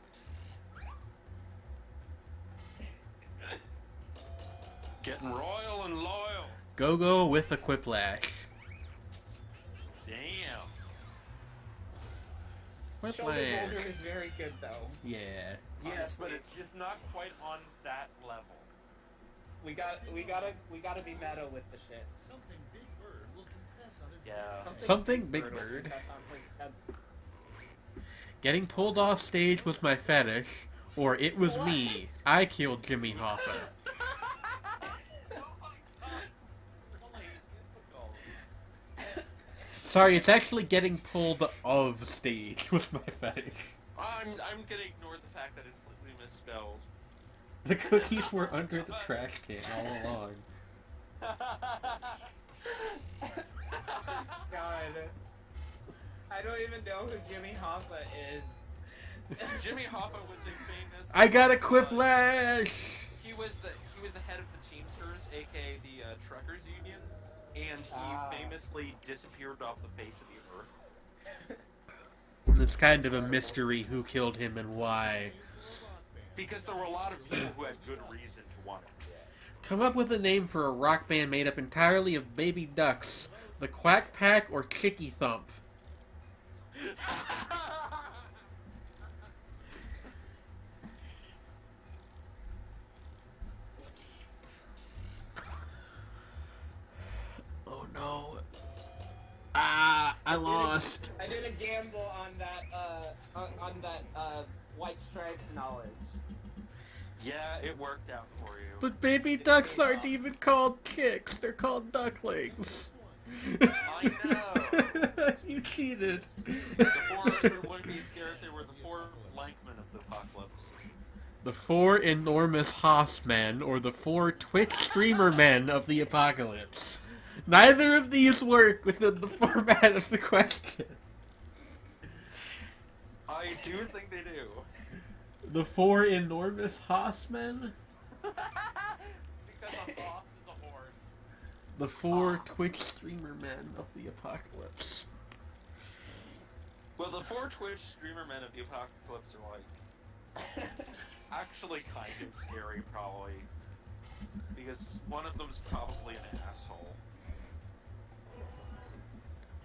Getting royal and loyal. Go with a Quiplash. Damn. Shoulder Quiplash. boulder is very good though. Yeah. Yes, but it's just not quite on that level. We gotta be meta with the shit. Something Big Bird will confess on his Yeah. death. Something Big will Bird. confess on his head. Getting pulled off stage was my fetish, or it was me. What? I killed Jimmy Hoffa. Oh my god. Really difficult. Sorry, it's actually getting pulled of stage was my fetish. I'm gonna ignore the fact that it's slightly misspelled. The cookies were under the trash can all along. God. I don't even know who Jimmy Hoffa is. Jimmy Hoffa was a famous. I got a Quiplash! He was the head of the Teamsters, aka the Truckers Union, and he famously disappeared off the face of the earth. It's kind of a mystery who killed him and why. Because there were a lot of people who had good reason to want him dead. Come up with a name for a rock band made up entirely of baby ducks. The Quack Pack or Chicky Thump? Oh no. Ah, I lost. I did a gamble on that White Stripes knowledge. Yeah, it worked out for you. But baby ducks aren't even called chicks, they're called ducklings. I know. You cheated. The four Ushers wouldn't be scared if they were the four Blankmen of the apocalypse. The four enormous Haas men, or the four Twitch streamer men of the apocalypse. Neither of these work within the format of the question. I do think they do. The four enormous Haas men? Because a boss is a horse. The 4 Twitch streamer men of the apocalypse. Well, the 4 Twitch streamer men of the apocalypse are like actually kind of scary, probably, because one of them's probably an asshole.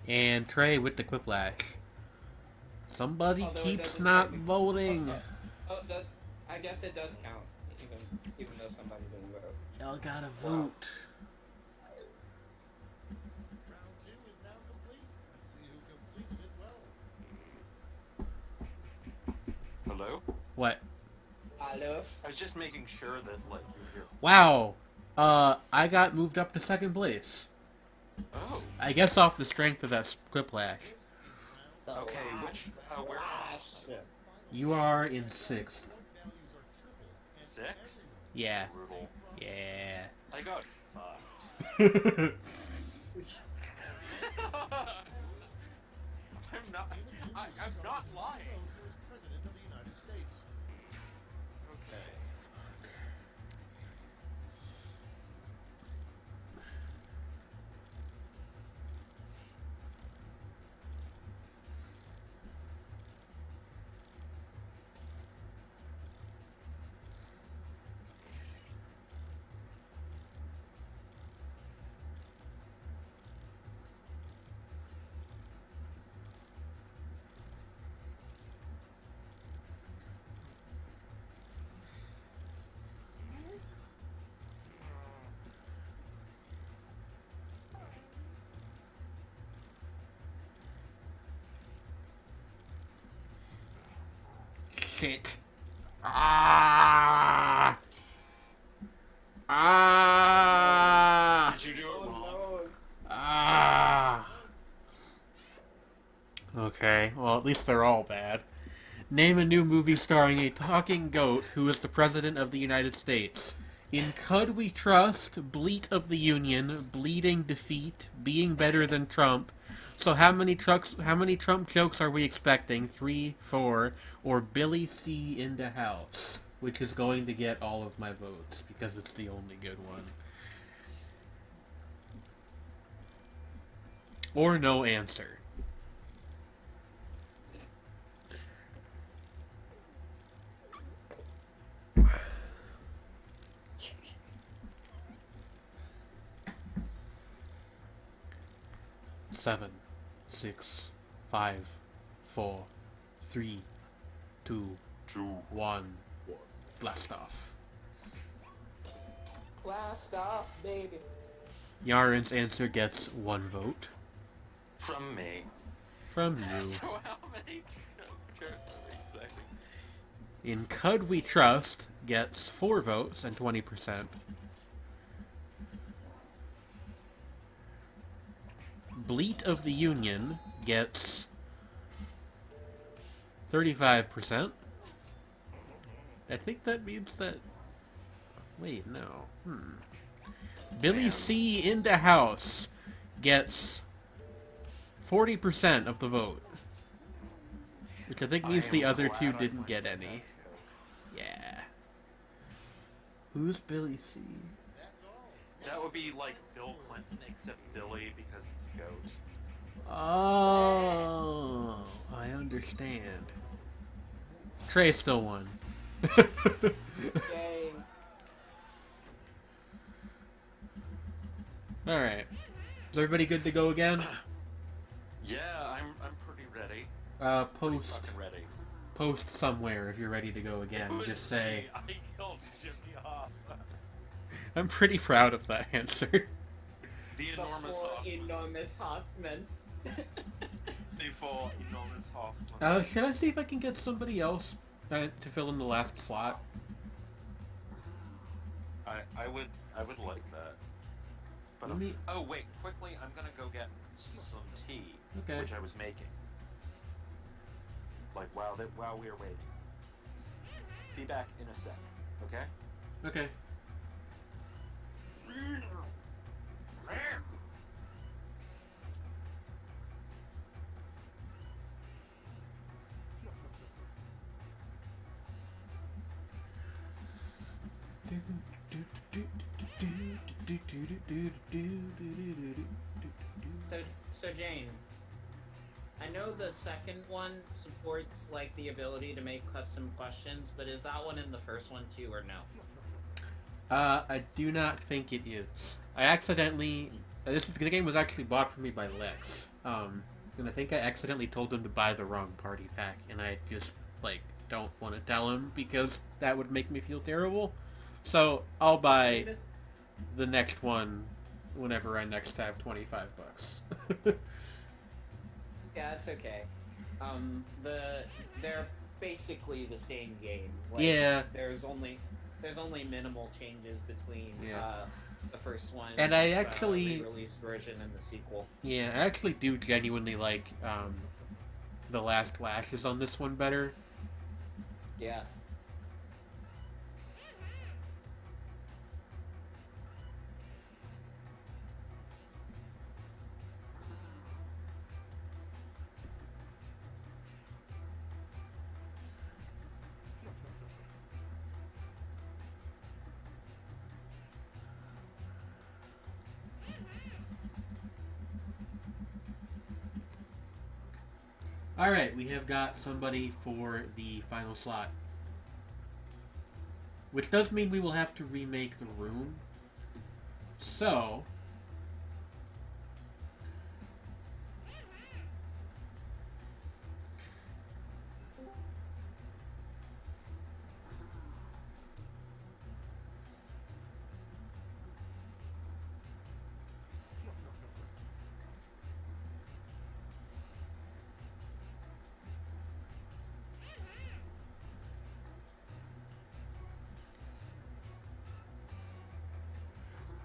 And Trey with the Quiplash. Somebody Although it keeps doesn't not technically- voting. I guess it does count, even though somebody didn't vote. Y'all gotta vote. Round 2 is now complete. Let's see who completed it well. Hello? What? Hello? I was just making sure that, like, you're here. Wow. I got moved up to 2nd place. Oh. I guess off the strength of that Quiplash. This is round Okay, which, where? You are in 6th. point values are triple. And 6th? Yeah. Brutal. Yeah. I got fucked. I'm not lying. Who is president of the United States? Okay. Shit. Ah. Ah. Did you do it Oh, wrong? no. Ah. Okay, well, at least they're all bad. Name a new movie starring a talking goat who is the President of the United States. In Cud We Trust, Bleat of the Union, Bleeding Defeat, Being Better Than Trump. So how many Trump jokes are we expecting? 3, 4, or Billy C. into House, which is going to get all of my votes because it's the only good one. Or no answer. Seven, 6, 5, 4, 3, 2, 1. Blast off. Blast off, baby. Yaren's answer gets 1 vote. From me. From you. So how many jokes are we expecting? In Cud We Trust gets 4 votes and 20%. Bleat of the Union gets 35%. I think that means that... Wait, no. Billy C. into House gets 40% of the vote. Which I think means I the am other glad 2 I didn't went get with any. that joke. Yeah. Who's Billy C? That's all. That would be like Bill Clinton, except Billy because it's a goat. Oh, I understand. Trey still won. Yay. Alright. Is everybody good to go again? Yeah, I'm pretty ready. Pretty Post fucking ready. post somewhere if you're ready to go again. It was Just say, me. I killed Jimmy off. I'm pretty proud of that answer. The enormous Before horseman. enormous horseman. Before enormous horseman. Should I see if I can get somebody else to fill in the last slot? I would like that. But Let me- oh wait, quickly, I'm gonna go get some tea, Okay. which I was making. Like while we are waiting. Be back in a sec, okay? Okay. So Jane, I know the second one supports like the ability to make custom questions, but is that one in the first one too, or no? I do not think it is. I accidentally. The game was actually bought for me by Lex. And I think I accidentally told him to buy the wrong party pack, and I just like don't want to tell him because that would make me feel terrible. So I'll buy the next one whenever I next have $25. Yeah, it's okay. They're basically the same game. Like, Yeah. There's only minimal changes between Yeah. the first one And I actually re-released version and the sequel. Yeah, I actually do genuinely like the last flashes on this one better. Yeah. Alright, we have got somebody for the final slot. Which does mean we will have to remake the room. So...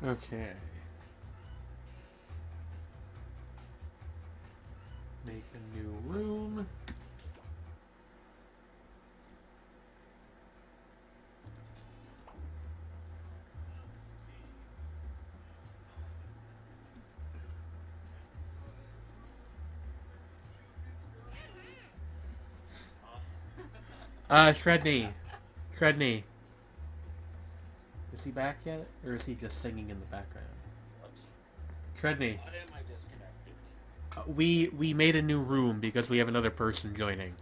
Okay. Make a new room. Shredney. Shredney. Is he back yet? Or is he just singing in the background? Shredney. Why am I disconnected? We made a new room because we have another person joining.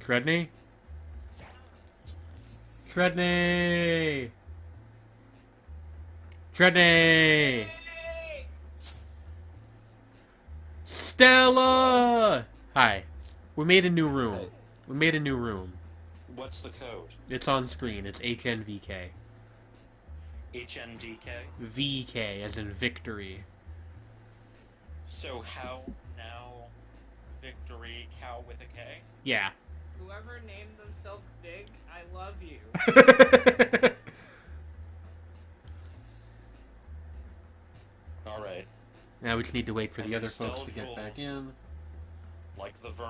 Shredney? Shredney! Shredney! Stella! Hi. We made a new room. Hey. We made a new room. What's the code? It's on screen. It's HNVK. HNDK? VK as in victory. So how now victory cow with a K? Yeah. Whoever named themselves Big, I love you. Alright. Now we just need to wait for the And other then folks to get back Stella in. Like the Vern.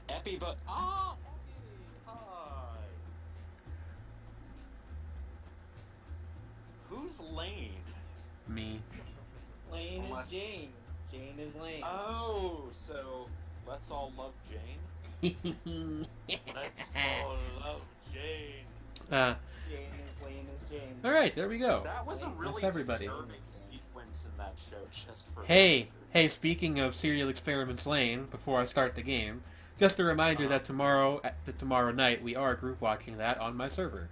Epi, but Epi! Hi! Who's Lane? Me. Lane Unless- is Jane. Jane is Lane. Oh, so let's all love Jane? Let's all love Jane. Jane is Lane is Jane. Alright, there we go. That was a really That's everybody. disturbing sequence in that show, just for Hey, speaking of Serial Experiments Lane, before I start the game, just a reminder that tomorrow night we are group watching that on my server.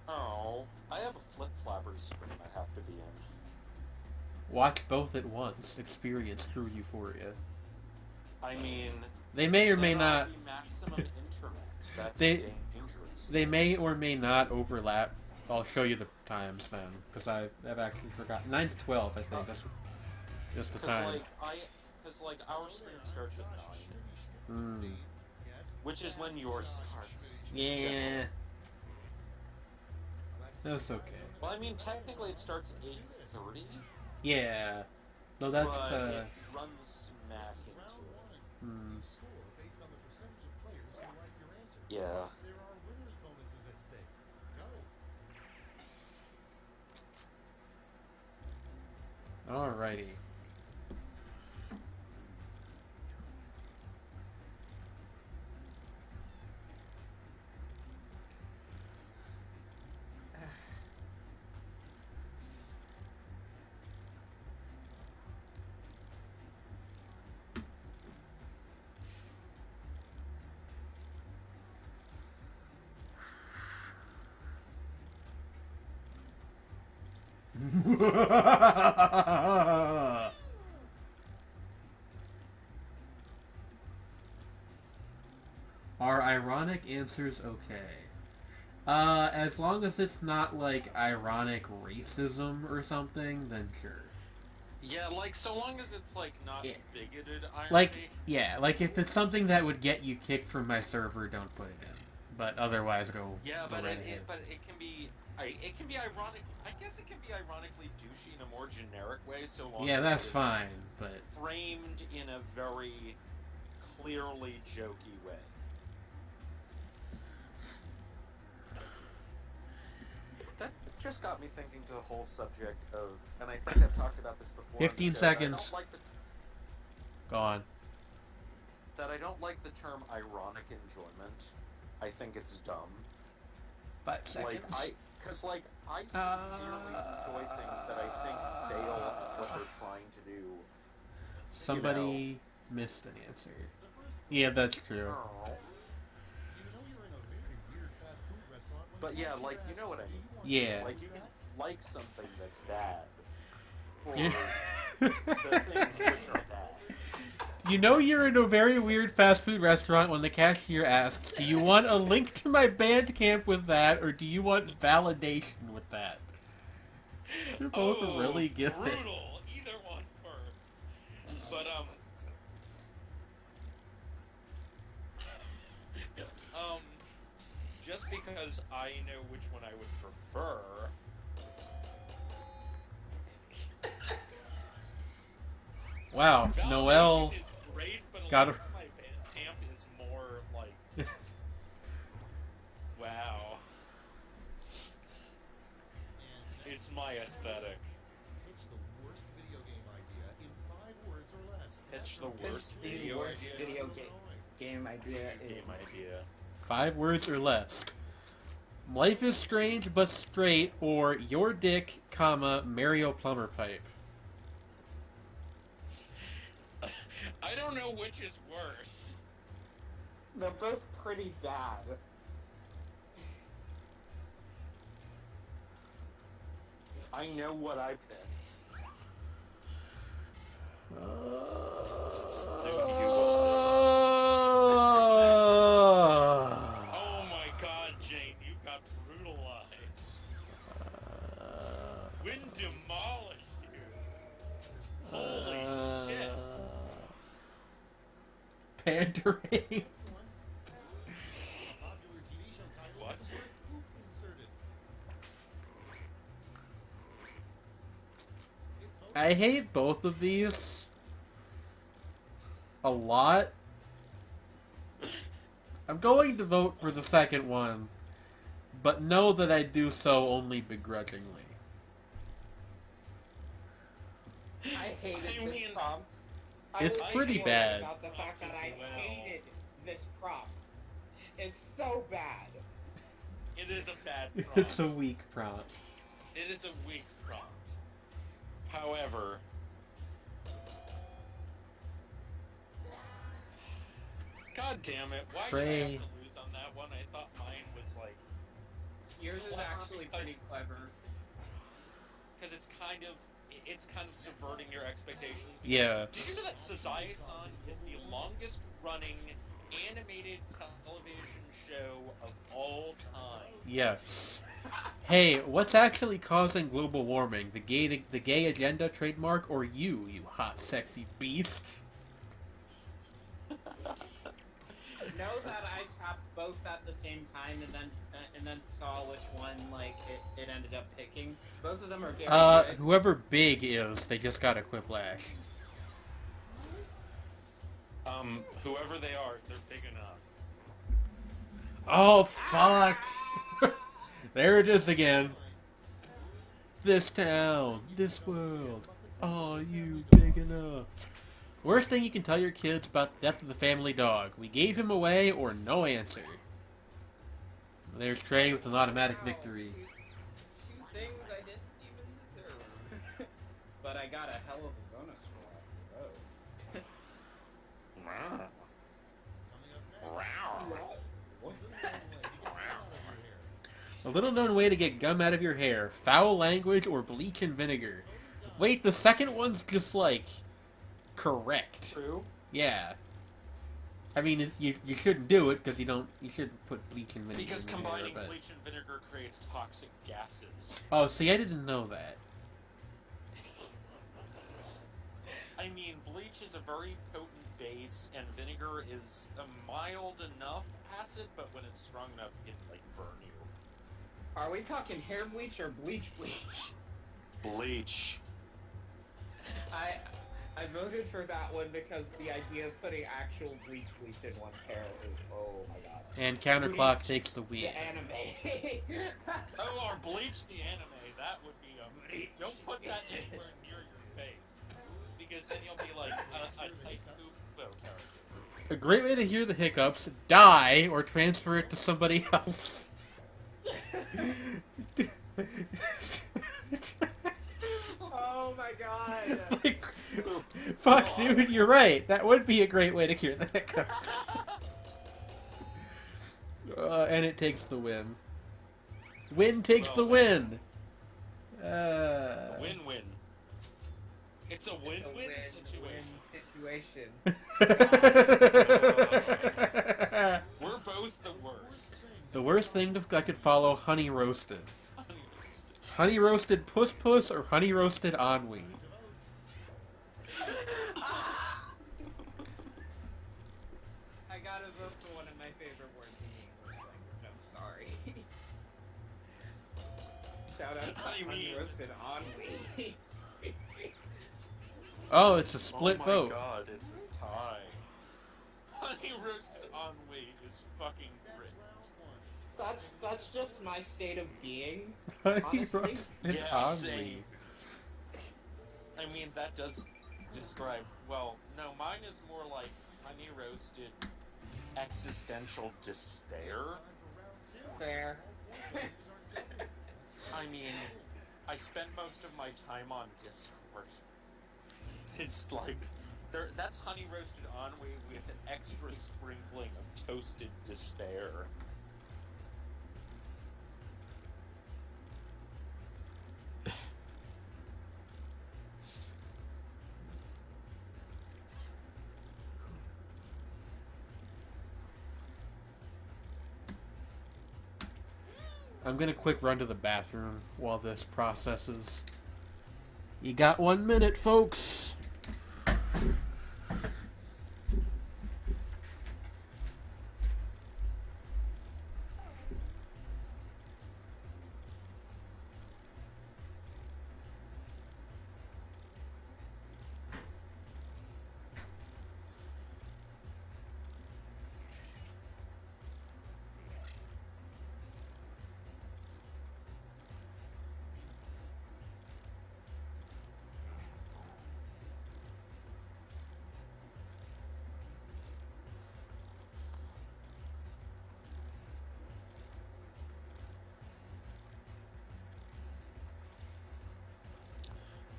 Oh, I have a flip-floppers stream I have to be in. Watch both at once. Experience true euphoria. I mean, They may or may then I'll not. be maximum internet. That's They- dangerous. They may or may not overlap. I'll show you the times then, because I've actually forgotten. 9 to 12, I think. That's just the time. Because our stream starts at 9, Mm. which is when yours starts. Yeah. That's okay. Well, I mean, technically it starts at 8:30, Yeah. No, that's but it runs smack into it. hmm. Score based on the percentage of players who like your answer. Yeah. Plus, there are winners bonuses at stake. Go. Alrighty. Are ironic answers okay? As long as it's not like ironic racism or something, then sure. Yeah, like so long as it's like not Yeah. bigoted irony. Like, yeah, like if it's something that would get you kicked from my server, don't put it in. But otherwise, go. Yeah, go but right it ahead. it can be it can be ironic. I guess it can be ironically douchey in a more generic way, so long Yeah, as that's it is fine, but framed in a very clearly jokey way. That just got me thinking to the whole subject of, and I think I've talked about this before. 15 seconds. Go on. That I don't like the term ironic enjoyment. I think it's dumb. 5 seconds. Because I sincerely enjoy things that I think fail at what they're trying to do. Somebody missed an answer. Yeah, that's true. You know you're in a very weird fast food restaurant when But the yeah, cashier like, you asks, know what I "Do mean. you want Yeah. Like, you can like something that's bad for Yeah. the things which are bad. You know you're in a very weird fast food restaurant when the cashier asks, "Do you want a link to my Bandcamp with that, or do you want validation with that?" They're both really good. Brutal. Either one works. But just because I know which one I would prefer. Wow, Validation Noel is great, but a got link a- to my Bandcamp is more like, wow, And it's my aesthetic. pitch the worst video game idea in 5 words or less. Pitch After the worst The video worst idea. video game idea is Game idea. 5 words or less. Life is strange but straight, or your dick, comma, Mario plumber pipe. I don't know which is worse. they're both pretty bad. I know what I picked. Oh my god, Jane, you got brutalized. Wind demolished you. Holy shit. Pandering. Next one. A popular TV show title What? with the word poop inserted. It's voted I hate both of these a lot. I'm going to vote for the second one, but know that I do so only begrudgingly. I hated I this mean, prompt. It's I was pretty angry bad. about the fact that I As well. hated this prompt. It's so bad. It is a bad prompt. It's a weak prompt. It is a weak prompt. However, god damn it, why did I Trey. have to lose on that one? I thought mine was like, Yours is Clever actually because- pretty clever. because it's kind of subverting your expectations. Because Yeah. did you know that Sazae-san is the longest running animated television show of all time? Yes. Hey, what's actually causing global warming? The gay agenda trademark, or you hot sexy beast? Know that I tapped both at the same time and then saw which one like it ended up picking. Both of them are very good. Whoever big is, they just got a quiplash. Whoever they are, they're big enough. Oh, fuck! There it is again. This town, this world, are you big enough? Worst thing you can tell your kids about the death of the family dog. We gave him away, or no answer. There's Trey with an automatic victory. Two things I didn't even deserve. But I got a hell of a bonus score after those. coming up next. One good long way to get right out of your hair. A little known way to get gum out of your hair. Foul language or bleach and vinegar. Wait, the second one's just, like, correct. True. Yeah. I mean, you shouldn't do it, because you shouldn't put bleach and vinegar Because in your combining hair, but... bleach and vinegar creates toxic gases. Oh, see, I didn't know that. I mean, bleach is a very potent base, and vinegar is a mild enough acid, but when it's strong enough, it can, like, burn you. Are we talking hair bleach or bleach bleach? Bleach. I voted for that one because the idea of putting actual bleach in one's hair is, oh my god. And Counterclock takes the wheel. The anime. Oh, or bleach the anime. That would be a... Don't put that anywhere near your face. Because then you'll be like a tight Kubo character. A great way to hear the hiccups, die, or transfer it to somebody else. Oh my god. Like, fuck, dude, you're right. That would be a great way to hear the hiccups. And it takes the win. Win takes the win. Win-win. It's a win-win situation. We're both the worst. The worst thing that could follow honey roasted. Honey roasted. Honey roasted puss puss or honey roasted ennui. I gotta vote for one of my favorite words in the English language. I'm sorry. Shout out to I mean- unroasted ennui. Oh, it's a split vote. Oh my god, it's a tie. Honey roasted ennui is fucking great. That's just my state of being. Honey Honestly? roasted Yeah, ennui. same. I mean, that does describe... Well, no, mine is more like honey roasted existential despair. Fair. I mean, I spend most of my time on Discord. It's like, that's honey roasted ennui with an extra sprinkling of toasted despair. I'm gonna quick run to the bathroom while this processes. You got 1 minute, folks.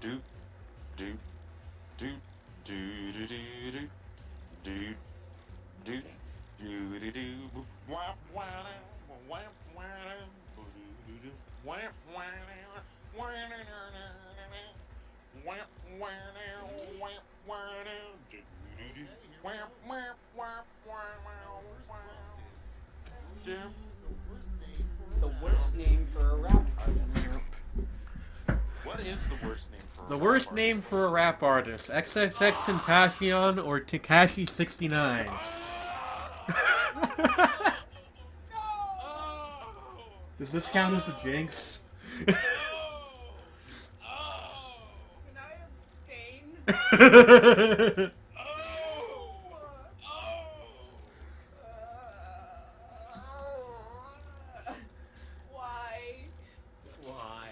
Do, do, do, do, do, do, do, do, do, do, do, do, wah, wah, wah, wah, do, do, do, wah, wah, wah, wah, wah, wah, wah, do, do, do, wah, wah, wah, wah, wah, do. The worst name for a rap artist. What is the worst name for a The rap worst artist? name for a rap artist: XXX Tentacion or Tekashi 69. Does this count as a jinx? Can I abstain? Why? Why?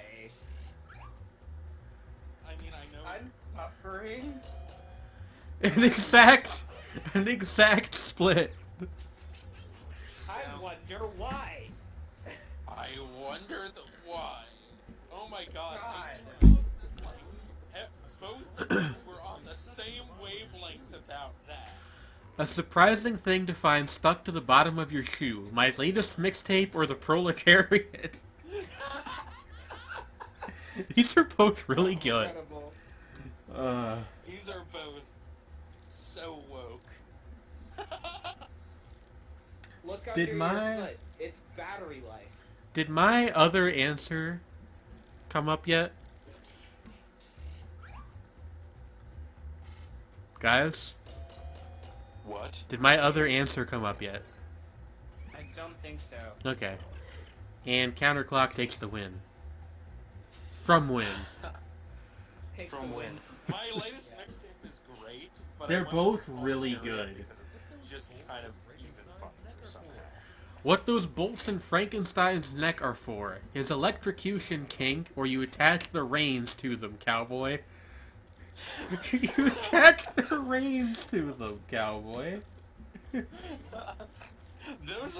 I mean, I know. I'm suffering. An exact split. I wonder why. I wonder the why. Oh my god. God. Both of us were on the same wavelength about that. A surprising thing to find stuck to the bottom of your shoe. My latest mixtape or the proletariat? These are both really good. Incredible. These are both so woke. Look Did under my- your foot. It's battery life. Did my other answer come up yet? Guys? What? Did my other answer come up yet? I don't think so. Okay. And Counterclock takes the win. From win. Takes From the when? win. My latest mixtape is great, but They're I went both with really proletariat good. because it's just kind of even fun somehow. What those bolts in Frankenstein's neck are for? His electrocution kink, or you attach the reins to them, cowboy? You attach the reins to them, cowboy. Those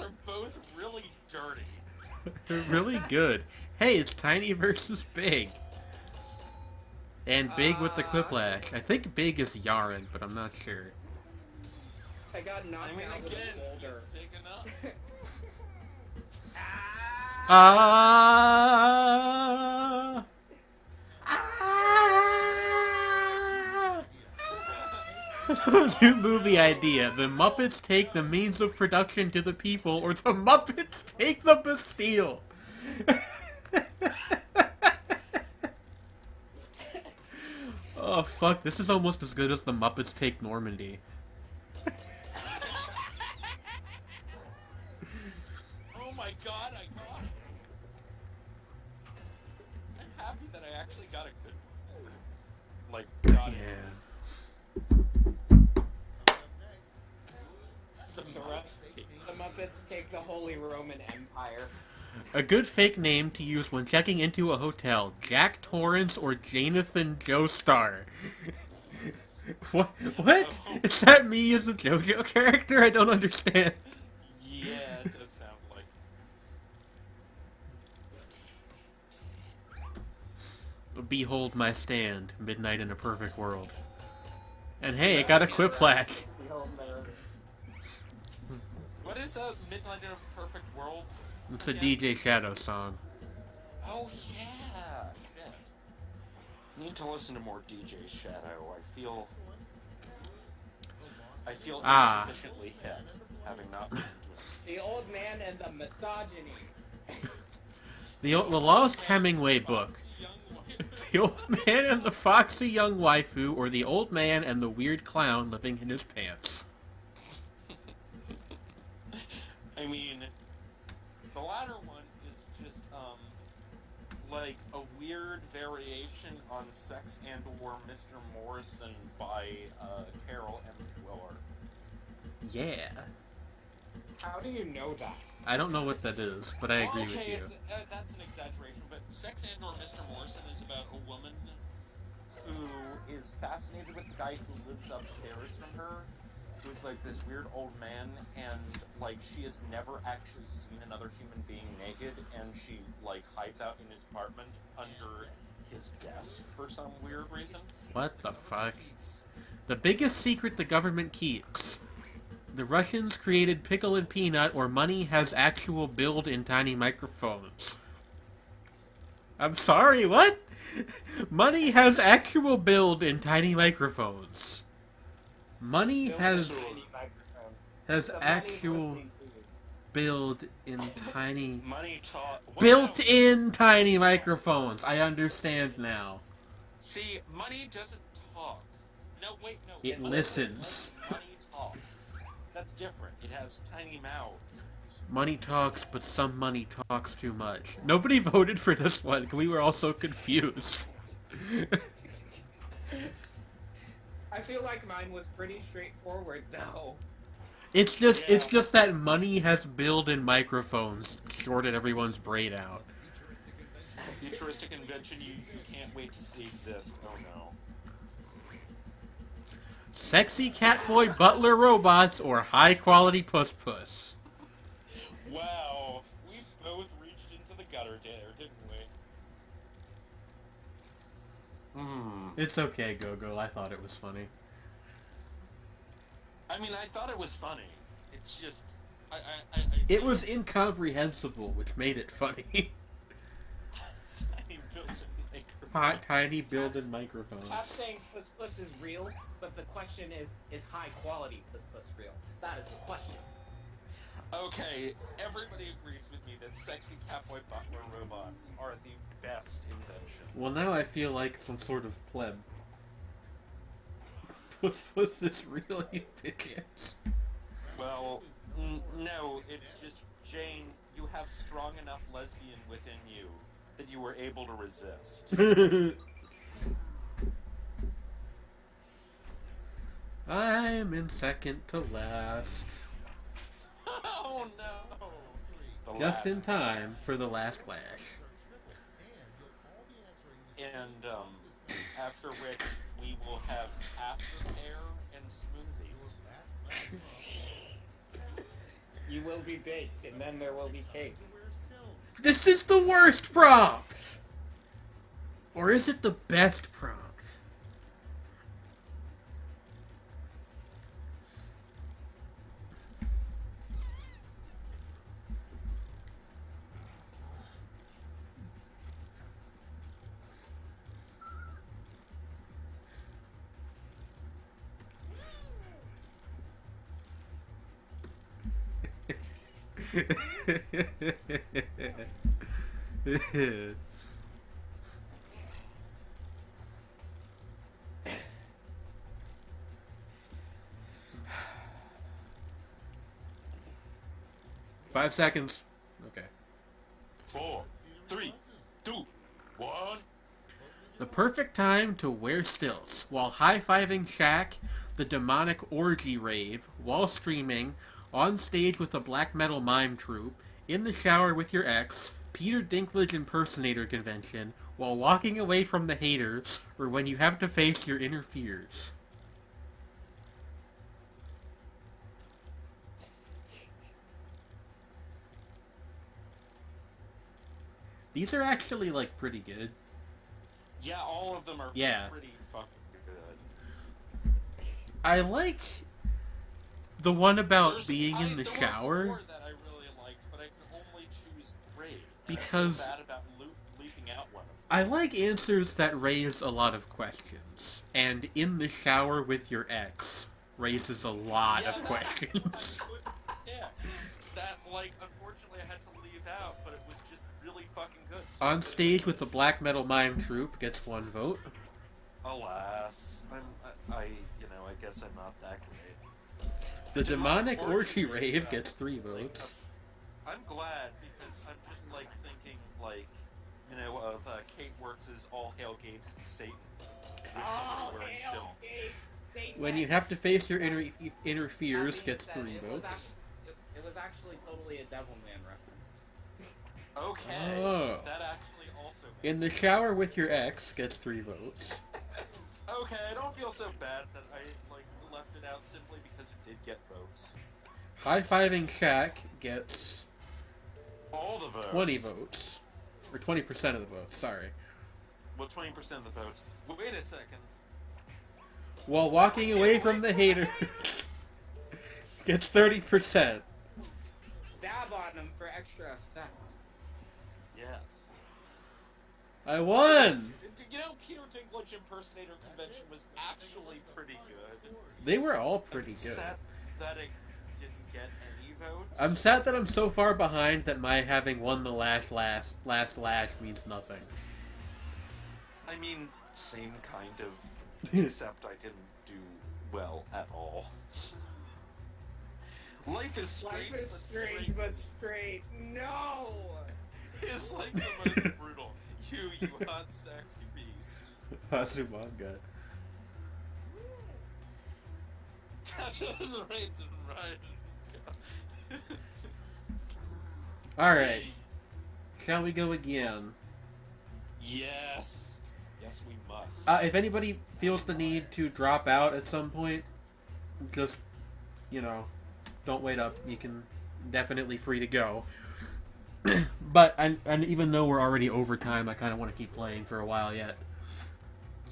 are both really dirty. They're really good. Hey, it's Tiny versus Big. And Big with the Quiplash. I think Big is Yaren, but I'm not sure. I got knocked I mean, out with again, a boulder. he's big enough. Ah! Ah! New movie idea. The Muppets take the means of production to the people, or the Muppets take the Bastille. Oh, fuck. This is almost as good as the Muppets take Normandy. Oh my god, I got it. I'm happy that I actually got a good one. Like, got it. Yeah. Up next, The Muppets take the Holy Roman Empire. A good fake name to use when checking into a hotel. Jack Torrance or Jonathan Joestar. What? What? Is that me as a JoJo character? I don't understand. Yeah, it does sound like. Behold my stand, midnight in a perfect world. And hey, I got a Quiplash. Behold my Romans. What is a Midnight in a Perfect World? It's a again? DJ Shadow song. Oh yeah, shit. Need to listen to more DJ Shadow. I feel Ah. insufficiently hip, having not listened to it. The old man and the misogyny. The Lost Hemingway book. The old man and the foxy young waifu, or the old man and the weird clown living in his pants. I mean, the latter one is just like a weird variation on Sex and or Mr. Morrison by Carol M. Schwiller. Yeah. How do you know that? I don't know what that is, but I agree with you. It's, that's an exaggeration, but Sex and or Mr. Morrison is about a woman who is fascinated with the guy who lives upstairs from her, who's like this weird old man, and like she has never actually seen another human being naked, and she like hides out in his apartment under his desk for some weird reason. What the fuck? The biggest secret the government keeps. The Russians created pickle and peanut, or money has actual build in tiny microphones. I'm sorry, what? Money has actual build in tiny microphones. Money Built has tiny microphones. has The money's actual listening to you. build in tiny Money talk. built-in tiny microphones. I understand now. See, money doesn't talk. No, wait, no. It money- listens. Money talks. That's different. It has tiny mouths. Money talks, but some money talks too much. Nobody voted for this one. We were all so confused. I feel like mine was pretty straightforward though. It's just that money has build in microphones shorted everyone's brain out. Futuristic invention you can't wait to see exist. Oh no. Sexy catboy butler robots or high quality puss puss. Wow. We both reached into the gutter there, didn't we? It's okay, Go-Go. I thought it was funny. I mean, I thought it was funny. It's just, It was incomprehensible, which made it funny. Tiny built-in microphone. Tiny built-in microphones. I'm saying Puss Puss is real, but the question is high quality Puss Puss real? That is the question. Okay, everybody agrees with me that sexy Catboy Butler robots are the best invention. Well, now I feel like some sort of pleb. Puss is really bitches. Well, no, it's just, Jane, you have strong enough lesbian within you that you were able to resist. I'm in second to last. Oh no! The Just in last- time for the last clash. And, after which we will have aftercare and smoothies. You will be baked, and then there will be cake. This is the worst prompt! Or is it the best prompt? Five seconds. Okay. 4, 3, 2, 1. The perfect time to wear stilts while high-fiving Shaq, the demonic orgy rave, while streaming, on stage with a black metal mime troupe, in the shower with your ex, Peter Dinklage impersonator convention, while walking away from the haters, or when you have to face your inner fears. These are actually, like, pretty good. Yeah, all of them are Yeah. pretty fucking good. I like the one about There's- being in the there were shower. 4 that I really liked, but I could only choose 3. And Because- I feel bad about leaving out one of them. I like answers that raise a lot of questions, and in the shower with your ex raises a lot of questions. Yeah, that, like, unfortunately I had to leave out, but it was just really fucking good. So On stage with the black metal mime troupe gets 1 vote. Alas, I guess I'm not that great. The demonic orgy rave gets 3 votes. I'm glad, because I'm just, like, thinking, like, of Kate Works' All Hail Gates and Satan. With somebody wearing stilts. When you have to face your inner fears gets 3 votes. It was actually totally a Devilman reference. Okay, Oh. that actually also makes In the sense. shower with your ex gets 3 votes. Okay, I don't feel so bad that I, like, left it out simply because it did get votes. High-fiving Shaq gets All the votes. 20 votes. Or 20% of the votes, sorry. Well, 20% of the votes. Wait a second. While walking away from the haters gets 30%. Dab on them for extra effect. Yes. I won! Peter Dinklage Impersonator Convention was actually pretty good. They were all pretty good. Sad that it didn't get any votes. I'm sad that I'm so far behind that my having won the last lash means nothing. I mean, same kind of, except I didn't do well at all. Life is straight, Life is but straight, but straight. No! is like the most brutal. You hot, sexy beast. Azumanga. That's right. Alright. Shall we go again? Yes. Yes, we must. If anybody feels the need to drop out at some point, just, don't wait up. You can definitely free to go. But, and even though we're already over time, I kind of want to keep playing for a while yet.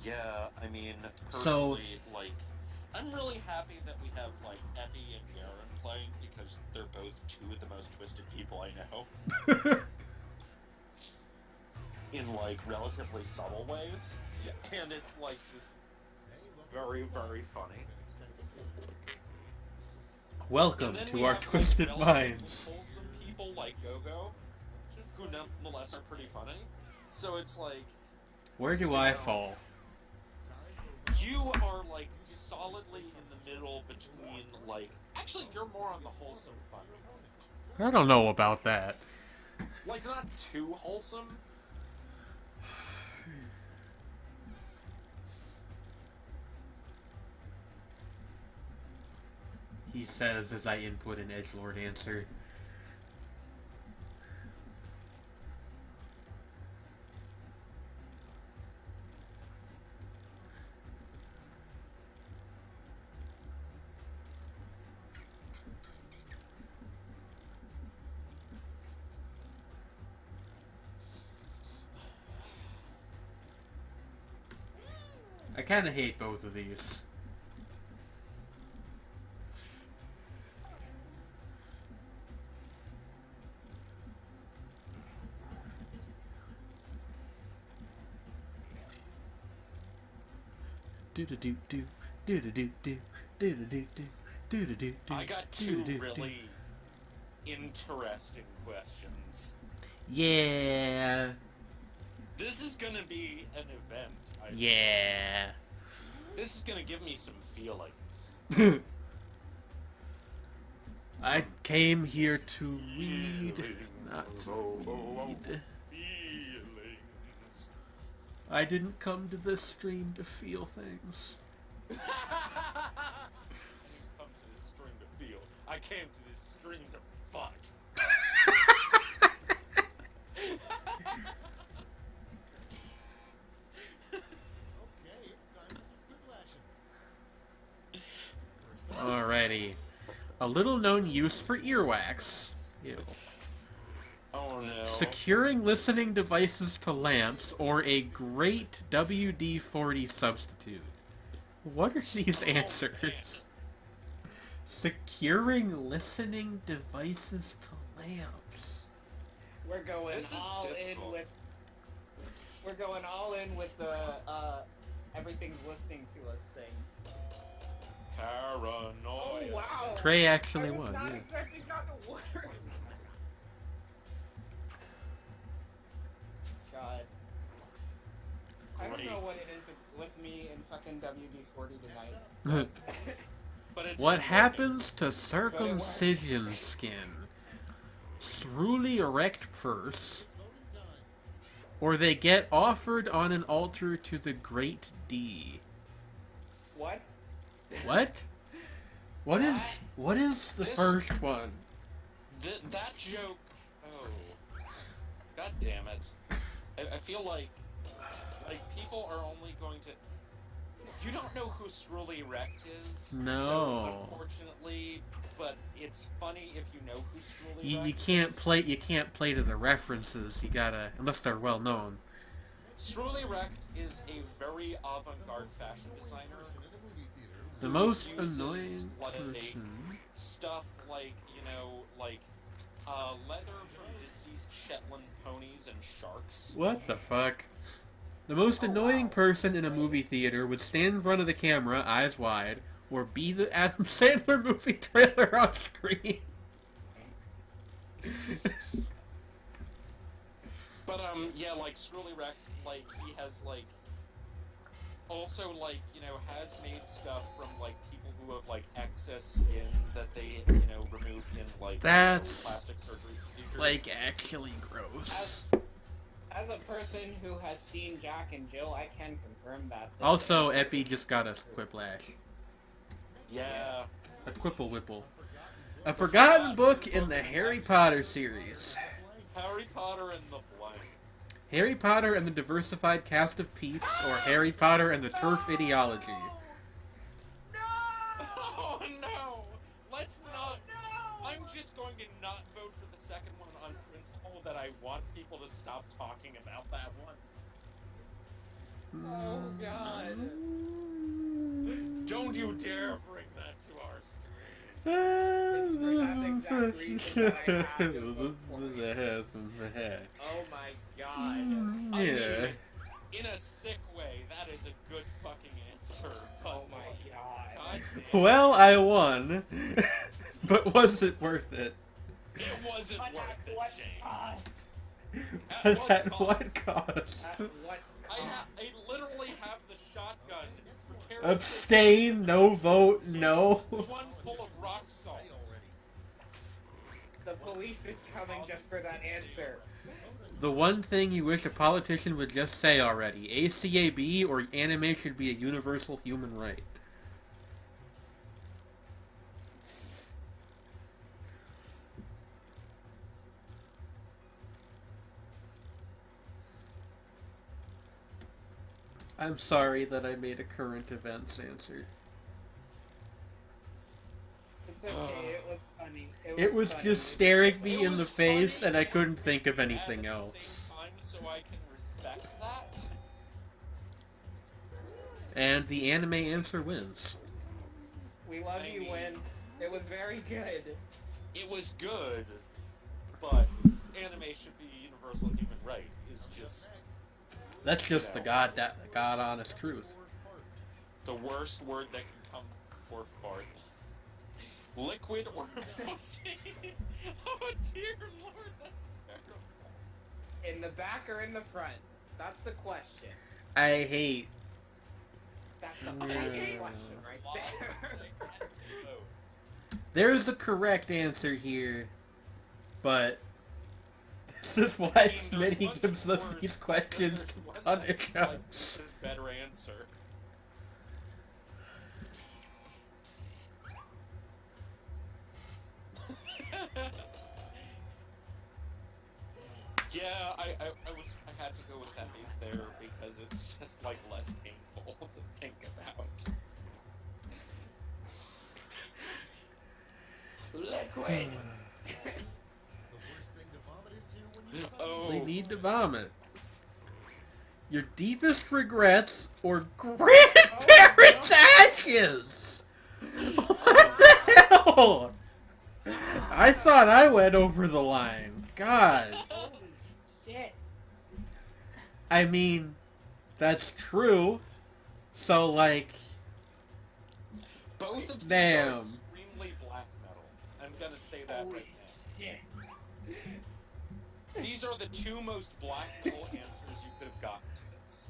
Yeah, I mean, So- personally, like, I'm really happy that we have, like, Epi and Garen playing, because they're both two of the most twisted people I know. In, like, relatively subtle ways. And it's, like, this very, very funny. Welcome And then to we our have, twisted like, relatively minds. wholesome people like Go-Go, who nonetheless are pretty funny. So it's like... Where do I fall? You are, like, solidly in the middle between, like... Actually, you're more on the wholesome fun. I don't know about that. Like, not too wholesome. He says as I input an edgelord answer. I kind of hate both of these. I got two really interesting questions. Yeah. This is gonna be an event. Yeah. This is gonna give me some feelings. I came here to read, not to read. Feelings. I didn't come to this stream to feel things. I didn't come to this stream to feel. I came to this stream to fuck. Okay, it's time for some quiplashing. Alrighty. A little known use for earwax. Ew. Oh no. Securing listening devices to lamps or a great WD-40 substitute. What are these answers? Securing listening devices to lamps. We're going This is all in difficult. with. We're going all in with the everything's listening to us thing. Paranoia. Oh wow! Trey actually I was won. not Yeah. expecting that to work. God. I don't know Great. what it is with me and fucking WD-40 tonight. But it's What been happens to circumcision skin? Truly erect purse, or they get offered on an altar to the great D. What? What? What is the This- first one? that joke. Oh, god damn it! I feel like people are only going to. You don't know who Sruli Rekt is. No. So, unfortunately, but it's funny if you know who Sruli You Rekt is. can't play to the references. You gotta, unless they're well known. Sruli Rekt is a very avant-garde fashion designer. In a movie theater. The most uses, annoying like, person. Stuff like, leather from deceased Shetland ponies and sharks. What the fuck? The most annoying person in a movie theater would stand in front of the camera, eyes wide, or be the Adam Sandler movie trailer on screen. But, yeah, like, Sruli Rekt, like, he has, like, also, like, has made stuff from, like, people who have, like, excess skin that they, removed in, like, That's, plastic surgery procedures. like, actually gross. As a person who has seen Jack and Jill, I can confirm that. this Also, answer Epi is just got a true. Quiplash. Yeah. A Quipple Whipple. A forgotten book in the Harry Potter series. Harry Potter and the Blank. Harry Potter and the Diversified Cast of Peeps, or Harry Potter and the Turf Ideology. Oh, no! Let's not... I'm just going to not vote for the second one on principle that I want people to stop talking about that one. Oh god. Don't you dare bring that to our stream. It's for that exact reason that I had to vote for you. Oh my god. I Yeah. mean, in a sick way, that is a good fucking answer. But Oh my god. God damn. Well, I won. But was it worth it? It wasn't But worth at it, what Shane. cost? But at what cost? At what I cost? literally have the shotgun. Abstain, no vote, no. One full of rock salt. The police is coming just for that answer. The one thing you wish a politician would just say already. ACAB or anime should be a universal human right. I'm sorry that I made a current events answer. It's okay, it was funny. It was funny. just staring me It in the was face funny and I couldn't think of and anything at the else. same time, so I can respect that. And the anime answer wins. We love I you, mean- Win. It was very good. It was good, but anime should be a universal human right. Is just That's just the god honest truth. the worst word that can come before fart. Liquid or pussy? Oh dear lord, that's terrible. In the back or in the front? That's the question. I hate. That's the Yeah. fucking question right there. There's a correct answer here, but this is why I mean, there's Smitty one gives us worse, these but questions there's to one punish that's, us. a better answer. Yeah, I had to go with that base there because it's just like less painful to think about. Liquid. The worst thing to vomit into when you Oh, They need to vomit. Your deepest regrets or grandparents' ashes? What the hell? I thought I went over the line. God. Holy shit. I mean, that's true. So, like, both of these Damn. are extremely black metal. I'm gonna say that Holy right now. shit. These are the two most black metal answers you could have gotten to this.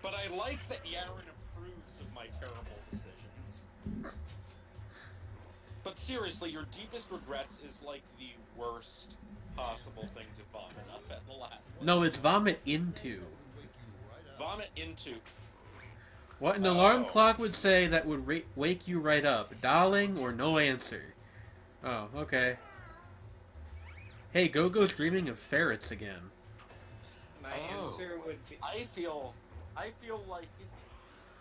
But I like that Yaren approves of my terrible decisions. But seriously, your deepest regrets is like the worst possible thing to vomit up at the last one. no, it's vomit into. Vomit into. What an alarm Oh. clock would say that would wake you right up. Darling or no answer. Oh, okay. Hey, Go-Go's dreaming of ferrets again. My Oh. answer would be I feel like,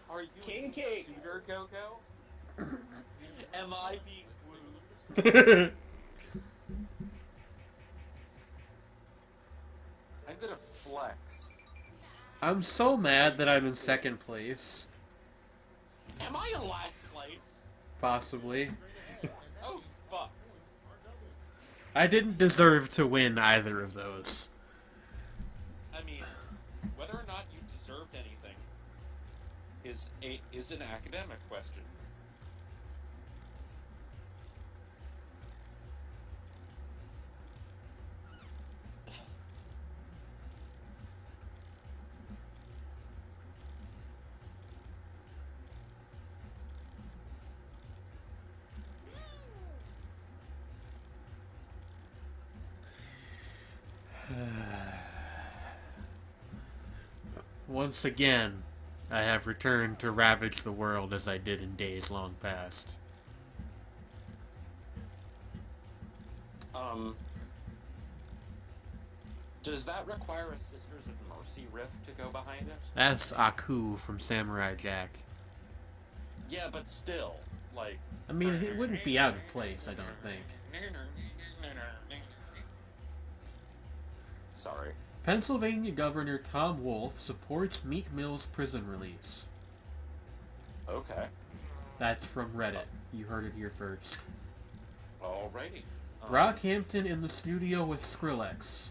are you King a Cake. suitor, Go-Go? Am I being wooed? I'm gonna flex. I'm so mad that I'm in second place. Am I in last place? Possibly. Oh, fuck. I didn't deserve to win either of those. I mean, whether or not you deserved anything is an academic question. Once again, I have returned to ravage the world as I did in days long past. Does that require a Sisters of Mercy riff to go behind it? That's Aku from Samurai Jack. Yeah, but still, like... I mean, it wouldn't be out of place, I don't think. Sorry. Pennsylvania Governor Tom Wolf supports Meek Mill's prison release. Okay. That's from Reddit. You heard it here first. Alrighty. Rockhampton in the studio with Skrillex.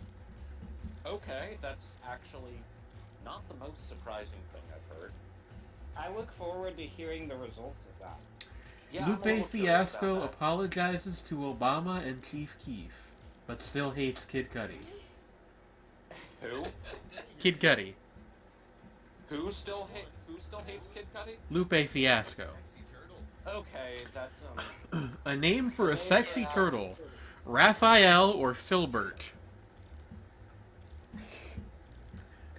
Okay, that's actually not the most surprising thing I've heard. I look forward to hearing the results of that. Yeah, I'm a Lupe little curious Fiasco about that. apologizes to Obama and Chief Keef, but still hates Kid Cudi. Who? Kid Cudi. Who still hates Kid Cudi? Lupe Fiasco. Sexy turtle. Okay, that's A name for a sexy turtle. Raphael or Filbert?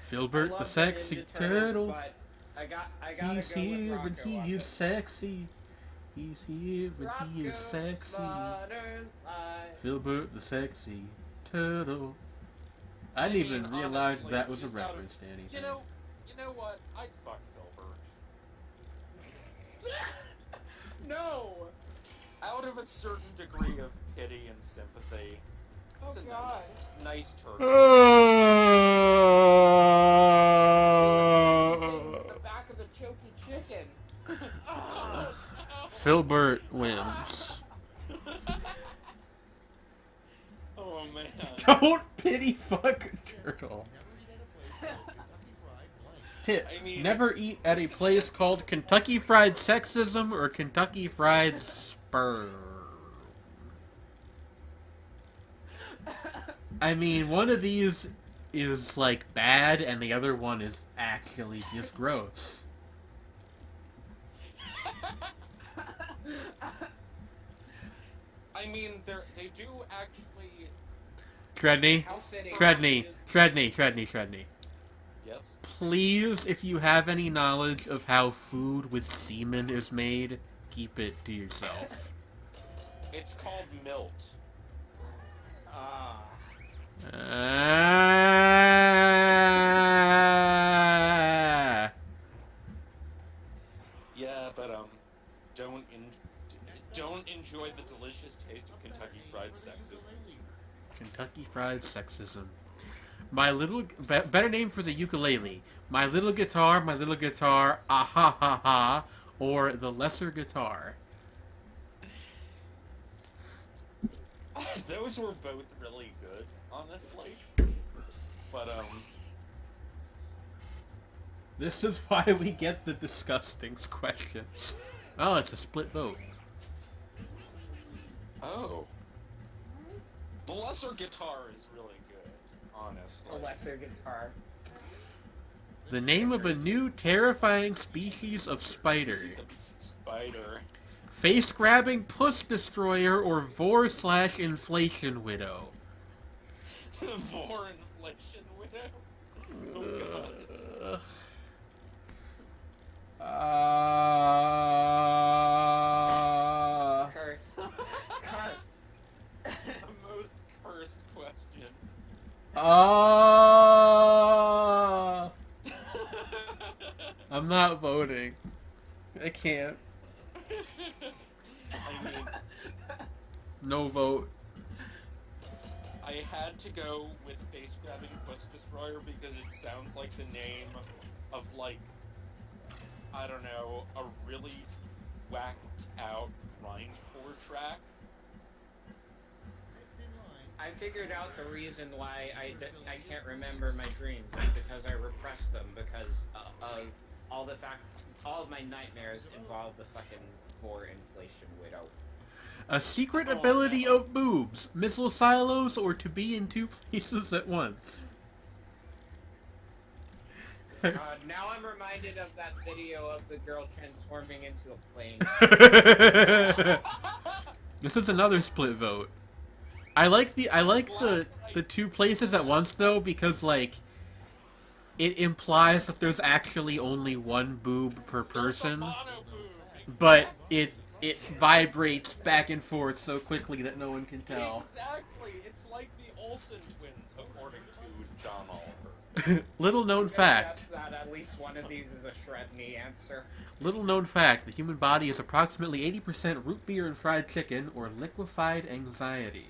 Filbert I the love sexy Ninja Turtles, turtle. but I gotta He's go with here and Rocco he on is this. sexy. He's here and he is Rocco's sexy. Modern Life. Filbert the sexy turtle. I didn't even realize honestly, that was a just out of- reference to anything. You know what? I'd fuck Filbert. No! Out of a certain degree of pity and sympathy. Oh It's a god. nice turtle. The back of the choky chicken. Filbert wins. Oh man. Don't pity fuck turtle. Never eat at a place called Kentucky Fried Tip. Blank. Never eat at a place called Kentucky Fried Sexism or Kentucky Fried Sperm. I mean, one of these is like bad, and the other one is actually just gross. I mean, they do actually. Treadney, How fitting. Treadney. Yes. Please, if you have any knowledge of how food with semen is made, keep it to yourself. It's called milt. Ah. Ah. Yeah, but don't enjoy the delicious taste of Kentucky Fried Sexism. Kentucky Fried Sexism. My little... better name for the ukulele. My little guitar, ah ha ha ha, or the lesser guitar. Those were both really good, honestly. But This is why we get the disgustings questions. Oh, it's a split vote. oh. The lesser guitar is really good, honestly. A lesser guitar. The name of a new terrifying species of spider. He's a spider. Face-grabbing puss destroyer or vor/inflation widow. Vor inflation widow. Oh god. Cursed. Cursed. The most cursed question. I'm not voting. I can't. I mean, No vote. I had to go with face grabbing puss destroyer because it sounds like the name of like, I don't know, a really whacked out grindcore track. Next in line. I figured out the reason why I can't remember my dreams. It's because I repressed them because of all of my nightmares involve the fucking vor inflation widow. A secret Oh, ability no. of boobs, missile silos, or to be in two places at once. Now I'm reminded of that video of the girl transforming into a plane. This is another split vote. I like the two places at once though because like it implies that there's actually only one boob per person, Mono boob. but it vibrates back and forth so quickly that no one can tell. Exactly. It's like the Olsen twins, according to John Oliver. Little known Guess fact. that at least one of these is a shred me answer. Little known fact, the human body is approximately 80% root beer and fried chicken, or liquefied anxiety.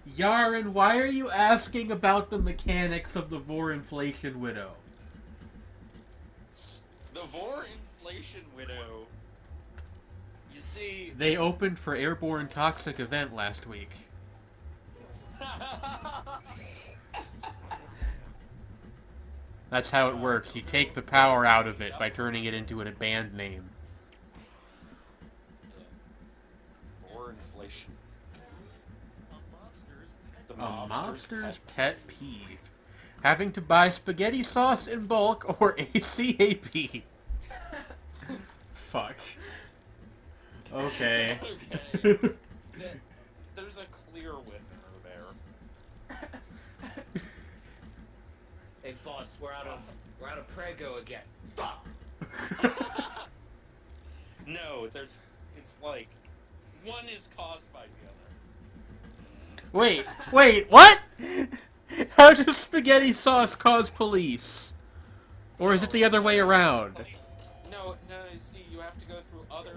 Yaren, why are you asking about the mechanics of the Vor Inflation Widow? The Vor Inflation Widow. You see, They opened for Airborne Toxic event last week. That's how it works. You take the power out of it by turning it into a band name. Vor Inflation. The A mobster's mobster's pet peeve. Having to buy spaghetti sauce in bulk or ACAP. Fuck. Okay. Okay. There's a clear winner there. Hey boss, we're out of Prego again. Fuck. No, it's like one is caused by the other. Wait, what? How does spaghetti sauce cause police? Or is it the other way around? No, see, you have to go through other,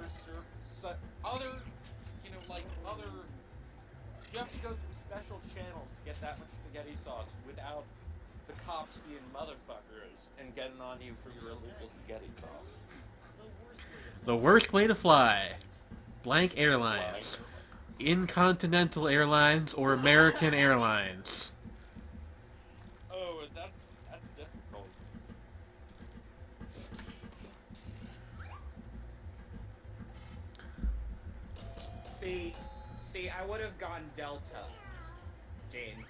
you have to go through special channels to get that much spaghetti sauce without the cops being motherfuckers and getting on you for your illegal spaghetti sauce. The worst way to fly. Blank Airlines. Intercontinental Airlines or American Airlines. Oh, that's difficult. See, I would have gone Delta, Jane.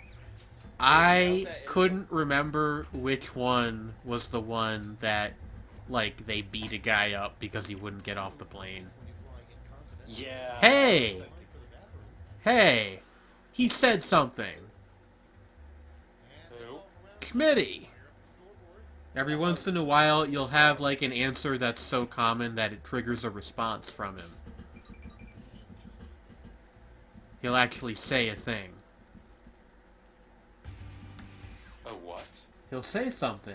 I couldn't remember which one was the one that, like, they beat a guy up because he wouldn't get off the plane. Yeah. Hey! Hey! He said something. Who? Schmitty! Every once in a while, you'll have, like, an answer that's so common that it triggers a response from him. He'll actually say a thing. Oh, what? He'll say something.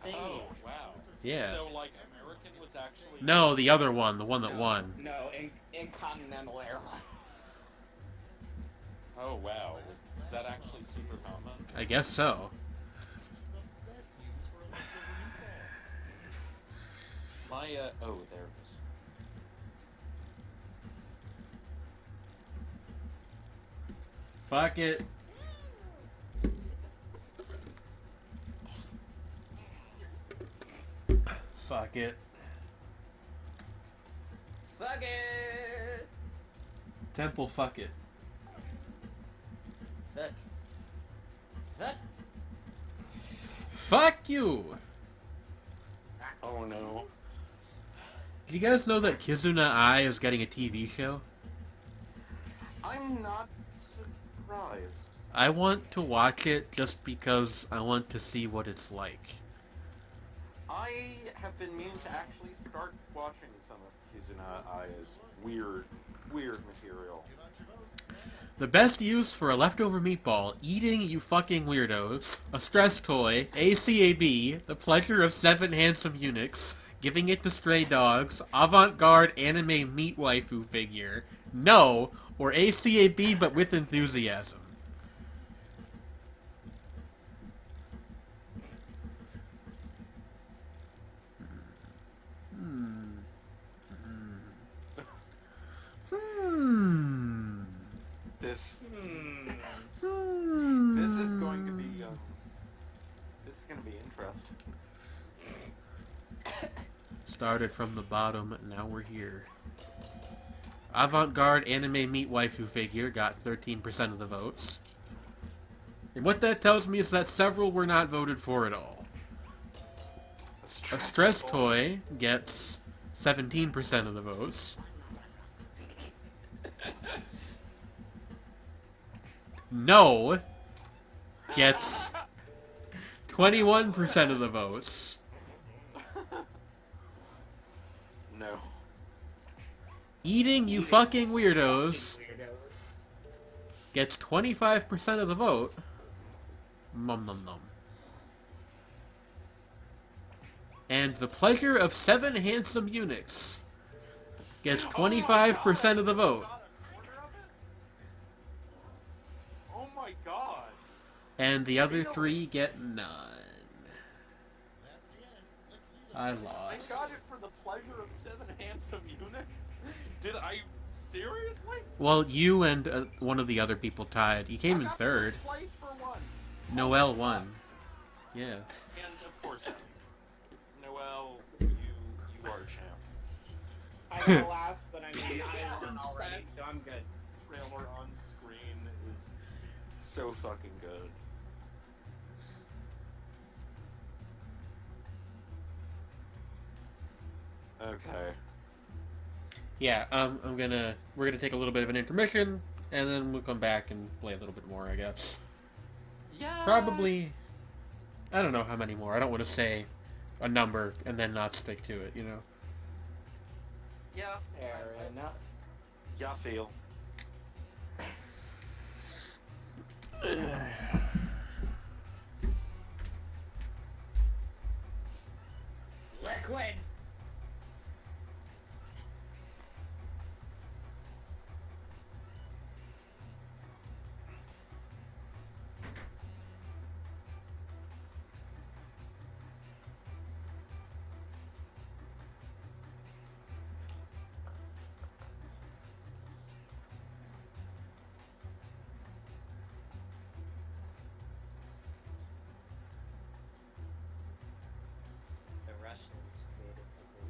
Oh, wow. Yeah. So, like, American was actually... No, the other one, the one that won. No, Intercontinental Airlines. Oh, wow. Is that actually super common? I guess so. My, oh, there it is. Fuck it. Fuck it. Fuck it. Temple, fuck it. Fuck. Fuck. Fuck you! Oh, no. Did you guys know that Kizuna Ai is getting a TV show? I'm not surprised. I want to watch it just because I want to see what it's like. I have been meaning to actually start watching some of Kizuna Ai's weird material. The best use for a leftover meatball, eating you fucking weirdos, a stress toy, ACAB, the pleasure of 7 handsome eunuchs, giving it to stray dogs, avant-garde anime meat waifu figure, no, or ACAB but with enthusiasm. This is going to be this is going to be interesting. Started from the bottom, now we're here. Avant-garde anime meat waifu figure got 13% of the votes. And what that tells me is that several were not voted for at all. A stress toy gets 17% of the votes. No gets 21% of the votes. No. Eating you fucking weirdos gets 25% of the vote. Nom nom nom. And the pleasure of 7 handsome eunuchs gets 25% of the vote. And the other 3 get none. That's the end. Let's see the I I lost. got it for the pleasure of 7 handsome eunuchs. Did I seriously? Well, you and one of the other people tied. You came I in got 3rd. first place for once. Noel Oh my won. God. Yeah. And of course, Noel, you are a champ. I got last, but I mean, I won already, so I'm good. Trailer on screen is so fucking good. Okay. Yeah, we're gonna take a little bit of an intermission, and then we'll come back and play a little bit more, I guess. Yeah. Probably, I don't know how many more. I don't want to say a number and then not stick to it, you know? Yeah. Fair enough. Yeah, feel. Liquid! The Russians created the whole.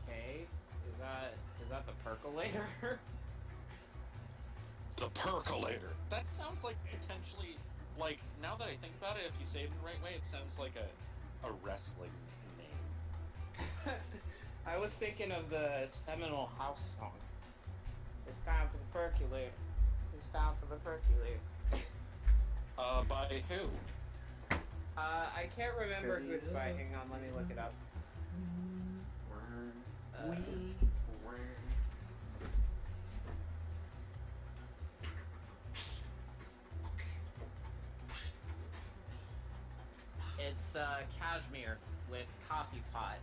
Okay, is that the percolator? The percolator. That sounds like potentially, like, now that I think about it, if you say it in the right way, it sounds like a wrestling name. I was thinking of the Seminole House song. It's time for the percolator. It's time for the percolator. By who? I can't remember who it's by. Hang on, let me look it up. It's Cashmere with Coffee Pot,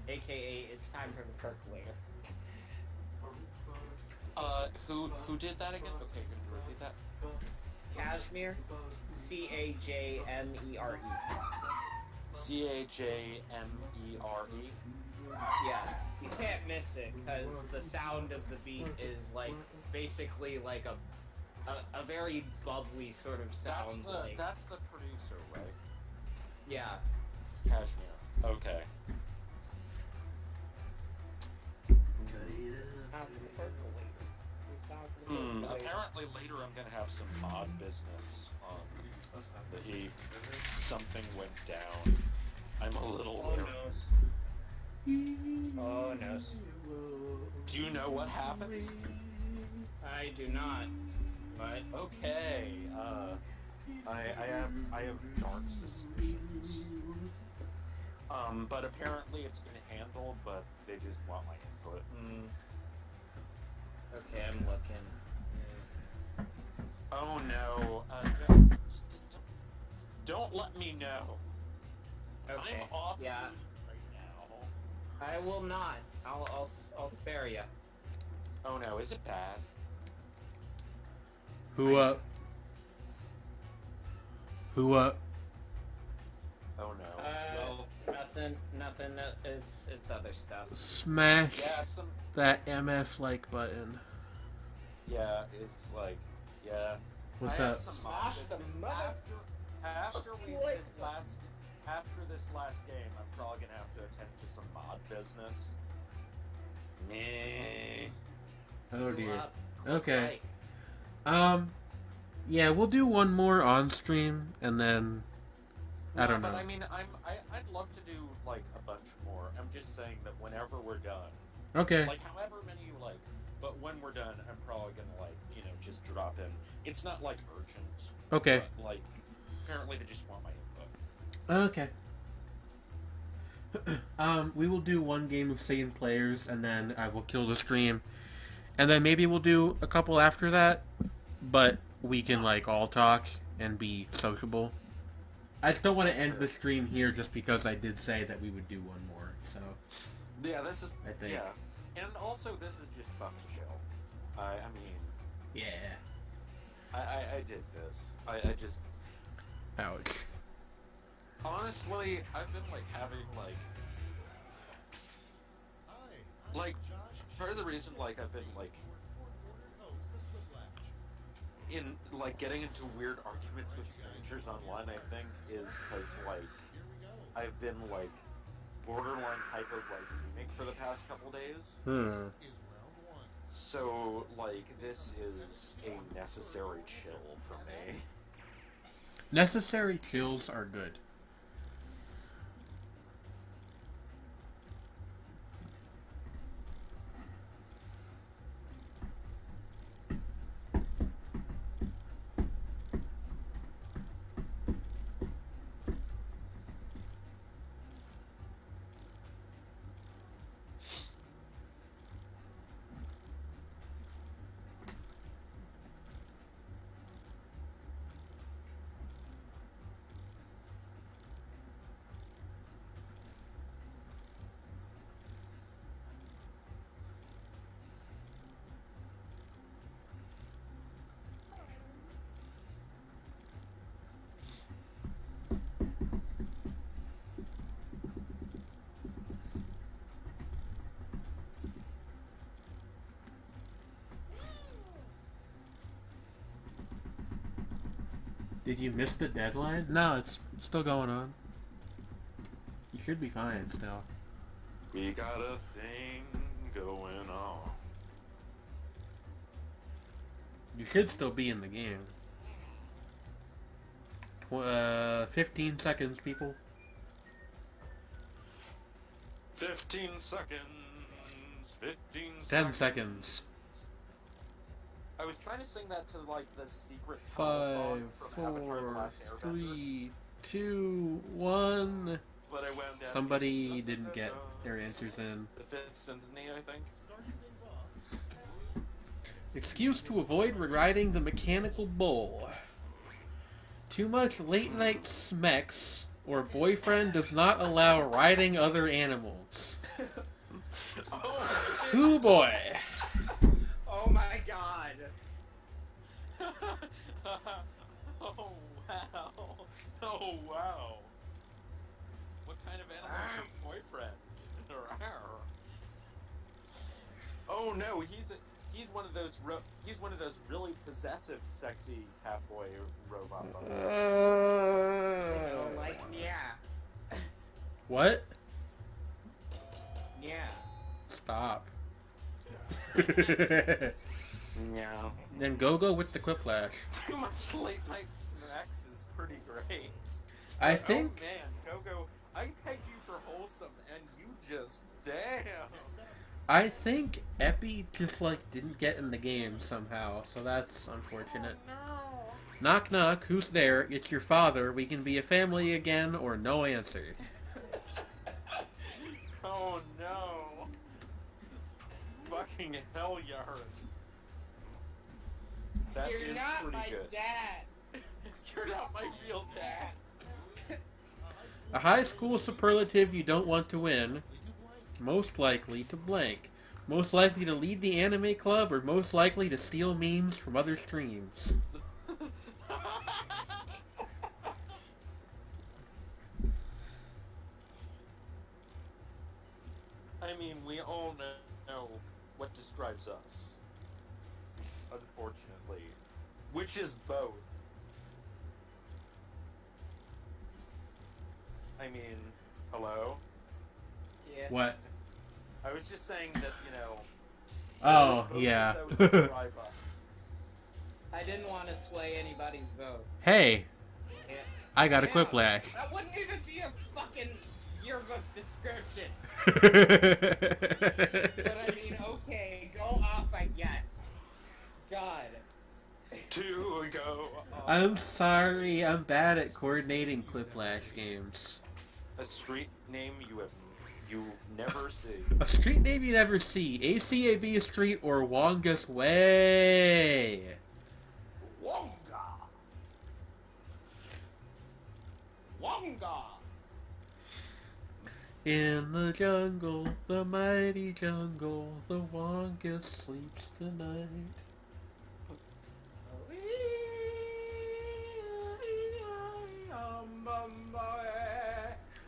aka It's Time for the Percolator. Who did that again? Okay, could you repeat that? Cashmere, Cajmere. Cajmere. Yeah, you can't miss it because the sound of the beat is like basically like a very bubbly sort of sound. That's the producer, right? Yeah. Cashmere. Okay. Apparently later I'm gonna have some mod business on the heap. Something went down. I'm a little Oh worried. no. Oh no. Do you know what happened? I do not. But Okay. I have dark suspicions. But apparently it's been handled, but they just want my input. okay, I'm looking. Oh no. Just don't let me know. Okay. I'm off Yeah. duty right now. I will not. I'll spare you. Oh no, is it bad? Who up? Oh no. Nothing. It's other stuff. Smash Yeah, that MF like button. yeah, it's like, yeah. What's I have up? some Smash mod the business. mother- After this last game, I'm probably gonna have to attend to some mod business. Meh. Oh dear. Up. Okay. Right. Yeah, we'll do one more on stream, and then I don't But know. I mean, I'd love to do like a bunch more. I'm just saying that whenever we're done, Okay. like however many you like, but when we're done, I'm probably gonna like just drop in. It's not like urgent. Okay. But, like apparently they just want my input. Okay. We will do one game of Satan players, and then I will kill the stream, and then maybe we'll do a couple after that. But we can like all talk and be sociable. I still want to end the stream here, just because I did say that we would do one more. So Yeah, this is. I think. Yeah, and also this is just fucking chill. I mean, Yeah. I did this. I just Ouch. honestly, I've been like having Hi, I'm like, Josh. part of the reason like I've been like Court-ordered host of Quiplash. in like getting into weird arguments with strangers online, I think, is because like Here we go. I've been like borderline hypoglycemic for the past couple days. This is round one. So like this is a necessary chill for me. Necessary chills are good. Did you miss the deadline? No, it's still going on. You should be fine still. We got a thing going on. You should still be in the game. 15 seconds, people. 15 seconds. 15 10 seconds. I was trying to sing that to like the secret tunnel 5, song from Avatar: The 4, Last Airbender, 3, 2, 1. but I wound up Somebody didn't get their answers in. the Fifth Symphony, I think. Starting things off. Excuse to avoid riding the mechanical bull. Too much late night smecks or boyfriend does not allow riding other animals. Oh, Hoo boy. Oh my god. oh wow! Oh wow! What kind of animal's your boyfriend? Oh no, he's one of those really possessive, sexy cat boy robot. Oh, like, yeah. What? Yeah. Stop. Yeah. Then go with the Quiplash. Too much late night snacks is pretty great. I But, think. Oh man, Go-Go, I pegged you for wholesome, and you just damn. I think Epi just like didn't get in the game somehow, so that's unfortunate. No. Knock knock, who's there? It's your father. We can be a family again, or no answer. Oh no. Fucking hell, Yara. That You're is not pretty my good. dad. You're not my real dad. A high school superlative you don't want to win. Most likely to blank. Most likely to lead the anime club, or most likely to steal memes from other streams. I mean, we all know what describes us. Unfortunately. Which is both. I mean, hello? Yeah. What? I was just saying that, Oh, both of yeah. those describe us. I didn't want to sway anybody's vote. Hey, Yeah. I got a Yeah, Quiplash. that wouldn't even be a fucking yearbook description. But I mean, okay, go off, I guess. God. To go I'm sorry, I'm bad at coordinating Quiplash games. a street name you never see. A street name you never see. ACAB Street or Wongus Way. Wonga! Wonga! In the jungle, the mighty jungle, the Wongus sleeps tonight.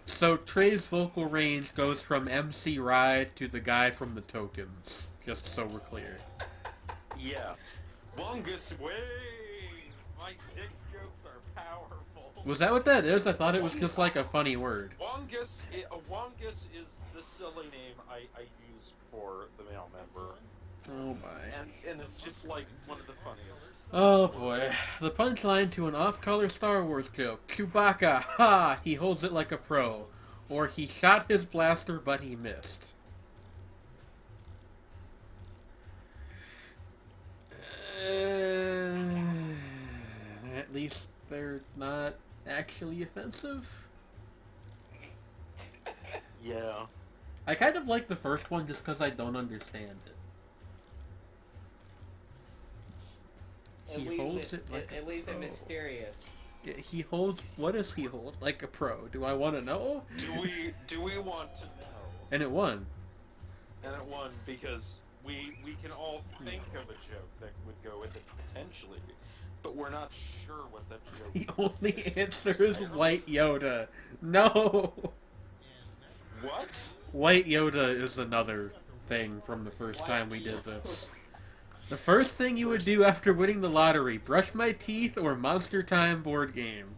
So Trey's vocal range goes from MC Ride to the guy from the Tokens, just so we're clear. Yes. Longest way! My dick jokes are powerful. Was that what that is? I thought it was just like a funny word. Wongus is the silly name I use for the male member. Oh my. And it's just like one of the funniest. Oh boy. The punchline to an off-color Star Wars joke. Chewbacca, ha! He holds it like a pro. Or he shot his blaster but he missed. At least they're not actually offensive. Yeah. I kind of like the first one just because I don't understand it. He holds it like it a leaves it pro. mysterious. Yeah, he holds. What does he hold? Like a pro? Do I want to know? Do we want to know? And it won. And it won because we can all think of a joke that would go with it potentially, but we're not sure what that joke The is. only answer is White Yoda. No. What? White Yoda is another thing from the first time we did this. The first thing you would do after winning the lottery: brush my teeth or Monster Time board game.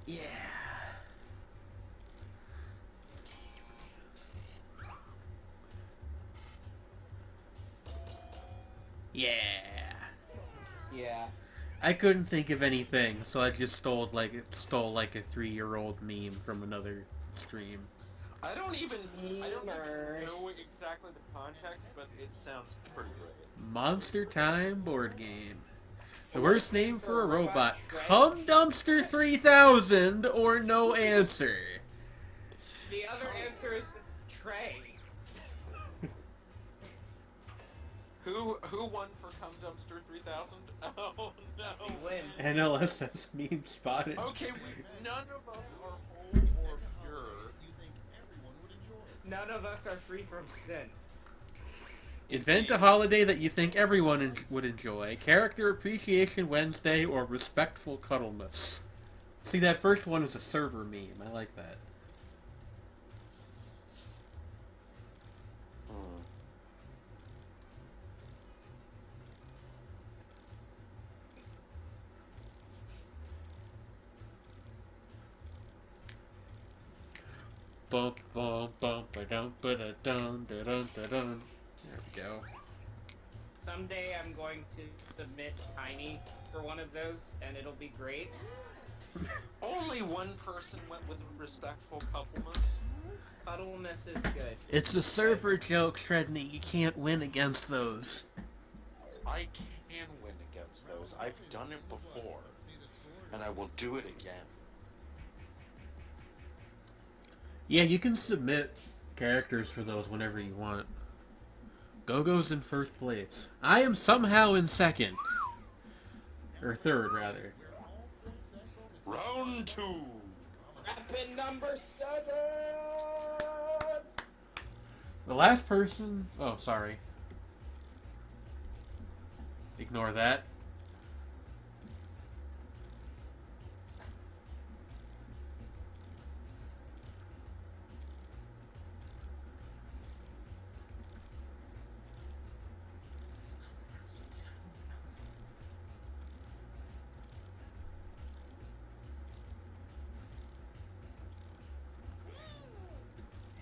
Yeah. Yeah. Yeah. I couldn't think of anything, so I just stole like a 3-year-old meme from another stream. I don't even Memers. know exactly the context, but it sounds pretty great. Monster Time board game. The worst name for a robot. Cum Dumpster 3000 or no answer. The other answer is just Trey. Who won for Cum Dumpster 3000? Oh no. Win. NLSS meme spotted. Okay, none of us are whole or pure. You think everyone would enjoy it. None of us are free from sin. Invent a holiday that you think everyone would enjoy. Character Appreciation Wednesday or Respectful Cuddleness. See, that first one is a server meme. I like that. Bump, bump, bump, ba-dum, ba-da-dum, da-dum, da-dum. There we go. Someday I'm going to submit Tiny for one of those, and it'll be great. Only one person went with respectful coupleness. Cuddleness is good. It's a server joke, Shredney. You can't win against those. I can win against those. I've done it before, and I will do it again. Yeah, you can submit characters for those whenever you want. Gogo's in first place. I am somehow in second. Or third, rather. Round 2. Rapid number 7! The last person... Oh, sorry. Ignore that.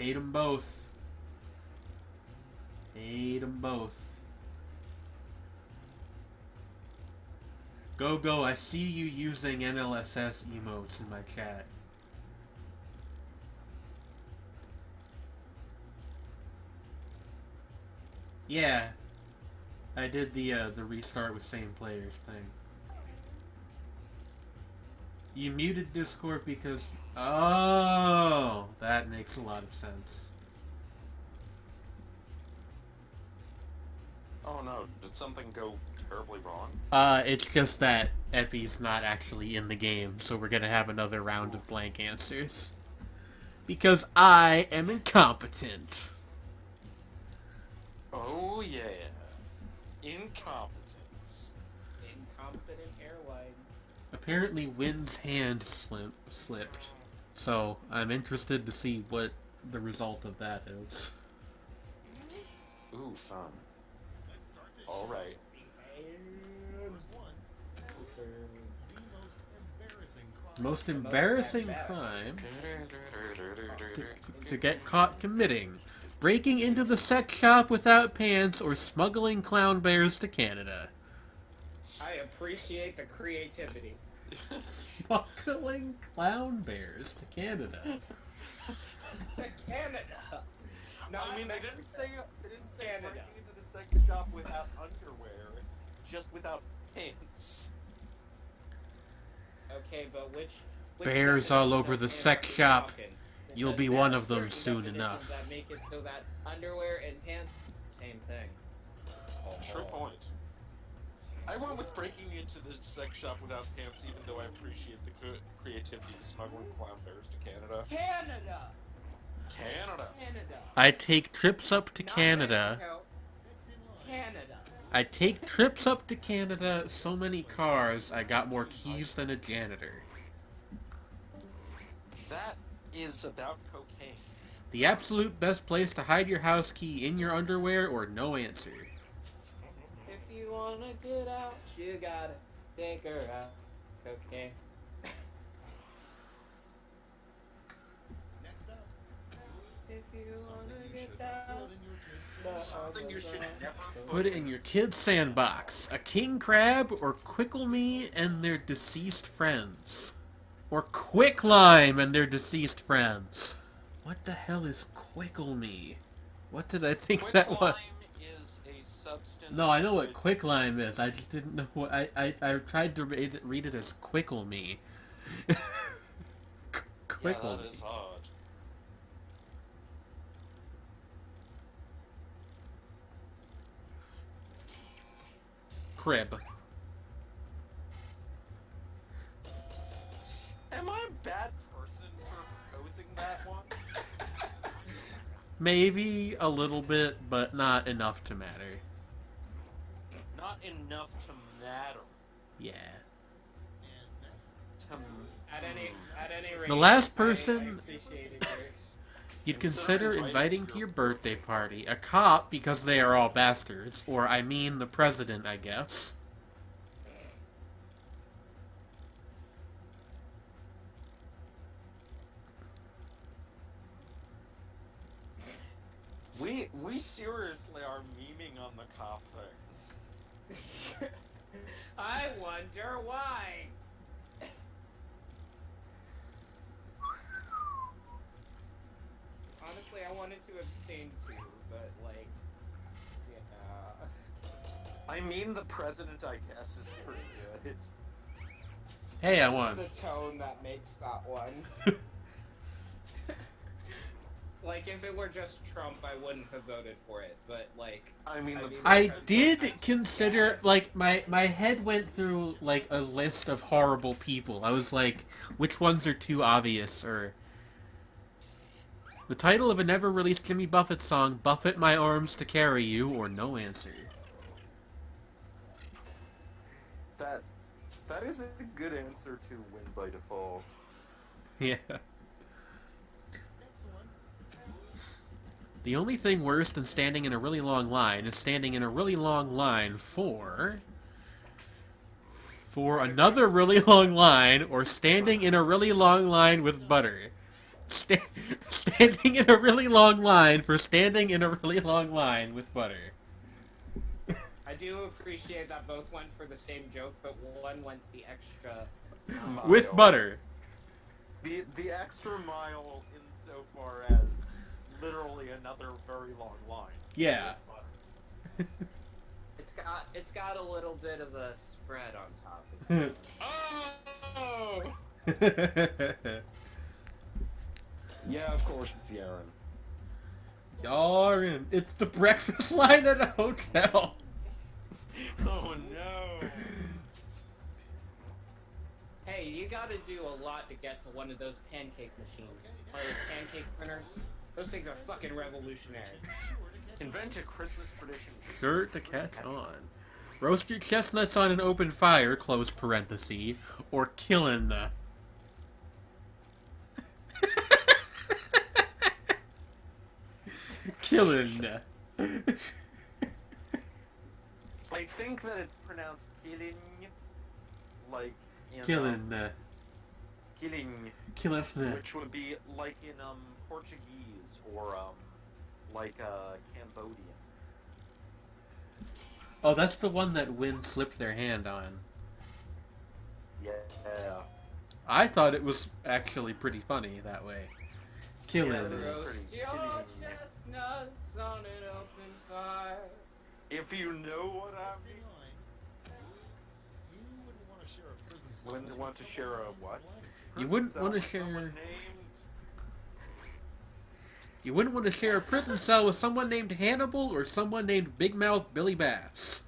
Hate them both. Hate them both. Go, I see you using NLSS emotes in my chat. Yeah. I did the restart with same players thing. You muted Discord because... Oh! That makes a lot of sense. Oh no, did something go terribly wrong? It's just that Epi's not actually in the game, so we're gonna have another round of blank answers. Because I am incompetent. Oh yeah. Incompetence. Incompetent airline. Apparently Wynn's hand slipped, so I'm interested to see what the result of that is. Ooh, fun. Let's start this All show. right. First one. The most embarrassing crime. Most embarrassing crime to get caught committing: breaking into the sex shop without pants or smuggling clown bears to Canada. I appreciate the creativity. Smuggling clown bears to Canada. To Canada. Not I mean, they Mexico. didn't say Canada. breaking into the sex shop without underwear, just without pants. Okay, but which Bears definition all over of the pants sex are we shop. talking? You'll Because be there one are of them certain soon definitions enough. That make it so that underwear and pants, same thing. True point. I went with breaking into the sex shop without pants, even though I appreciate the creativity of smuggling clown bears to Canada. Canada. Canada. Canada. I take trips up to Not Canada. Mexico, Next in line. Canada. I take trips up to Canada, so many cars, I got more keys than a janitor. That is about cocaine. The absolute best place to hide your house key: in your underwear or no answer. If you wanna get out, you gotta take her out. Cocaine. Next up. If you Something wanna you get should out. put in your kids' Something you should never Put it in your kid's sandbox: a king crab or Quickle Me and their deceased friends. Or Quicklime and their deceased friends. What the hell is Quickle Me? What did I think that was? Quicklime is a substance. No, I know what which- Quicklime is. I just didn't know what I tried to read it as Quickle Me. Quickle Yeah, that Me. is odd. Crib. Am I a bad person for proposing that one? Maybe a little bit, but not enough to matter. Not enough to matter. Yeah. And next. To At any rate, The last I person appreciated yours. you'd Consider consider inviting inviting to your birthday party: a cop because they are all bastards, or I mean the president, I guess. We seriously are memeing on the cop thing. I wonder why. Honestly, I wanted to abstain too, but like, yeah. I mean, the president, I guess, is pretty good. Hey, I It's won. the tone that makes that one. Like, if it were just Trump, I wouldn't have voted for it. But like, I mean, the I president- did consider, like, my head went through, like, a list of horrible people. I was like, which ones are too obvious, or... The title of a never-released Jimmy Buffett song, Buffett My Arms to Carry You, or no answer. That is a good answer to win by default. Yeah. Next one. The only thing worse than standing in a really long line is standing in a really long line for another really long line, or standing in a really long line with butter. Sta- standing in a really long line for standing in a really long line with butter. I do appreciate that both went for the same joke, but one went the extra mile. With butter. The extra mile insofar as literally another very long line. Yeah. It's got a little bit of a spread on top of it. Oh! Yeah, of course it's Yaren. Yarn. It's the breakfast line at a hotel. Oh no! Hey, you gotta do a lot to get to one of those pancake machines. One of those pancake printers. Those things are fucking revolutionary. Invent a Christmas tradition. Sure to catch on. Roast your chestnuts on an open fire, close parenthesis, or killin'. Killin'. I think that it's pronounced killing, like in Killin'. killing, Killin'. which would be like in Portuguese or like Cambodian. Oh, that's the one that Wynn slipped their hand on. Yeah. I thought it was actually pretty funny that way. Killin'. Yeah, it is. Roast pretty your killing. chestnuts on an open fire. If you know what I Stay mean. in line. You wouldn't want to share a prison cell. Wouldn't with want to share a someone what? You Prison wouldn't cell want to with someone share. named- You wouldn't want to share a prison cell with someone named Hannibal or someone named Big Mouth Billy Bass.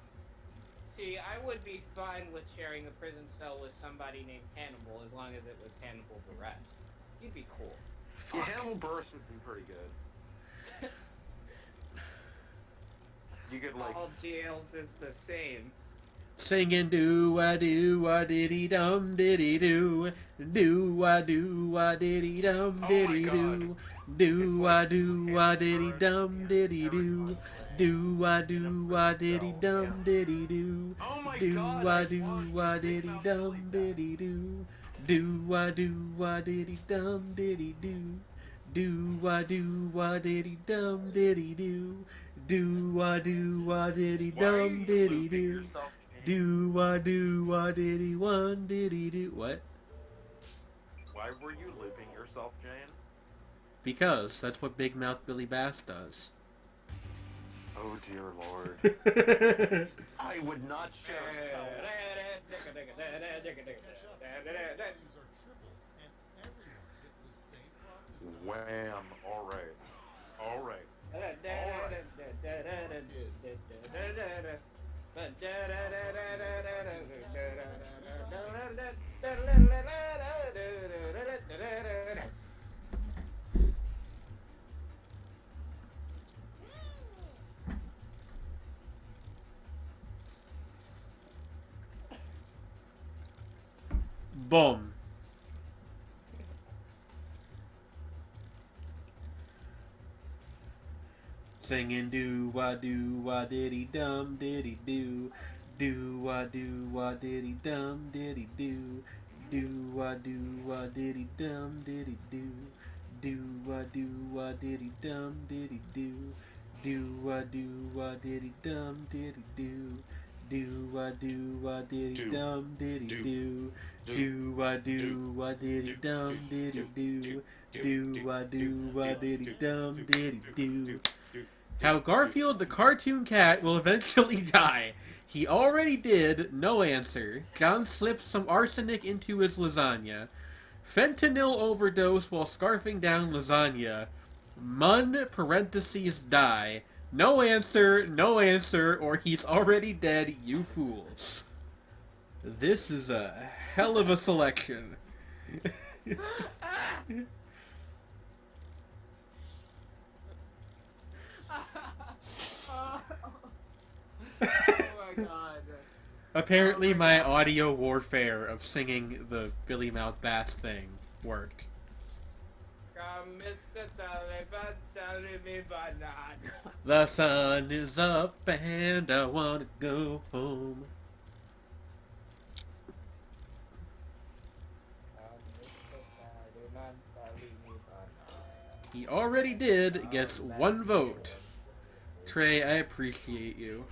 See, I would be fine with sharing a prison cell with somebody named Hannibal as long as it was Hannibal Buress. You'd be cool. Yeah, Hannibal Buress would be pretty good. You could like. All jails is the same. Singing do-a-diddy dum diddy do, do-a-diddy dum diddy do, do-a-diddy dum diddy do, do-a-diddy dum diddy do, Oh my god! do-a-diddy dum diddy do, do-a-diddy dum diddy do, do-a-diddy dum diddy do, do-a-diddy dum diddy do. Do-a-diddy one diddy do. What? Why were you looping yourself, Jane? Because that's what Big Mouth Billy Bass does. Oh dear lord. I would not share a cell. Catch up. Values are triple, and everyone gets the same crop this time. Wham! Alright. Alright. Boom. Singing do-a-diddy dum diddy do, do-a-diddy dum diddy do, do-a-diddy dum diddy do, do-a-diddy dum diddy do, do-a-diddy dum diddy do, do-a-diddy dum diddy do, do-a-diddy dum diddy do, do-a-diddy dum diddy do. How Garfield the cartoon cat will eventually die. He already did, no answer. John slips some arsenic into his lasagna. Fentanyl overdose while scarfing down lasagna. Mun, parentheses, die. No answer, or he's already dead, you fools. This is a hell of a selection. Oh my god. Apparently my audio warfare of singing the Billy Mouth Bass thing worked. Come, Mr. Taliban, tell me banana. The sun is up and I wanna go home. Come, Mr. Taliban, He already did. Gets 1 vote. Trey, I appreciate you.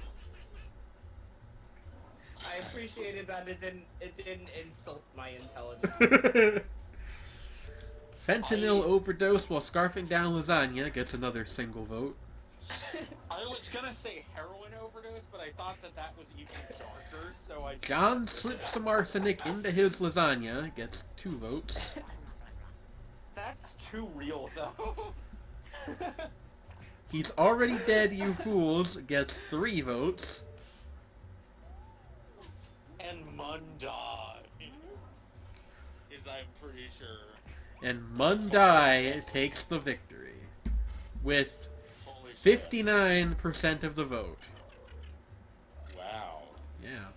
I appreciated that it didn't insult my intelligence. Fentanyl overdose while scarfing down lasagna gets another single vote. I was gonna say heroin overdose, but I thought that was even darker, so I... John slips some arsenic into his lasagna gets 2 votes. That's too real, though. He's already dead, you fools gets 3 votes. And Mundai is, I'm pretty sure. And Mundai takes the victory with 59% of the vote. Wow. Yeah.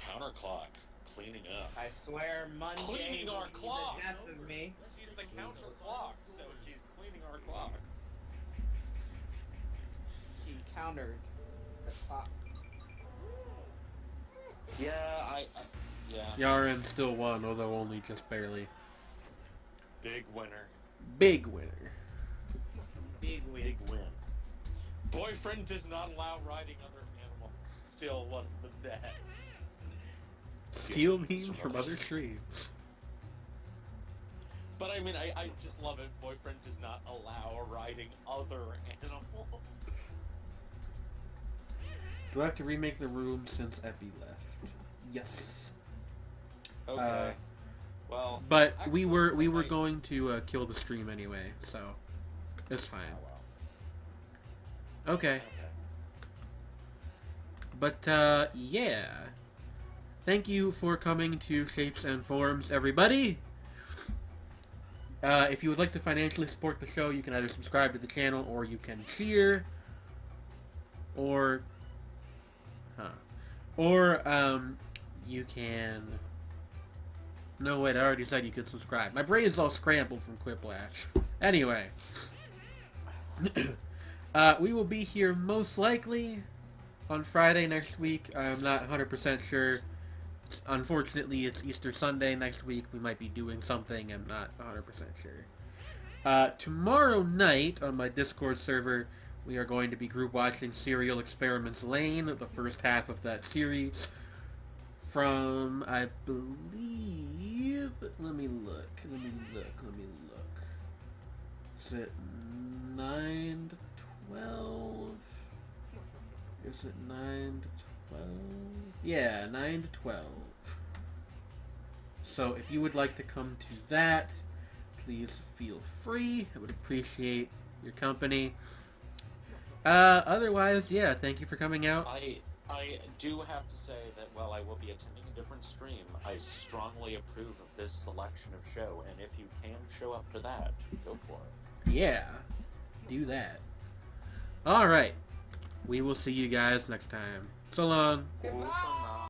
Counterclock. Cleaning up. I swear, Monday Cleaning our will be clocks. the death of me. She's the counterclock, so she's cleaning our clocks. She countered the clock. Yeah, yeah. Yaren still won, although only just barely. Big winner. Big winner. Big win. Big win. Boyfriend does not allow riding other animals. Still one of the best. Steal memes from other streams. But I mean, I just love it. Boyfriend does not allow riding other animals. Do I have to remake the room since Epi left? Yes. Okay. Well. But actually, we were might- going to kill the stream anyway, so it's fine. Oh, well. Okay. But yeah. Thank you for coming to Shapes and Forms, everybody. If you would like to financially support the show, you can either subscribe to the channel or you can cheer. Or you can... No, wait, I already said you could subscribe. My brain's all scrambled from Quiplash. Anyway. We will be here most likely on Friday next week. I'm not 100% sure. Unfortunately, it's Easter Sunday next week. We might be doing something. I'm not 100% sure. Tomorrow night on my Discord server, we are going to be group watching Serial Experiments Lane, the first half of that series. From, I believe... Let me look. Is it 9 to 12? Is it 9 to 12? Yeah, 9 to 12. So if you would like to come to that, please feel free. I would appreciate your company. Otherwise, yeah, thank you for coming out. I do have to say that while I will be attending a different stream, I strongly approve of this selection of show, and if you can show up to that, go for it. Yeah, do that. Alright, we will see you guys next time. So long. Goodbye.